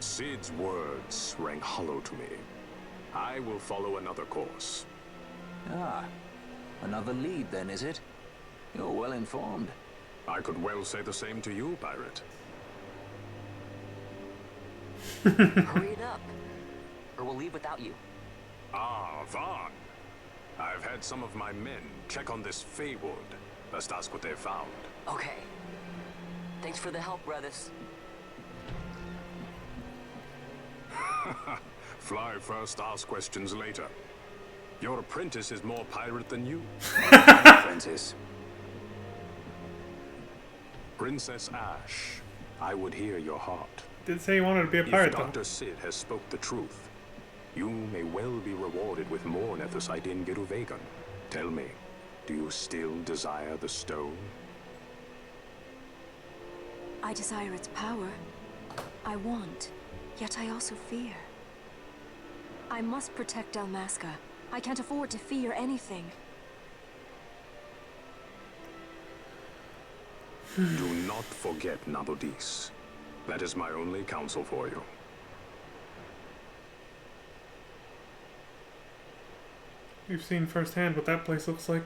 S10: Sid's words rang hollow to me. I will follow another course.
S3: Ah, another lead then, is it? You're well informed.
S10: I could well say the same to you, pirate.
S2: Hurry it up, or we'll leave without you.
S10: Ah, Vaughn. I've had some of my men check on this Feywood. Best ask what they found.
S2: Okay. Thanks for the help, brothers.
S10: Fly first, ask questions later. Your apprentice is more pirate than you.
S3: Apprentice.
S10: Princess Ash, I would hear your heart.
S1: Did say he wanted to be a pirate,
S10: If
S1: though.
S10: Dr. Sid has spoke the truth, you may well be rewarded with more netherite in Guru Vagan. Tell me, do you still desire the stone?
S11: I desire its power. I want, yet I also fear. I must protect Dalmasca. I can't afford to fear anything.
S10: Do not forget Nabodis. That is my only counsel for you.
S1: You've seen firsthand what that place looks like.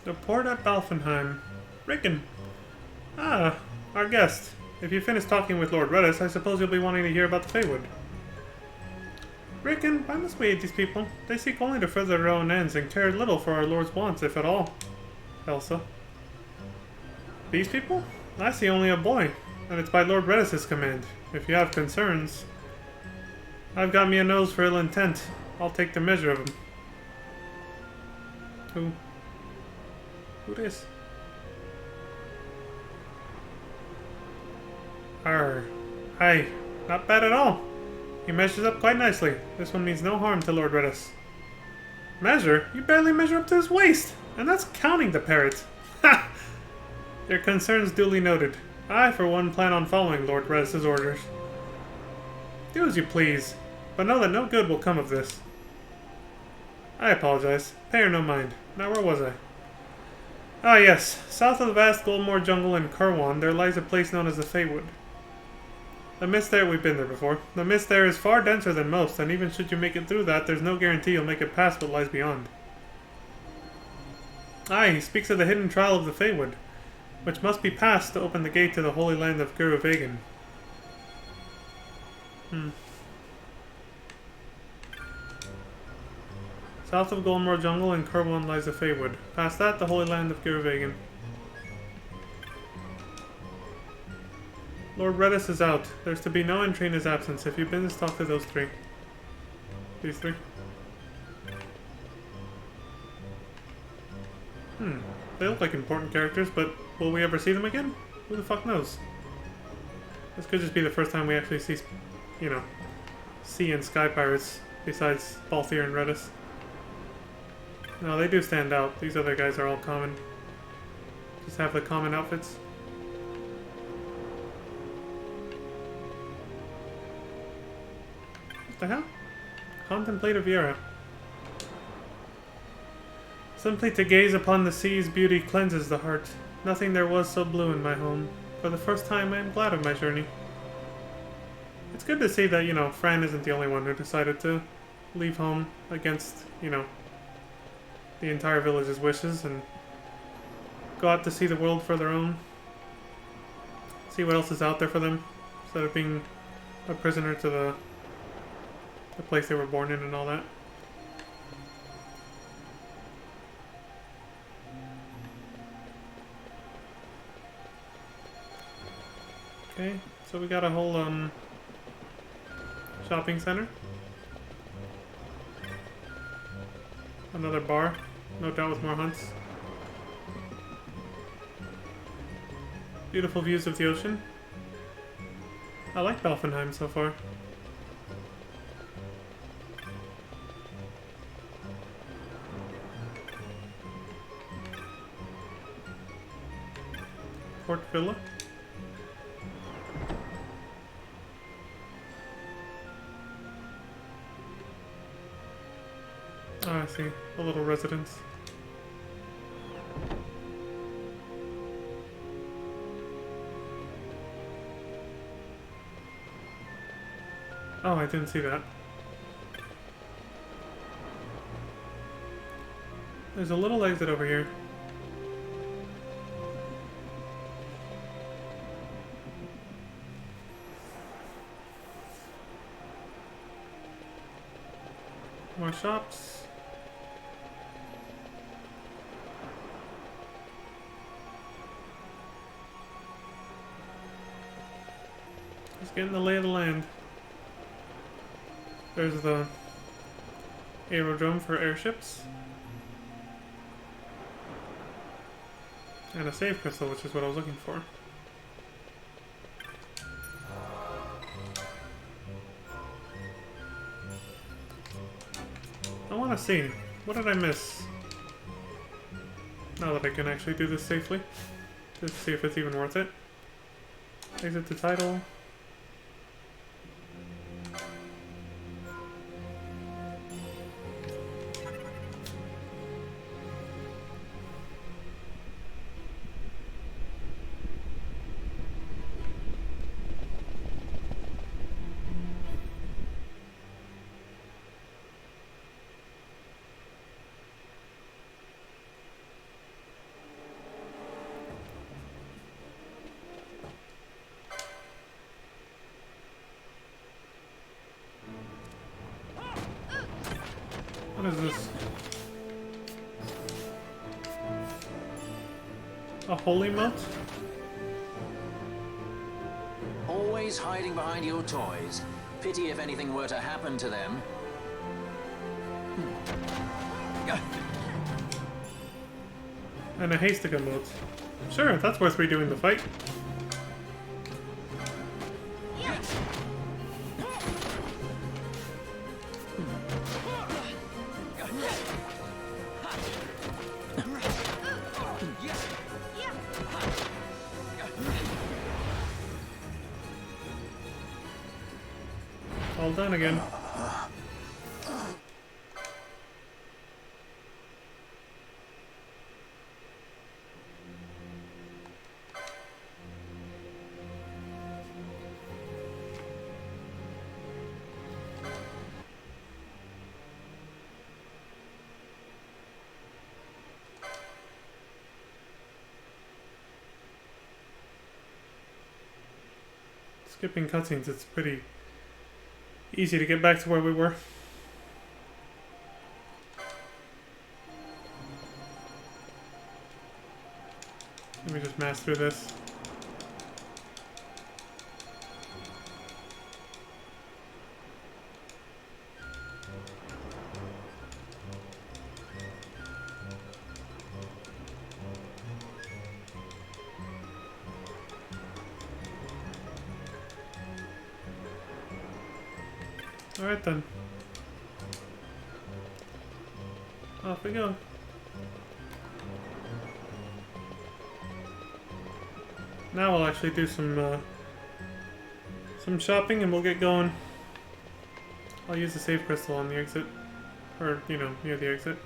S1: The port at Balfenheim. Rickon. Ah, our guest. If you finish talking with Lord Redis, I suppose you'll be wanting to hear about the Feywood. Rickon, why must we aid these people? They seek only to further their own ends and care little for our Lord's wants, if at all. Elsa. These people? I see only a boy, and it's by Lord Redis' command. If you have concerns... I've got me a nose for ill intent. I'll take the measure of him. Who? Who this? Arr. Hi. Not bad at all. He measures up quite nicely. This one means no harm to Lord Redis. Measure? You barely measure up to his waist! And that's counting the parrot. Ha! Your concerns duly noted. I, for one, plan on following Lord Redis' orders. Do as you please, but know that no good will come of this. I apologize. Pay her no mind. Now where was I? Ah yes, south of the vast Goldmoor jungle in Kurwan, there lies a place known as the Feywood. The mist there, we've been there before. The mist there is far denser than most, and even should you make it through that, there's no guarantee you'll make it past what lies beyond. Aye, he speaks of the hidden trial of the Feywood, which must be passed to open the gate to the Holy Land of Guru Vagan. South of Goldmoor Jungle in Kurwan lies the Feywood. Past that, the Holy Land of Guru Vagan. Lord Redis is out. There's to be no entry in his absence. If you've been to talk to those three. These three. They look like important characters, but will we ever see them again? Who the fuck knows? This could just be the first time we actually see, you know, sea and sky pirates besides Balthier and Redis. No, they do stand out. These other guys are all common. Just have the common outfits. What the hell? Contemplative era. Simply to gaze upon the sea's beauty cleanses the heart. Nothing there was so blue in my home. For the first time, I am glad of my journey. It's good to see that, you know, Fran isn't the only one who decided to leave home against, you know, the entire village's wishes and go out to see the world for their own. See what else is out there for them, instead of being a prisoner to the place they were born in and all that. Okay, so we got a whole shopping center. Another bar, no doubt with more hunts. Beautiful views of the ocean. I like Balfenheim so far. Port Villa. Oh, I see. A little residence. Oh, I didn't see that. There's a little exit over here. More shops. Just getting the lay of the land. There's the aerodrome for airships. And a save crystal, which is what I was looking for. I want to see. What did I miss? Now that I can actually do this safely. Just to see if it's even worth it. Exit the title. What is this? A holy moat?
S3: Always hiding behind your toys. Pity if anything were to happen to them.
S1: And a Hastica moat. Sure, that's worth redoing the fight. All done again. Skipping cutscenes, it's pretty easy to get back to where we were. Let me just mass through this. Alright then. Off we go. Now we'll actually do some shopping and we'll get going. I'll use the save crystal on the exit. Or, you know, near the exit.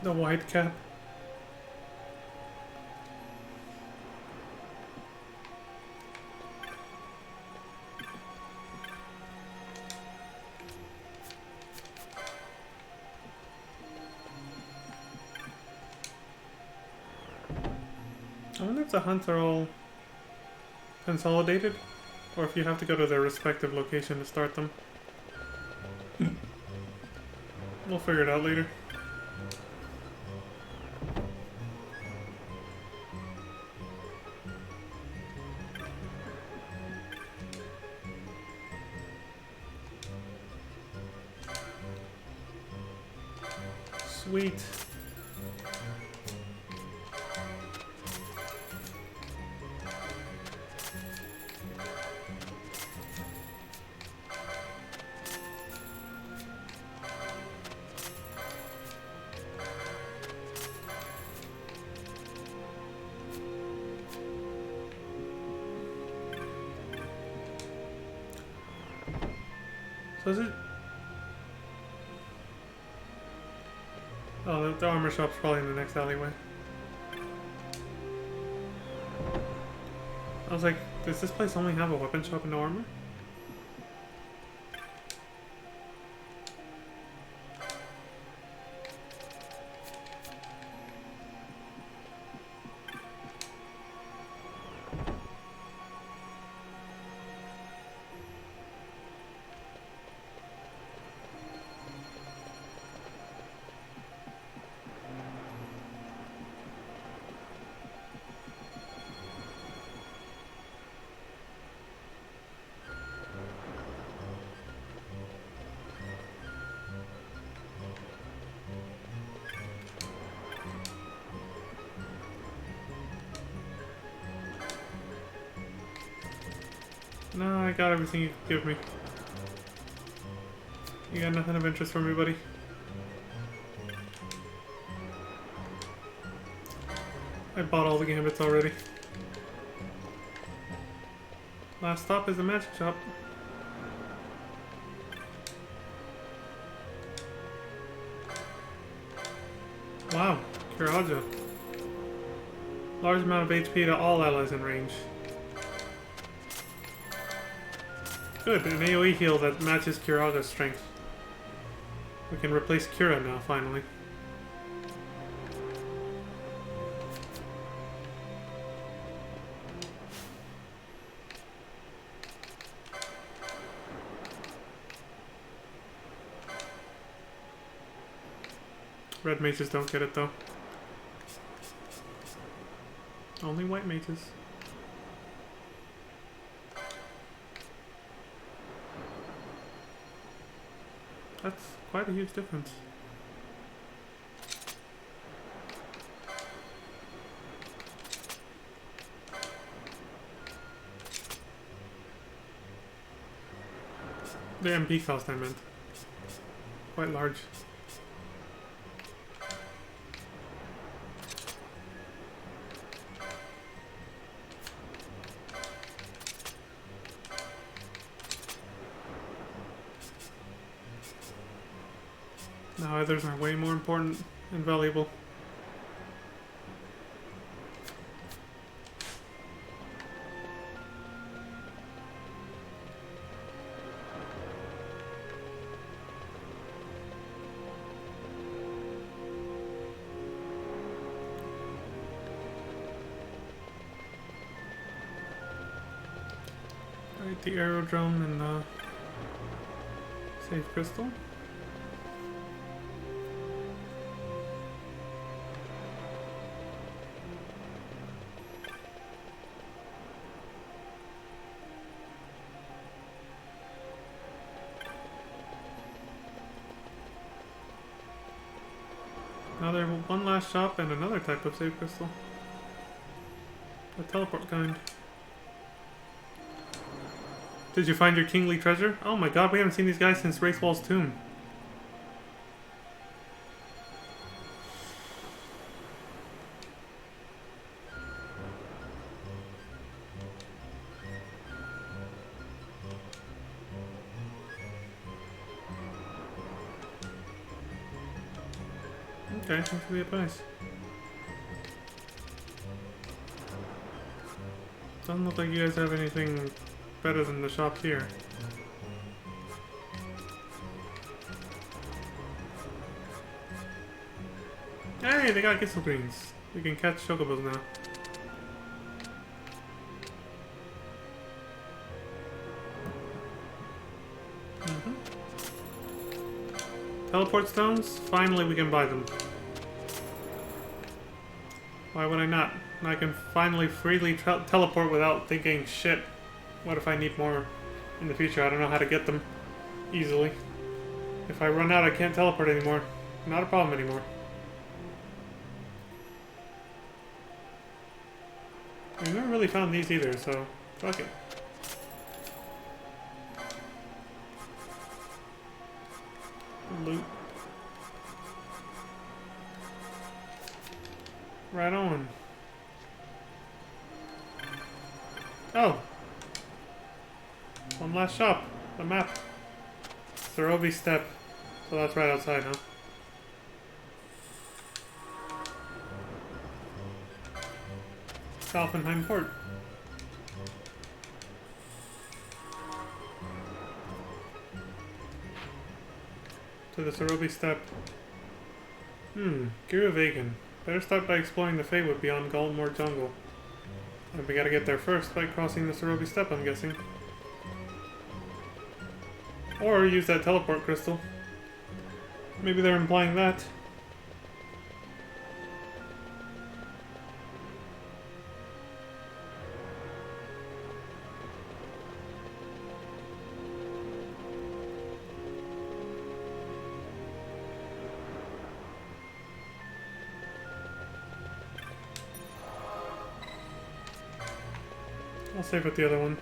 S1: The white cap. I wonder if the hunts are all consolidated, or if you have to go to their respective location to start them. We'll figure it out later. Sweet. So is it? Oh, the armor shop's probably in the next alleyway. I was like, does this place only have a weapon shop and no armor? No, I got everything you could give me. You got nothing of interest for me, buddy? I bought all the gambits already. Last stop is the magic shop. Wow, Kiraja. Large amount of HP to all allies in range. Good, an AoE heal that matches Kiraga's strength. We can replace Kira now, finally. Red mages don't get it though. Only white mages. That's quite a huge difference. The MP cost I meant. Quite large. Now others are way more important and valuable. Alright, the aerodrome and the safe crystal. Now there's one last shop and another type of save crystal. A teleport kind. Did you find your kingly treasure? Oh my god, we haven't seen these guys since Racewall's tomb. Okay, thanks for the advice. Doesn't look like you guys have anything better than the shop here. Hey, they got Gissel Greens. We can catch chocobos now. Teleport stones? Finally we can buy them. Why would I not? I can finally freely teleport without thinking, shit, what if I need more in the future? I don't know how to get them easily. If I run out, I can't teleport anymore. Not a problem anymore. I've never really found these either, so fuck it. Loot. Right on. Oh. One last shop. The map. Thoroby Step. So that's right outside, huh? Alfenheim Port. To the Thoroby Step. Giruvegan. Better start by exploring the Feywood beyond Goldmoor Jungle. And we gotta get there first by crossing the Thoroby Step, I'm guessing. Or use that teleport crystal. Maybe they're implying that. I'll save with the other one.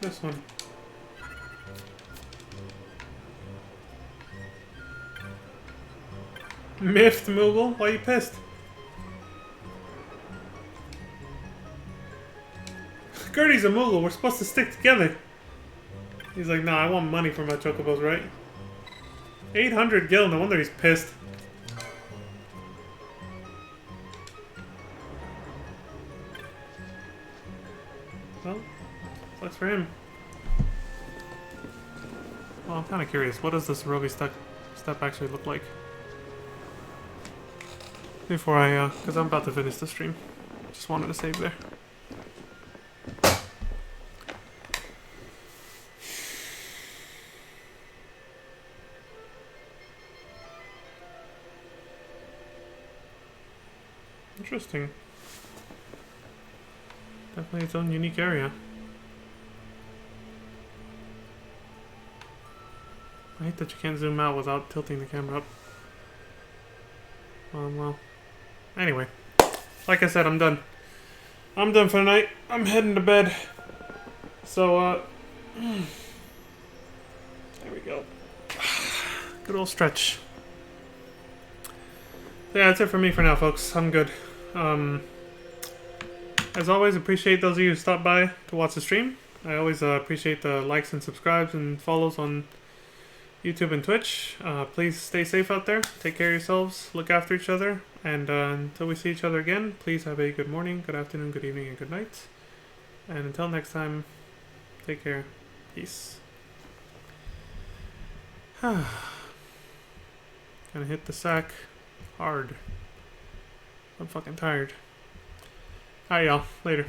S1: This one. Miffed Moogle? Why are you pissed? Gertie's a Moogle. We're supposed to stick together. He's like, nah, I want money for my chocobos, right? 800 gil. No wonder he's pissed. Well, sucks for him. Well, I'm kind of curious. What does this Thoroby step actually look like? Before I, because I'm about to finish the stream. Just wanted to save there. Interesting. Definitely its own unique area. I hate that you can't zoom out without tilting the camera up. Well. Anyway. Like I said, I'm done. I'm done for the night. I'm heading to bed. So, there we go. Good old stretch. Yeah, that's it for me for now, folks. I'm good. As always, appreciate those of you who stopped by to watch the stream. I always appreciate the likes and subscribes and follows on YouTube and Twitch. Please stay safe out there. Take care of yourselves. Look after each other. And until we see each other again, please have a good morning, good afternoon, good evening, and good night. And until next time, take care. Peace. Gonna hit the sack hard. I'm fucking tired. Alright, y'all. Later.